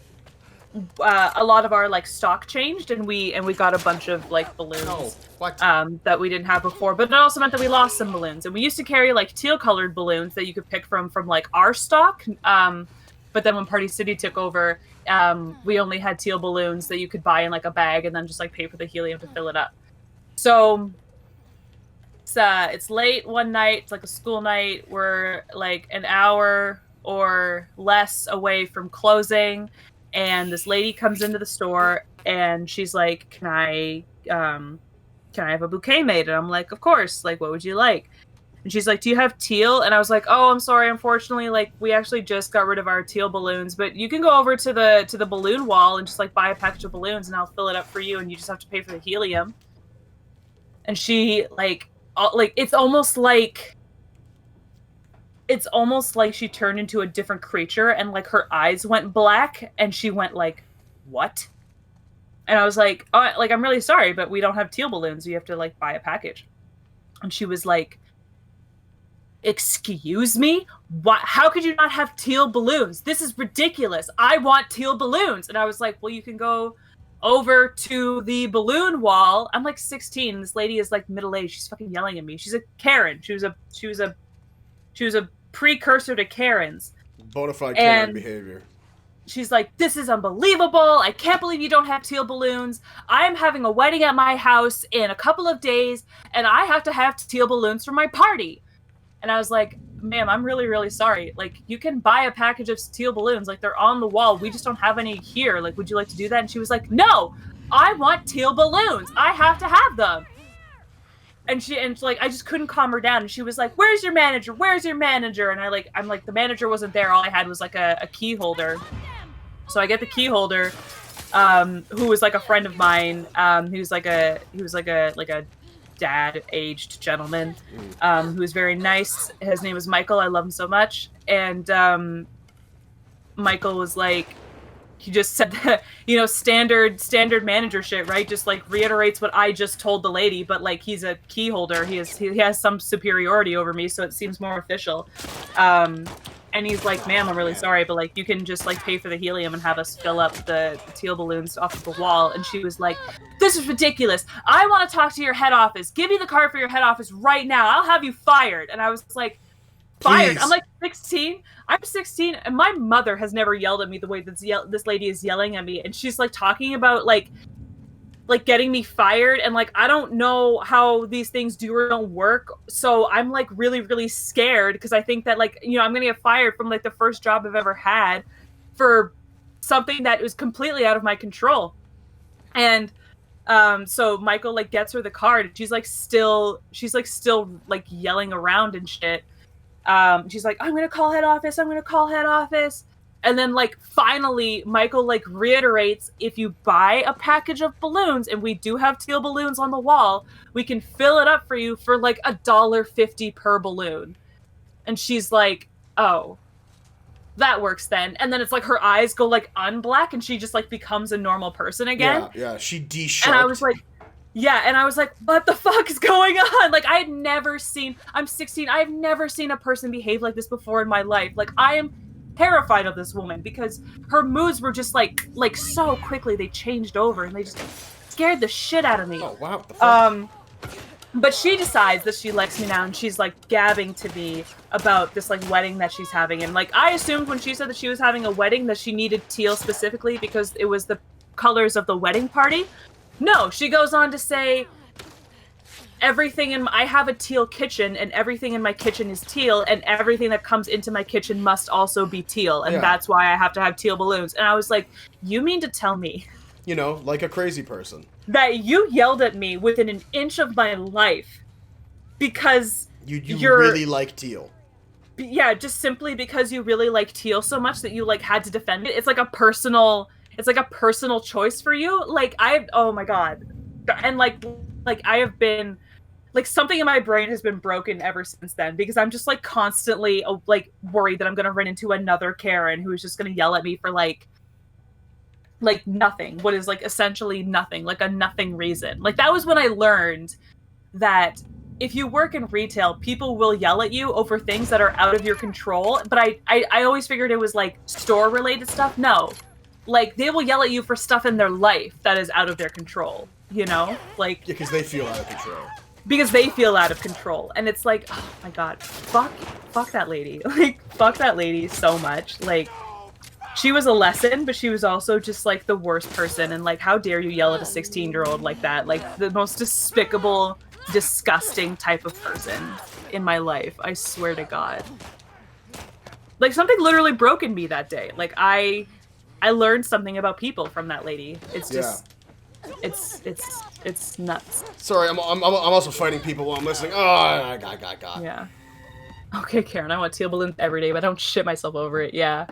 S2: lot of our like stock changed, and we got a bunch of like balloons that we didn't have before. But it also meant that we lost some balloons, and we used to carry like teal-colored balloons that you could pick from like our stock. But then when Party City took over, we only had teal balloons that you could buy in like a bag and then just like pay for the helium to fill it up. So it's late one night. It's like a school night. We're like an hour or less away from closing, and this lady comes into the store and she's like, "Can I have a bouquet made?" And I'm like, "Of course. Like, what would you like?" And she's like, "Do you have teal?" And I was like, "Oh, I'm sorry. Unfortunately, like we actually just got rid of our teal balloons, but you can go over to the balloon wall and just like buy a package of balloons, and I'll fill it up for you, and you just have to pay for the helium." And she like it's almost like she turned into a different creature, and like her eyes went black, and she went like, "What?" And I was like, "Oh, like I'm really sorry, but we don't have teal balloons. You have to like buy a package." And she was like, "Excuse me? What? How could you not have teal balloons? This is ridiculous. I want teal balloons." And I was like, "Well, you can go over to the balloon wall." I'm like 16. This lady is like middle-aged. She's fucking yelling at me. She's a Karen. She was a precursor to Karens.
S1: Bonafide Karen behavior.
S2: She's like, "This is unbelievable. I can't believe you don't have teal balloons. I am having a wedding at my house in a couple of days, and I have to have teal balloons for my party." And I was like, "Ma'am, I'm really, really sorry. Like, you can buy a package of teal balloons. Like, they're on the wall. We just don't have any here. Like, would you like to do that?" And she was like, "No, I want teal balloons. I have to have them." And like, I just couldn't calm her down. And she was like, "Where's your manager? Where's your manager?" And I'm like, the manager wasn't there. All I had was like a key holder. So I get the key holder, who was like a friend of mine. He was like a dad-aged gentleman, who was very nice. His name was Michael. I love him so much. And Michael was like, he just said that, you know, standard manager shit, right? Just like reiterates what I just told the lady, but like he's a key holder. He has some superiority over me, so it seems more official. And he's like, ma'am, I'm really sorry, but like you can just like pay for the helium and have us fill up the teal balloons off of the wall. And she was like, this is ridiculous. I want to talk to your head office. Give me the card for your head office right now. I'll have you fired. And I was like, fired?
S1: Please.
S2: I'm like 16. I'm 16, and my mother has never yelled at me the way this lady is yelling at me. And she's like talking about like getting me fired, and like I don't know how these things do or don't work, so I'm like really, really scared because I think that like, you know, I'm gonna get fired from like the first job I've ever had for something that was completely out of my control. And so Michael like gets her the card, and she's still like yelling around and shit. She's like, I'm gonna call head office, and then like finally Michael like reiterates, if you buy a package of balloons, and we do have teal balloons on the wall, we can fill it up for you for like $1.50 per balloon. And she's like, oh, that works then. And then it's like her eyes go like unblack, and she just like becomes a normal person again.
S1: Yeah, she de-sharped.
S2: And I was like, yeah, and I was like, what the fuck is going on? Like, I had never seen, I'm 16, I've never seen a person behave like this before in my life. Like, I am terrified of this woman because her moods were just like so quickly, they changed over, and they just scared the shit out of me.
S1: Oh, wow. What the fuck?
S2: But she decides that she likes me now, and she's like gabbing to me about this like wedding that she's having. And like, I assumed when she said that she was having a wedding that she needed teal specifically because it was the colors of the wedding party. No, she goes on to say, I have a teal kitchen, and everything in my kitchen is teal, and everything that comes into my kitchen must also be teal, and that's why I have to have teal balloons. And I was like, you mean to tell me,
S1: you know, like a crazy person,
S2: that you yelled at me within an inch of my life because
S1: you really like teal?
S2: Yeah, just simply because you really like teal so much that you like had to defend it. It's like a personal choice for you. Like, oh my god. And like I have been, like, something in my brain has been broken ever since then, because I'm just like constantly like worried that I'm gonna run into another Karen who is just gonna yell at me for like nothing, what is like essentially nothing, like a nothing reason. Like, that was when I learned that if you work in retail, people will yell at you over things that are out of your control. But I always figured it was like store related stuff. No, like, they will yell at you for stuff in their life that is out of their control, you know? Like,
S1: yeah, because they feel out of control.
S2: Because they feel out of control. And it's like, oh my god, fuck that lady. Like, fuck that lady so much. Like, she was a lesson, but she was also just like the worst person. And like, how dare you yell at a 16-year-old like that? Like, the most despicable, disgusting type of person in my life. I swear to God. Like, something literally broke in me that day. Like, I learned something about people from that lady. It's just, it's nuts.
S1: Sorry, I'm also fighting people while I'm listening. Oh, God.
S2: Yeah. Okay, Karen, I want teal balloons every day, but I don't shit myself over it. Yeah.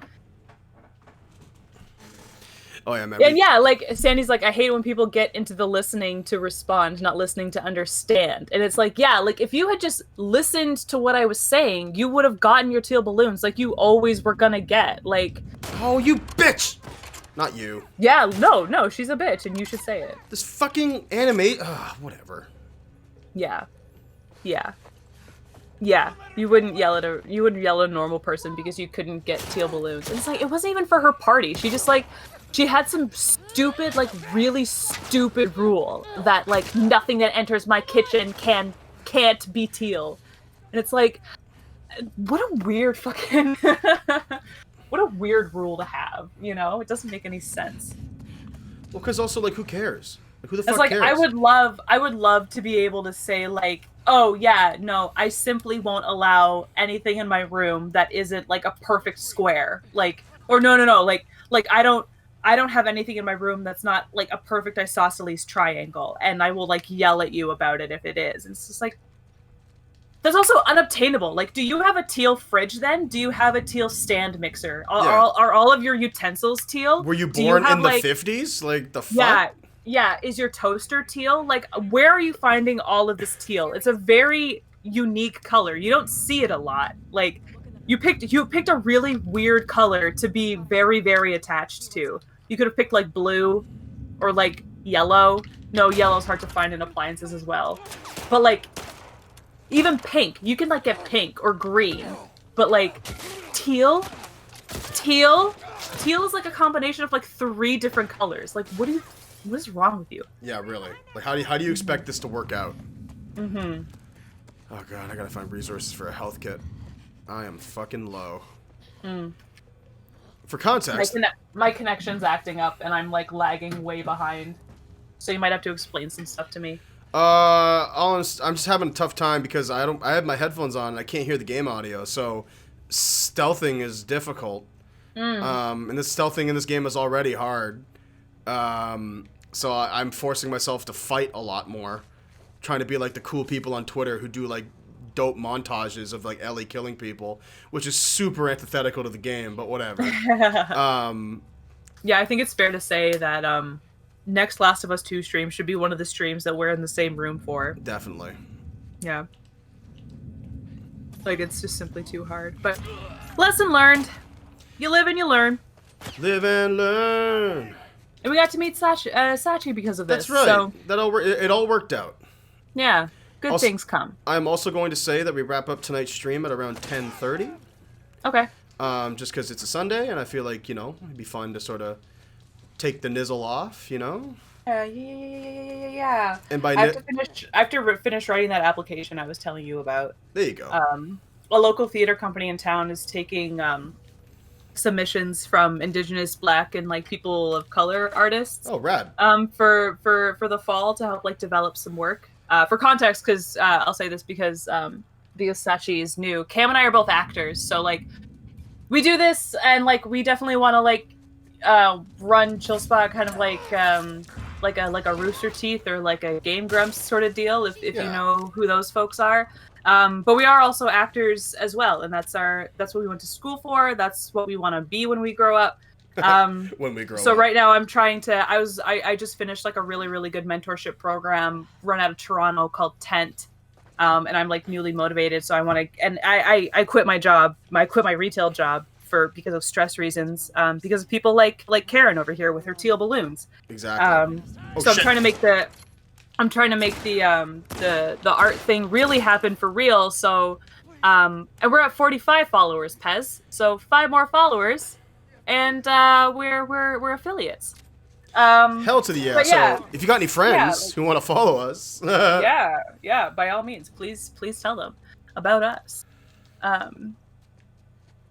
S1: Oh yeah, man.
S2: And yeah, like Sandy's like, I hate when people get into the listening to respond, not listening to understand. And it's like, yeah, like if you had just listened to what I was saying, you would have gotten your teal balloons, like you always were gonna get. Like,
S1: oh, you bitch! Not you.
S2: Yeah, no, she's a bitch, and you should say it.
S1: This fucking anime, whatever.
S2: Yeah. You wouldn't yell at a normal person because you couldn't get teal balloons. And it's like, it wasn't even for her party. She had some stupid, like, really stupid rule that, like, nothing that enters my kitchen can't be teal. And it's like, what a weird fucking, what a weird rule to have, you know? It doesn't make any sense.
S1: Well, because also, like, who cares? Like, who the fuck
S2: it's like,
S1: cares?
S2: I would love to be able to say, like, oh, yeah, no, I simply won't allow anything in my room that isn't, like, a perfect square. Like, or no, like, I don't have anything in my room that's not, like, a perfect isosceles triangle, and I will, like, yell at you about it if it is. And it's just like, That's also unobtainable. Like, do you have a teal fridge then? Do you have a teal stand mixer?
S1: Yeah.
S2: Are all of your utensils teal?
S1: Were you
S2: Do
S1: born
S2: have,
S1: in the
S2: like-
S1: 50s? Like, the fuck?
S2: Yeah, yeah. Is your toaster teal? Like, where are you finding all of this teal? It's a very unique color. You don't see it a lot. Like, you picked a really weird color to be very, very attached to. You could have picked like blue or like yellow. No, yellow's hard to find in appliances as well. But like even pink, you can like get pink or green. But like teal is like a combination of like 3 different colors. Like what is wrong with you?
S1: Yeah, really. Like, how do you expect this to work out?
S2: Mm-hmm.
S1: Oh god, I gotta find resources for a health kit. I am fucking low. For context,
S2: My connection's acting up and I'm like lagging way behind. So you might have to explain some stuff to me.
S1: I'm just having a tough time because I have my headphones on and I can't hear the game audio, so stealthing is difficult. And the stealthing in this game is already hard. So I'm forcing myself to fight a lot more, trying to be like the cool people on Twitter who do like dope montages of like Ellie killing people, which is super antithetical to the game, but whatever.
S2: Yeah, I think it's fair to say that next Last of Us 2 stream should be one of the streams that we're in the same room for.
S1: Definitely.
S2: Yeah. Like, it's just simply too hard. But lesson learned. You live and you learn.
S1: Live and learn.
S2: And we got to meet Sachi because of this.
S1: That's right.
S2: So,
S1: It all worked out.
S2: yeah. Good
S1: Also,
S2: things come.
S1: I'm also going to say that we wrap up tonight's stream at around 10:30.
S2: Okay.
S1: Just because it's a Sunday, and I feel like, it'd be fun to sort of take the nizzle off,
S2: Yeah.
S1: And by
S2: I have to finish writing that application I was telling you about.
S1: there you go.
S2: A local theater company in town is taking submissions from Indigenous, Black, and like people of color artists.
S1: Oh, rad.
S2: For the fall to help like develop some work. For context, because I'll say this because Sachi is new. Cam and I are both actors, so like we do this, and like we definitely want to like run Chill Spot kind of like a Rooster Teeth or like a Game Grumps sort of deal, if you know who those folks are. But we are also actors as well, and that's what we went to school for. That's what we want to be when we grow up.
S1: When we grow
S2: so
S1: up.
S2: right now I'm trying to. I just finished like a really, really good mentorship program run out of Toronto called Tent. And I'm like newly motivated, so I want to. And I quit my job. I quit my retail job because of stress reasons. Because of people like Karen over here with her teal balloons.
S1: Exactly.
S2: So I'm trying to make the art thing really happen for real. So, and we're at 45 followers, Pez. So 5 more followers, and we're affiliates.
S1: Hell to the yeah.
S2: yeah.
S1: So if you got any friends who want to follow us,
S2: yeah, by all means, please tell them about us.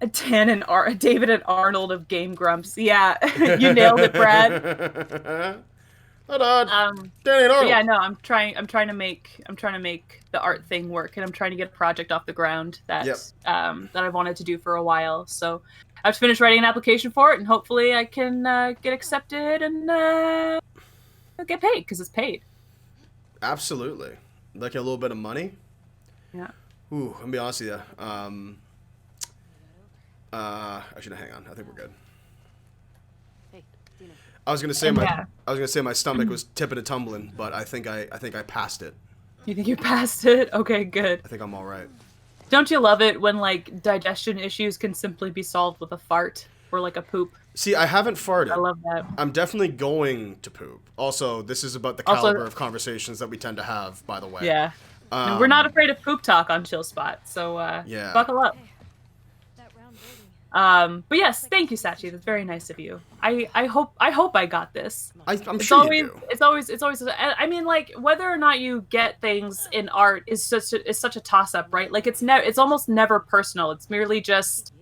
S2: David and Arnold of Game Grumps. Yeah, you nailed it, Brad.
S1: Hold on. Danny and Arnold.
S2: Yeah, no, I'm trying to make the art thing work, and I'm trying to get a project off the ground that that I've wanted to do for a while. So I have to finish writing an application for it, and hopefully I can get accepted and get paid because it's paid.
S1: Absolutely, like a little bit of money.
S2: Yeah.
S1: Ooh, let me be honest with you. Actually, hang on. I think we're good.
S3: Hey, Dina.
S1: I was gonna say my stomach was tipping and tumbling, but I think I passed it.
S2: You think you passed it? Okay, good.
S1: I think I'm all right.
S2: Don't you love it when like digestion issues can simply be solved with a fart or like a poop?
S1: See, I haven't farted.
S2: I love that.
S1: I'm definitely going to poop. Also, this is about the caliber of conversations that we tend to have, by the way.
S2: Yeah. And we're not afraid of poop talk on Chill Spot, so buckle up.
S3: That round building.
S2: But yes, thank you, Sachi. That's very nice of you. I hope I got this.
S1: I'm sure you do.
S2: It's always. I mean, like whether or not you get things in art is such a toss up, right? Like it's almost never personal. It's merely just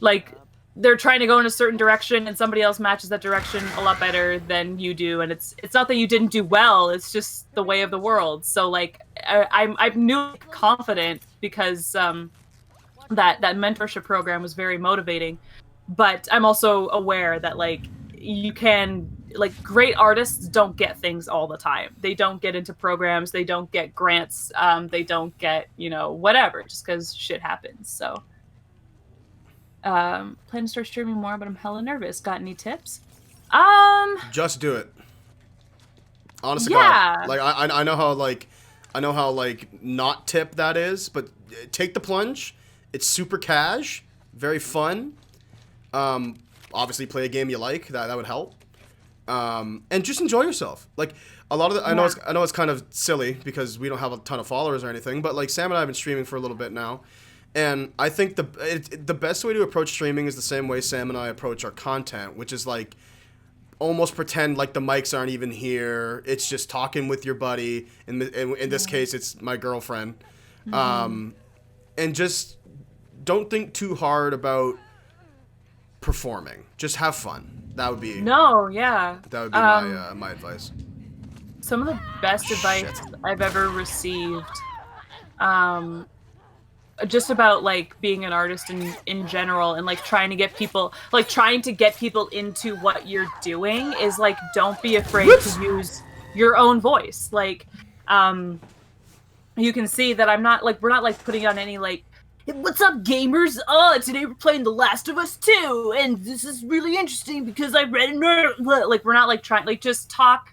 S2: like they're trying to go in a certain direction, and somebody else matches that direction a lot better than you do, and it's not that you didn't do well. It's just the way of the world. So like I'm newly confident because that mentorship program was very motivating, but I'm also aware that like you can like great artists don't get things all the time. They don't get into programs, they don't get grants, they don't get, you know, whatever, just because shit happens. So plan to start streaming more, but I'm hella nervous. Got any tips?
S1: Just do it. Honest to
S2: Yeah.
S1: God. Like I know how like not tip that is, but take the plunge. It's super cash, very fun. Obviously play a game you like, that would help. And just enjoy yourself. Like a lot of the, I know it's kind of silly because we don't have a ton of followers or anything, but like Sam and I have been streaming for a little bit now. And I think the best way to approach streaming is the same way Sam and I approach our content, which is like almost pretend like the mics aren't even here. It's just talking with your buddy. In this case, it's my girlfriend. And just don't think too hard about performing. Just have fun. That would be my advice.
S2: Some of the best advice I've ever received, just about like being an artist in general, and like trying to get people into what you're doing, is like, don't be afraid to use your own voice. Like, you can see that we're not like putting on any like, what's up, gamers? Today we're playing The Last of Us 2, and this is really interesting because I read it. Like, we're not like trying, like, just talk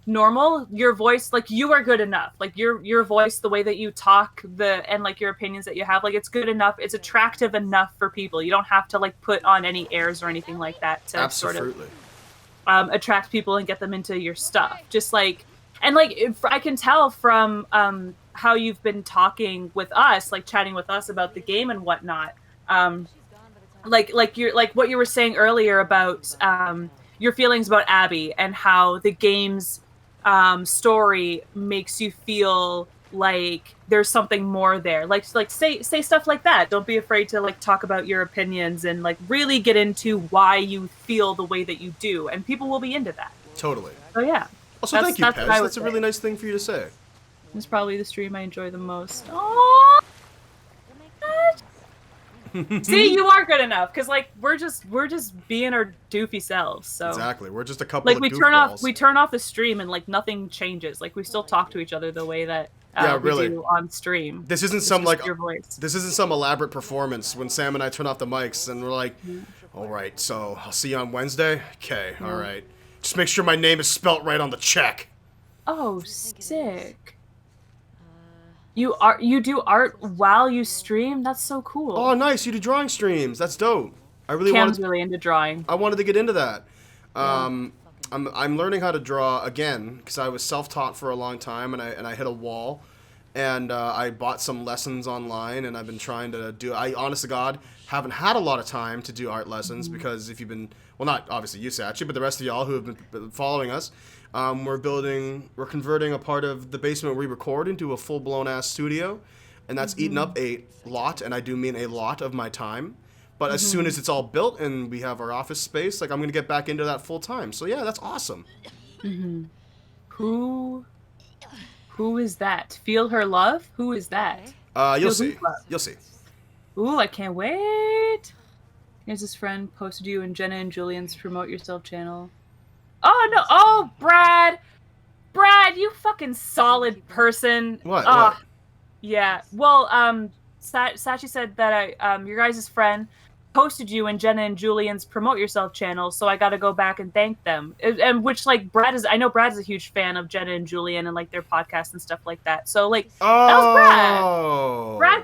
S2: normal. Your voice, like, you are good enough. Like, your voice, the way that you talk, and like your opinions that you have, like, it's good enough. It's attractive enough for people. You don't have to like put on any airs or anything like that to sort of attract people and get them into your stuff. Just like, and like, I can tell from how you've been talking with us, like chatting with us about the game and whatnot. Like you're like what you were saying earlier about your feelings about Abby and how the game's story makes you feel like there's something more there. Like say stuff like that. Don't be afraid to like talk about your opinions and like really get into why you feel the way that you do, and people will be into that.
S1: Totally.
S2: So yeah.
S1: Also, thank you, Pez. That's a really nice thing for you to say.
S2: It's probably the stream I enjoy the most. Aww. See, you are good enough, because like we're just being our doofy selves. So
S1: exactly, we're just a couple.
S2: Like
S1: of
S2: we turn off the stream and like nothing changes. Like we still talk to each other the way that we do on stream.
S1: This isn't some like
S2: your voice.
S1: This isn't some elaborate performance when Sam and I turn off the mics and we're like, all right, so I'll see you on Wednesday. Okay, all right. Just make sure my name is spelt right on the check.
S2: Oh, sick. You do art while you stream? That's so cool.
S1: Oh, nice. You do drawing streams. That's dope.
S2: Cam's really into drawing.
S1: I wanted to get into that. I'm learning how to draw again because I was self-taught for a long time and I hit a wall, and I bought some lessons online, and I've been trying to do. I honest to God haven't had a lot of time to do art lessons because if you've been, well, not obviously you, Sachi, but the rest of y'all who have been following us. We're converting a part of the basement where we record into a full-blown ass studio, and that's eaten up a lot, and I do mean a lot of my time. But as soon as it's all built and we have our office space, like I'm gonna get back into that full time. So yeah, that's awesome.
S2: Who is that? Feel Her Love? Who is that?
S1: You'll see. You'll see.
S2: Ooh, I can't wait. Here's his friend posted you in Jenna and Julian's Promote Yourself channel. Oh no! Oh, Brad, you fucking solid person.
S1: What?
S2: Yeah. Well, Sachi said that your guys' friend posted you in Jenna and Julian's Promote Yourself channel, so I got to go back and thank them. And which like I know Brad's a huge fan of Jenna and Julian and like their podcast and stuff like that. So like that was Brad.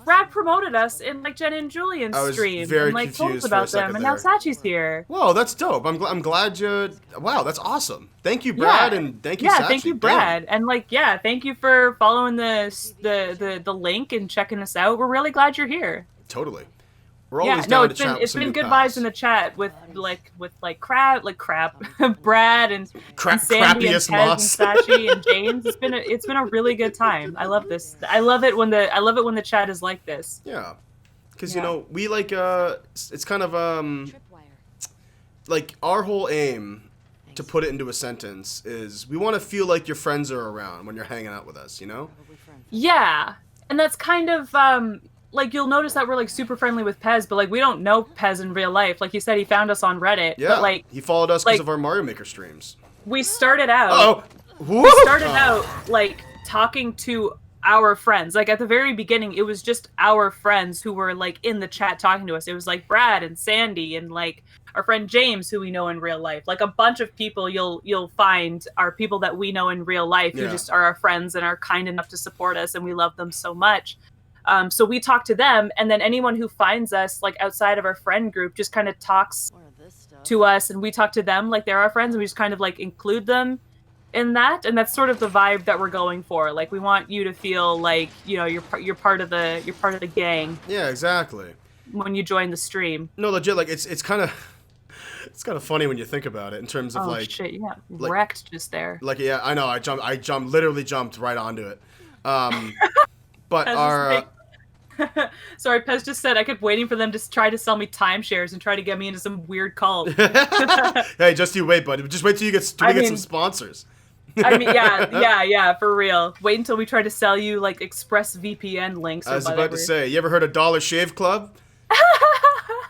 S2: Brad promoted us in like Jenna and Julian's stream and like told us about them, and now Sachi's here.
S1: Whoa, that's dope. I'm glad you. Wow, that's awesome. Thank you, Brad, and thank you, Sachi.
S2: Yeah, thank you, Brad, and like thank you for following the link and checking us out. We're really glad you're here.
S1: Totally. We're always down to chat with
S2: it's
S1: some
S2: been
S1: new
S2: good
S1: pals.
S2: vibes in the chat with Crab, Brad and Sandy and Ted and Sachi and James. It's been a really good time. I love this. I love it when the chat is like this.
S1: Yeah, because you know we like it's kind of like our whole aim, to put it into a sentence, is we want to feel like your friends are around when you're hanging out with us. You know.
S2: Yeah, and that's kind of like you'll notice that we're like super friendly with Pez, but like we don't know Pez in real life. Like you said, he found us on Reddit.
S1: Yeah,
S2: but, like
S1: he followed us because
S2: like-
S1: of our Mario Maker streams.
S2: we started out.
S1: Oh,
S2: We started out like talking to our friends. Like at the very beginning, it was just our friends who were like in the chat talking to us. It was like Brad and Sandy and like our friend James, who we know in real life. Like a bunch of people you'll find are people that we know in real life who
S1: Yeah.
S2: just are our friends and are kind enough to support us, and we love them so much. So we talk to them, and then anyone who finds us like outside of our friend group just kind of talks
S3: More of this stuff.
S2: to us, and we talk to them like they're our friends, and we just kind of like include them in that, and that's sort of the vibe that we're going for. Like we want you to feel like, you know, you're part of the gang
S1: Yeah, exactly.
S2: when you join the stream.
S1: No, legit, like it's kind of funny when you think about it in terms of
S2: Oh
S1: like
S2: shit, yeah,
S1: like-
S2: wrecked just there.
S1: like yeah, I know, literally jumped right onto it. But
S2: Pez
S1: our
S2: is Sorry, Pez just said I kept waiting for them to try to sell me timeshares and try to get me into some weird cult.
S1: hey, just you wait, buddy. Just wait till we get some
S2: mean-
S1: sponsors.
S2: I mean, yeah, for real. Wait until we try to sell you like Express VPN links or
S1: I was
S2: whatever.
S1: about to say, you ever heard of Dollar Shave Club?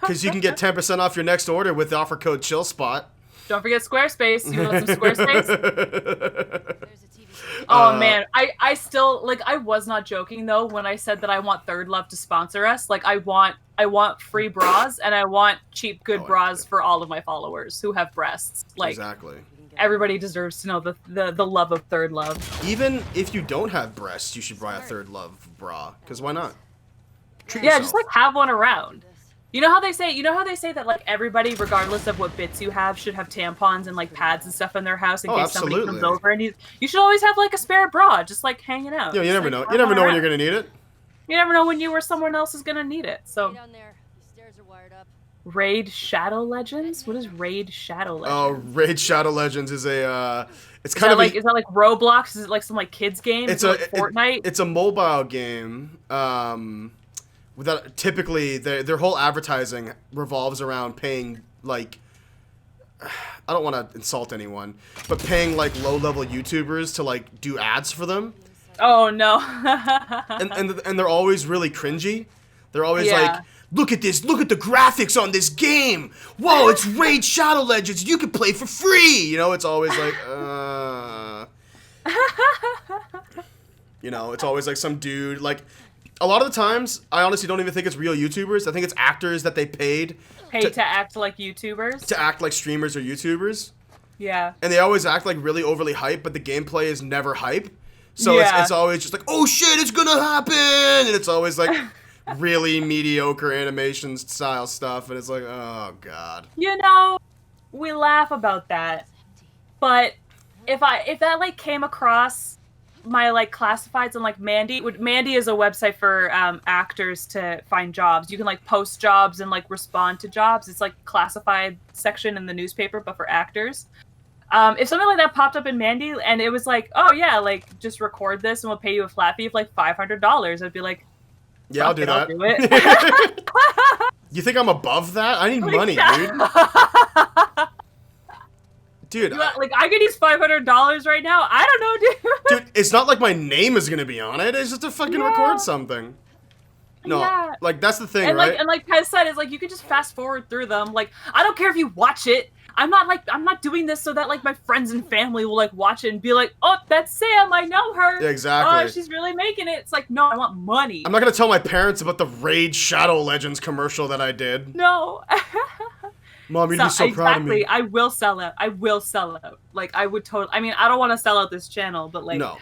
S1: Because you can get 10% off your next order with the offer code ChillSpot.
S2: Don't forget Squarespace. You want some Squarespace?
S3: There's a TV show.
S2: Oh man, I still like I was not joking though when I said that I want Third Love to sponsor us. Like I want free bras and I want cheap good
S1: Oh,
S2: bras
S1: yeah.
S2: for all of my followers who have breasts. Like
S1: Exactly.
S3: We can get
S2: everybody deserves to know the love of Third Love.
S1: Even if you don't have breasts, you should buy a Third Love bra. Because why not? Treat
S2: Yeah,
S1: yourself.
S2: just like have one around.
S3: this.
S2: You know how they say that like everybody, regardless of what bits you have, should have tampons and like pads and stuff in their house in
S1: Oh,
S2: case somebody comes
S1: absolutely.
S2: over, and you should always have like a spare bra, just like hanging out.
S1: You know, you
S2: Just,
S1: never
S2: like,
S1: know.
S2: have
S1: You never
S2: one
S1: know when
S2: around.
S1: you're gonna need it.
S2: You never know when you or someone else is gonna need it. So
S3: Stay down there. These stairs are wired up.
S2: Raid Shadow Legends? What is Raid Shadow
S1: Oh,
S2: Legends?
S1: Raid Shadow Legends is a. It's
S2: Is
S1: kind
S2: that
S1: of
S2: like is that like Roblox? Is it like some like kids game?
S1: It's
S2: Is it
S1: a
S2: like Fortnite?
S1: It's a mobile game. Without typically their whole advertising revolves around paying like. I don't want to insult anyone, but paying like low-level YouTubers to like do ads for them,
S2: Oh no.
S1: and they're always really cringy. They're always
S2: Yeah.
S1: like, look at this, look at the graphics on this game. Whoa, it's Raid Shadow Legends. You can play for free. You know, it's always like, you know, it's always like some dude. Like, a lot of the times, I honestly don't even think it's real YouTubers. I think it's actors that they paid
S2: Paid to act like YouTubers.
S1: to act like streamers or YouTubers.
S2: Yeah.
S1: And they always act like really overly hype, but the gameplay is never hype. So
S2: Yeah.
S1: it's always just like, oh shit, it's gonna happen! And it's always like really mediocre animation style stuff, and it's like, oh god.
S2: You know, we laugh about that, but if that like came across my like classifieds on like Mandy is a website for actors to find jobs. You can like post jobs and like respond to jobs. It's like classified section in the newspaper, but for actors. If something like that popped up in Mandy and it was like, oh yeah, like just record this and we'll pay you a flat fee of like $500, I'd be like,
S1: Yeah, I'll
S2: fuck
S1: do
S2: it,
S1: that.
S2: I'll do it.
S1: You think I'm above that? I need money, dude. Dude,
S2: Like I could use $500 right now. I don't know, dude.
S1: dude, it's not like my name is gonna be on it. It's just to fucking
S2: Yeah.
S1: record something. No,
S2: Yeah.
S1: like that's the thing,
S2: And
S1: right?
S2: like Pez said, is like you can just fast forward through them. Like I don't care if you watch it. I'm not doing this so that like my friends and family will like watch it and be like, oh, that's Sam, I know her.
S1: Yeah, exactly.
S2: Oh, she's really making it. It's like, no, I want money.
S1: I'm not gonna tell my parents about the Raid Shadow Legends commercial that I did.
S2: No.
S1: Mom, you'd be so proud of me.
S2: I will sell out. I will sell out. Like I would totally. I mean, I don't want to sell out this channel, but like,
S1: No.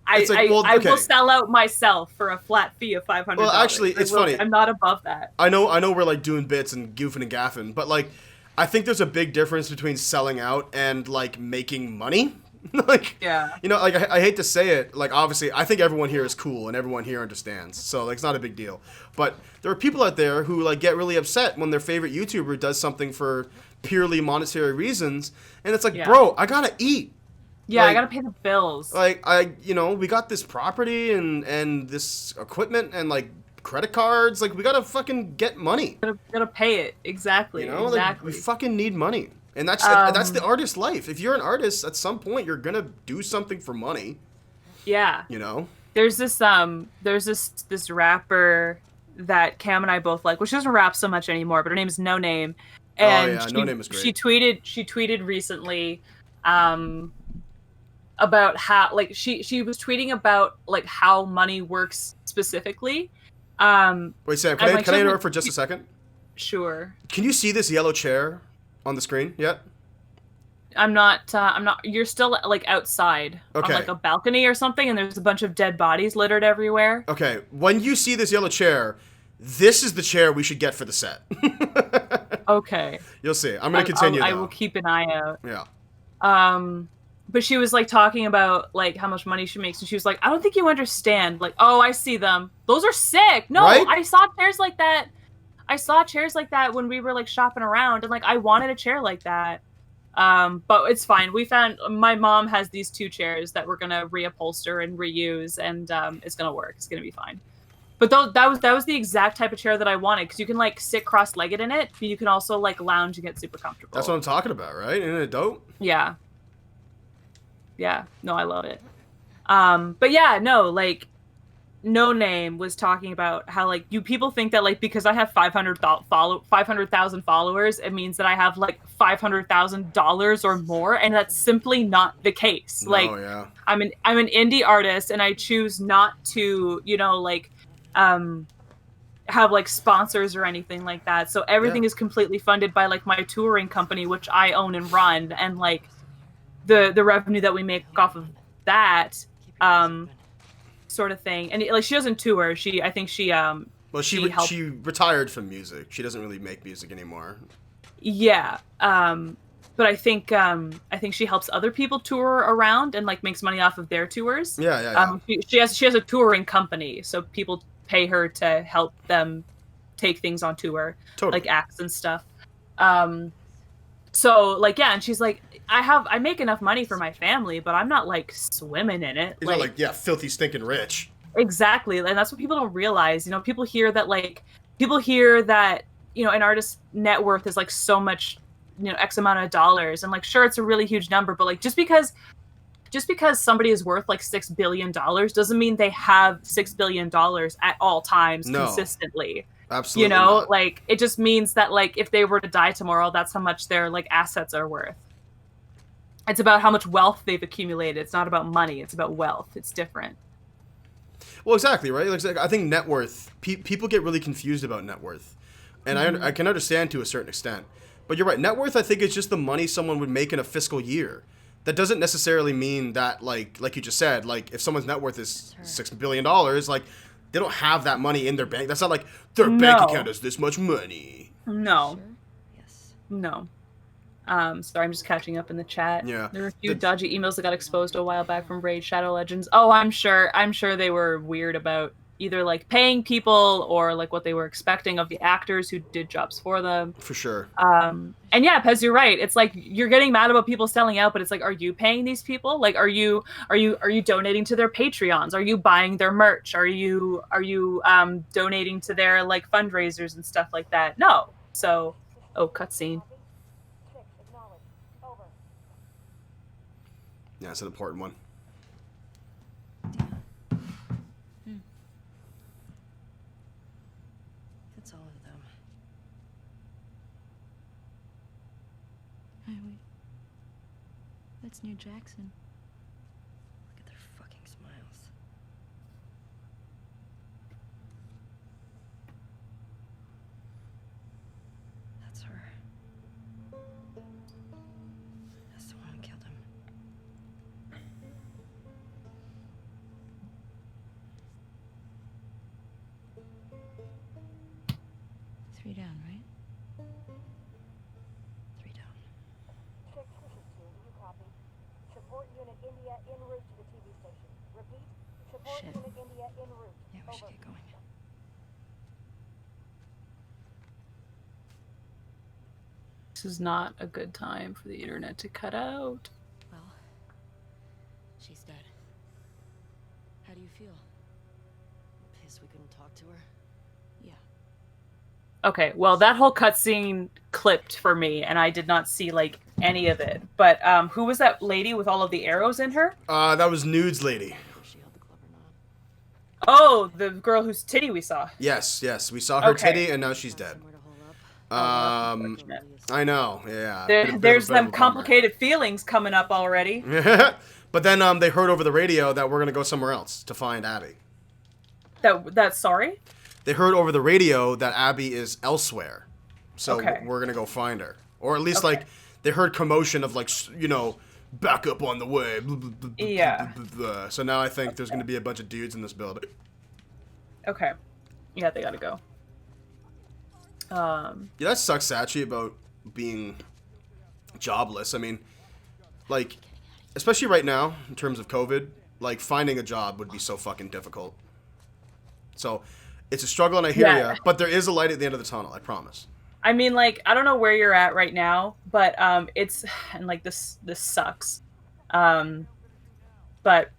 S2: I
S1: It's like, well,
S2: I
S1: okay.
S2: will sell out myself for a flat fee of $500.
S1: Well, actually,
S2: I
S1: it's
S2: will-
S1: funny.
S2: I'm not above that.
S1: I know we're like doing bits and goofing and gaffing, but like I think there's a big difference between selling out and like making money. Like,
S2: Yeah.
S1: you know, like I hate to say it, like obviously I think everyone here is cool and everyone here understands, so like it's not a big deal. But there are people out there who like get really upset when their favorite YouTuber does something for purely monetary reasons, and it's like,
S2: Yeah.
S1: bro, I gotta eat.
S2: Yeah, I
S1: Like-
S2: gotta pay the bills.
S1: Like we got this property and this equipment and like credit cards, like we gotta fucking get money.
S2: Gotta pay it. Exactly.
S1: You know, like
S2: exactly.
S1: we fucking need money, and that's the artist life. If you're an artist, at some point you're gonna do something for money.
S2: Yeah.
S1: You know?
S2: There's this rapper that Cam and I both like. Well, she doesn't rap so much anymore, but her name is No Name.
S1: Oh,
S2: And
S1: yeah, No Name is great.
S2: She tweeted recently, about how like she was tweeting about like how money works specifically.
S1: Wait, Sam,
S2: and, like,
S1: can I
S2: she was,
S1: interrupt for just a second?
S2: Sure.
S1: Can you see this yellow chair on the screen yet?
S2: I'm not. You're still like outside on
S1: Okay.
S2: like a balcony or something, and there's a bunch of dead bodies littered everywhere.
S1: Okay, when you see this yellow chair, this is the chair we should get for the set.
S2: Okay.
S1: You'll see. I'm gonna continue.
S2: I will keep an eye out.
S1: Yeah.
S2: But she was like talking about like how much money she makes, and she was like, "I don't think you understand." Like, oh, I see them. Those are sick. No,
S1: Right?
S2: I saw chairs like that. I saw chairs like that when we were like shopping around, and like I wanted a chair like that. But it's fine. We found my mom has these 2 chairs that we're gonna reupholster and reuse, and it's gonna work. It's gonna be fine. But that was the exact type of chair that I wanted, because you can like sit cross-legged in it, but you can also like lounge and get super comfortable.
S1: That's what I'm talking about, right? Isn't it dope?
S2: Yeah. Yeah. No, I love it. But yeah, no, like No Name was talking about how like you people think that like because I have 500,000 followers, it means that I have like $500,000 or more, and that's simply not the case.
S1: No,
S2: Like
S1: yeah.
S2: I'm an indie artist, and I choose not to, like have like sponsors or anything like that. So everything is completely funded by like my touring company, which I own and run, and like the revenue that we make off of that sort of thing. And like she doesn't tour. I think she
S1: Well, she retired from music. She doesn't really make music anymore.
S2: Yeah. But I think she helps other people tour around and like makes money off of their tours.
S1: Yeah.
S2: She has a touring company, so people pay her to help them take things on tour,
S1: Totally.
S2: like acts and stuff. So like yeah, and she's like, I make enough money for my family, but I'm not like swimming in it.
S1: He's not like, yeah, filthy stinking rich.
S2: Exactly, and that's what people don't realize. People hear that an artist's net worth is like so much, X amount of dollars, and like sure, it's a really huge number, but like just because somebody is worth like $6 billion doesn't mean they have $6 billion at all times consistently.
S1: Absolutely not.
S2: Like it just means that like if they were to die tomorrow, that's how much their like assets are worth. It's about how much wealth they've accumulated. It's not about money. It's about wealth. It's different.
S1: Well, exactly, right? Like I think net worth, people get really confused about net worth. And I can understand to a certain extent. But you're right. Net worth, I think, is just the money someone would make in a fiscal year. That doesn't necessarily mean that, like you just said, like if someone's net worth is $6 billion, like they don't have that money in their bank. That's not like their bank account has this much money.
S2: No.
S3: Sure? Yes.
S2: No. Sorry, I'm just catching up in the chat.
S1: Yeah.
S2: There were a few dodgy emails that got exposed a while back from Raid Shadow Legends. Oh, I'm sure they were weird about either like paying people or like what they were expecting of the actors who did jobs for them.
S1: For sure.
S2: And yeah, Pez, you're right. It's like you're getting mad about people selling out, but it's like, are you paying these people? Like, are you donating to their Patreons? Are you buying their merch? Are you donating to their like fundraisers and stuff like that? No. So, cutscene.
S1: Yeah, it's an important one.
S3: That's all of them. Hey, wait. That's near Jackson. Look at their fucking smiles. That's her. That's the one who killed him. 3 down, right? 3 down.
S6: Check switches to you copy. Support unit India en route to the TV station. Repeat, support
S3: Shit.
S6: unit India en route.
S3: Yeah, we should
S6: Over.
S3: get going.
S2: This is not a good time for the internet to cut out.
S3: Well, she's dead. How do you feel?
S7: Pissed we couldn't talk to her.
S3: Yeah.
S2: Okay, well, that whole cutscene clipped for me, and I did not see like any of it. But who was that lady with all of the arrows in her?
S1: That was Nudes Lady.
S7: If she held the club or
S2: Oh, the girl whose titty we saw.
S1: Yes, we saw her
S2: Okay.
S1: titty, and now she's dead.
S3: Somewhere to hole up.
S2: unfortunate.
S1: I know, yeah.
S2: There's
S1: Bit of a
S2: some
S1: bummer.
S2: complicated feelings coming up already.
S1: But then they heard over the radio that we're gonna go somewhere else to find Abby.
S2: That's sorry?
S1: They heard over the radio that Abby is elsewhere, so
S2: Okay.
S1: we're gonna go find her, or at least
S2: Okay.
S1: like they heard commotion of like backup on the way. Blah, blah, blah, blah,
S2: Yeah.
S1: blah, blah, blah. So now I think there's gonna be a bunch of dudes in this building.
S2: Okay. Yeah, they gotta go.
S1: Yeah, that sucks, Sachi, about being jobless. I mean, like, especially right now in terms of COVID, like finding a job would be so fucking difficult. So it's a struggle, and I hear
S2: Yeah.
S1: ya, but there is a light at the end of the tunnel. I promise.
S2: I mean, like, I don't know where you're at right now, but it's and like this sucks. But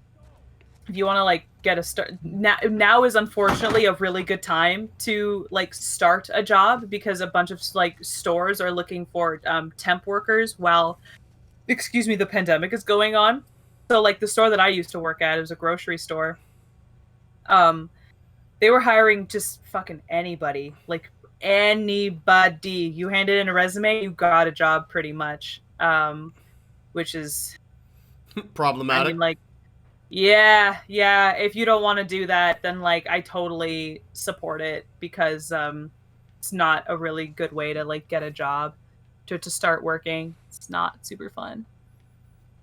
S2: if you want to like get a start now is unfortunately a really good time to like start a job because a bunch of like stores are looking for temp workers while the pandemic is going on. So like the store that I used to work at, it was a grocery store. They were hiring just fucking anybody, like anybody. You handed in a resume, you got a job pretty much, which is,
S1: Problematic.
S2: I mean, like, yeah. If you don't want to do that, then like I totally support it because it's not a really good way to like get a job, to start working. It's not super fun.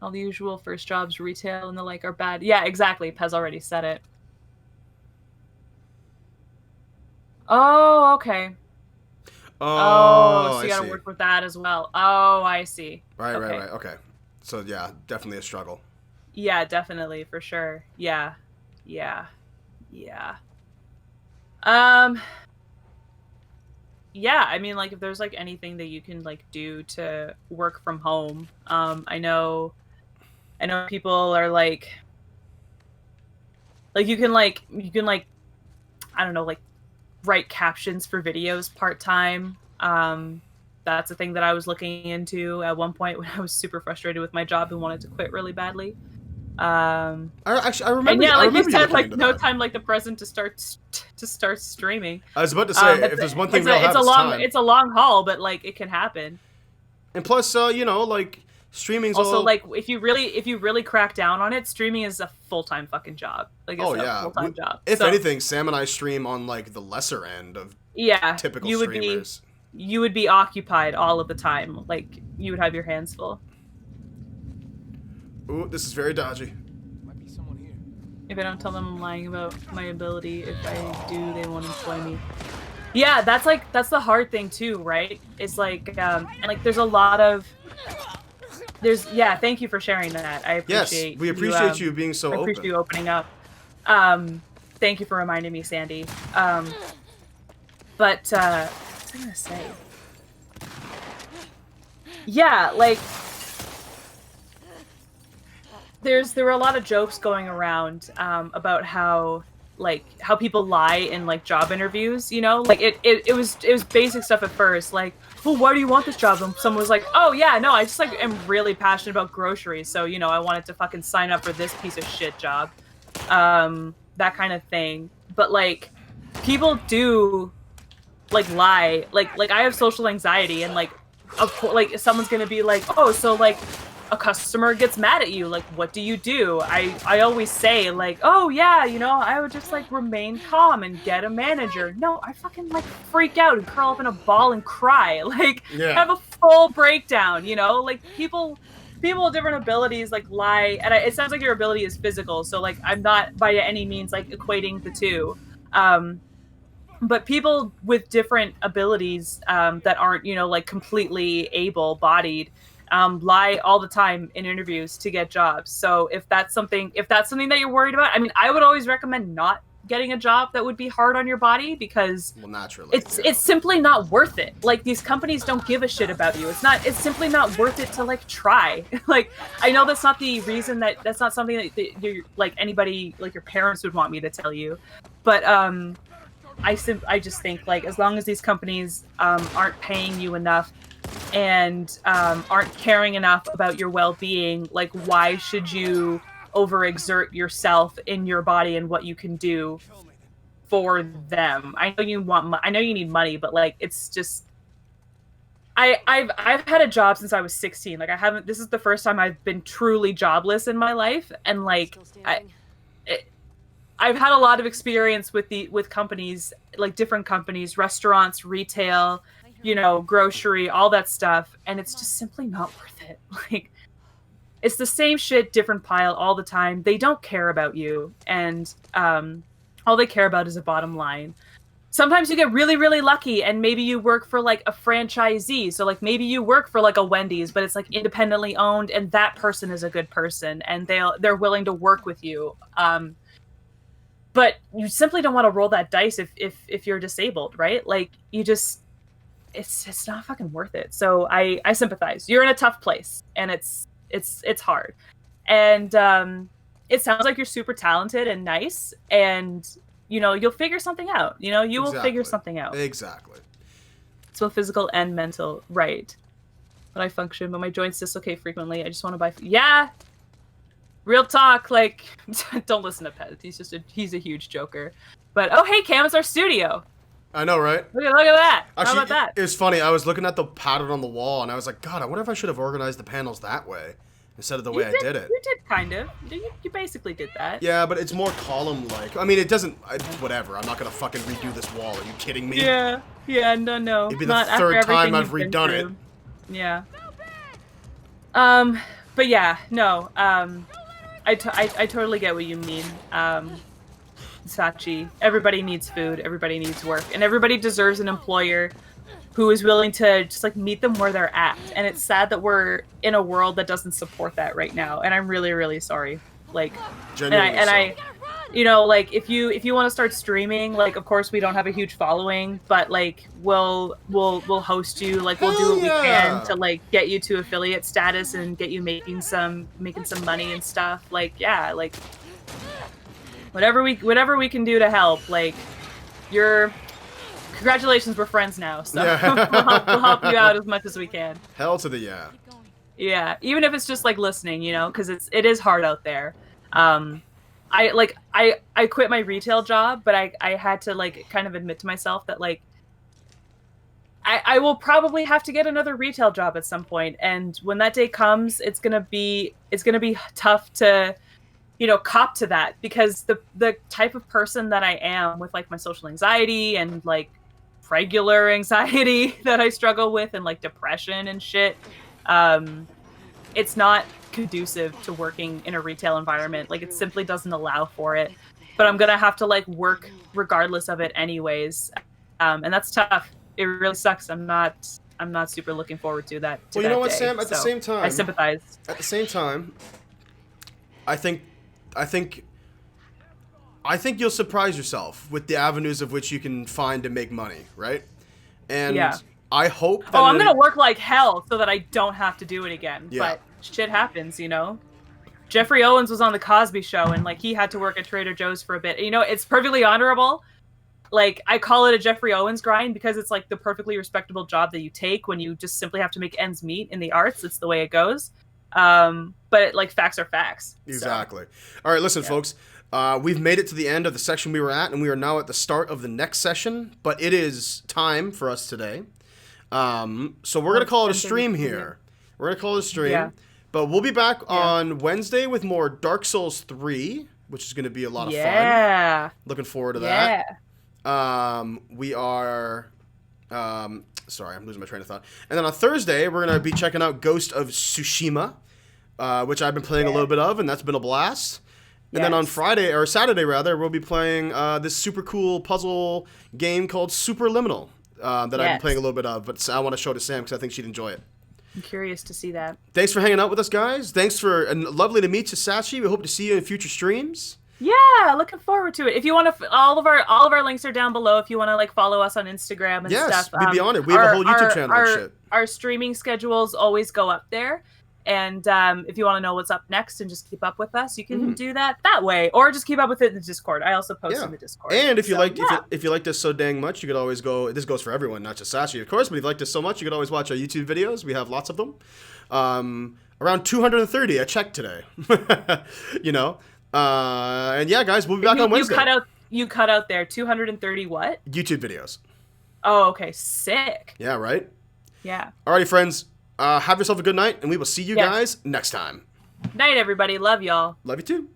S2: All the usual first jobs, retail, and the like are bad. Yeah, exactly. Pez already said it. Oh, okay.
S1: Oh,
S2: So
S1: I
S2: you gotta
S1: see.
S2: work with that as well. Oh, I see.
S1: Right.
S2: Okay.
S1: Okay. So yeah, definitely a struggle.
S2: Yeah, definitely, for sure. Yeah. Yeah, I mean, like, if there's like anything that you can like do to work from home, I know people are like you can I don't know, like write captions for videos part-time. That's a thing that I was looking into at one point when I was super frustrated with my job and wanted to quit really badly.
S1: I remember.
S2: And yeah,
S1: I
S2: like
S1: remember
S2: you said,
S1: looking
S2: like
S1: into
S2: no
S1: that.
S2: time like the present to start streaming.
S1: I was about to say, if there's one thing we all have, it's time.
S2: It's a long haul, but like it can happen.
S1: And plus, like streaming's
S2: Also,
S1: all...
S2: like if you really crack down on it, streaming is a full-time fucking job. Like it's a full-time job.
S1: If
S2: So,
S1: anything, Sam and I stream on like the lesser end of
S2: yeah,
S1: typical
S2: you would
S1: streamers.
S2: you would be occupied all of the time. Like you would have your hands full.
S1: Ooh, this is very dodgy.
S5: Might be someone here.
S2: If I don't tell them I'm lying about my ability, if I do, they won't employ me. Yeah, that's the hard thing too, right? It's like and like there's a lot of thank you for sharing that. I appreciate
S1: Yes, we appreciate you being so
S2: I
S1: open.
S2: appreciate you opening up. Thank you for reminding me, Sandy. But what was I gonna say? Yeah, like there were a lot of jokes going around about how people lie in like job interviews, you know? Like it was basic stuff at first, like, well, why do you want this job? And someone was like, oh yeah, no, I just like am really passionate about groceries, so you know, I wanted to fucking sign up for this piece of shit job. That kind of thing. But like people do like lie. Like I have social anxiety, and like of course, like someone's gonna be like, oh, so like a customer gets mad at you, like what do you do? I always say like, oh yeah, you know, I would just like remain calm and get a manager. No, I fucking like freak out and curl up in a ball and cry, like have a full breakdown, you know? Like people with different abilities like lie, and it sounds like your ability is physical, so like I'm not by any means like equating the two, but people with different abilities that aren't, you know, like completely able-bodied lie all the time in interviews to get jobs. So if that's something that you're worried about, I mean, I would always recommend not getting a job that would be hard on your body, because
S1: naturally
S2: it's simply not worth it. Like these companies don't give a shit about you. It's simply not worth it to like try. Like I know that's not the reason, that's not something that you're like anybody like your parents would want me to tell you, but I just think like as long as these companies aren't paying you enough and aren't caring enough about your well-being, like why should you overexert yourself in your body and what you can do for them. I know you want I know you need money, but like it's just I've had a job since I was 16. Like I haven't this is the first time I've been truly jobless in my life, and like
S7: Still standing?
S2: I've had a lot of experience with companies, like different companies, restaurants, retail, you know, grocery, all that stuff, and it's just simply not worth it. Like it's the same shit, different pile all the time. They don't care about you, and all they care about is a bottom line. Sometimes you get really, really lucky, and maybe you work for like a franchisee. So like maybe you work for like a Wendy's, but it's like independently owned, and that person is a good person, and they're willing to work with you. But you simply don't want to roll that dice if you're disabled, right? Like you just, it's not fucking worth it. So I sympathize. You're in a tough place, and it's hard, and it sounds like you're super talented and nice, and you know you'll figure something out. You know you will figure something out.
S1: Exactly.
S2: So physical and mental, right? But I function, but my joints dislocate frequently. I just want to buy. Yeah. Real talk, like, don't listen to Pez. He's a huge joker. But, oh, hey, Cam, it's our studio.
S1: I know, right?
S2: Look at that.
S1: Actually,
S2: how about that?
S1: It was funny. I was looking at the pattern on the wall, and I was like, God, I wonder if I should have organized the panels that way instead of the way I did it.
S2: You did, kind of. You basically did that.
S1: Yeah, but it's more column-like. I mean, it doesn't... whatever. I'm not going to fucking redo this wall. Are you kidding me?
S2: Yeah, no.
S1: It'd be
S2: Not
S1: the
S2: after
S1: third time
S2: everything
S1: I've
S2: you've been
S1: redone it.
S2: through. Yeah. But yeah, no. I totally get what you mean, Sachi. Everybody needs food, everybody needs work, and everybody deserves an employer who is willing to just like meet them where they're at. And it's sad that we're in a world that doesn't support that right now, and I'm really, really sorry. Like,
S1: Genuinely
S2: I you know, like if you want to start streaming, like of course we don't have a huge following, but like we'll host you, like we'll do what we can to like get you to affiliate status and get you making some money and stuff. Like yeah, like whatever we can do to help. Like congratulations, we're friends now, so we'll help you out as much as we can.
S1: Hell to the yeah.
S2: Yeah, even if it's just like listening, you know, because it is hard out there. I quit my retail job, but I had to like kind of admit to myself that like I will probably have to get another retail job at some point, and when that day comes, it's gonna be tough to, you know, cop to that, because the type of person that I am with like my social anxiety and like regular anxiety that I struggle with and like depression and shit, it's not conducive to working in a retail environment. Like it simply doesn't allow for it, but I'm gonna have to like work regardless of it anyways, and that's tough. It really sucks. I'm not super looking forward to that.
S1: Well, you know what, Sam? At the same time,
S2: I sympathize.
S1: At the same time, I think you'll surprise yourself with the avenues of which you can find to make money, right? And
S2: yeah.
S1: I hope that
S2: I'm gonna work like hell so that I don't have to do it again.
S1: Yeah.
S2: But shit happens, you know? Jeffrey Owens was on the Cosby Show, and like he had to work at Trader Joe's for a bit. You know, it's perfectly honorable. Like I call it a Jeffrey Owens grind because it's like the perfectly respectable job that you take when you just simply have to make ends meet in the arts. It's the way it goes. But like facts are facts.
S1: Exactly. So. All right, listen, folks. We've made it to the end of the section we were at, and we are now at the start of the next session. But it is time for us today. So we're gonna call it a stream here. We're gonna call it a stream. Yeah. But we'll be back on Wednesday with more Dark Souls 3, which is gonna be a lot of fun. Looking forward to that. We are. Sorry, I'm losing my train of thought. And then on Thursday, we're gonna be checking out Ghost of Tsushima, which I've been playing a little bit of, and that's been a blast. And then on Friday, or Saturday rather, we'll be playing this super cool puzzle game called Superliminal that I've been playing a little bit of, but I want to show to Sam because I think she'd enjoy it.
S2: I'm curious to see that.
S1: Thanks for hanging out with us, guys. And lovely to meet you, Sachi. We hope to see you in future streams.
S2: Yeah, looking forward to it. If you want to, all of our links are down below. If you want to like follow us on Instagram and stuff,
S1: we'd be on it. We have a whole YouTube channel and shit.
S2: Our streaming schedules always go up there. And if you want to know what's up next and just keep up with us, you can do that way, or just keep up with it in the Discord. I also post in the Discord.
S1: And if you if you like this so dang much, you could always go. This goes for everyone, not just Sashi, of course. But if you like this so much, you could always watch our YouTube videos. We have lots of them. Around 230. I checked today. You know. And yeah, guys, we'll be back on Wednesday.
S2: You cut out there. 230 what?
S1: YouTube videos.
S2: Oh, okay. Sick.
S1: Yeah, right?
S2: Yeah.
S1: Alrighty, friends. Have yourself a good night, and we will see you guys next time.
S2: Night, everybody. Love y'all.
S1: Love you too.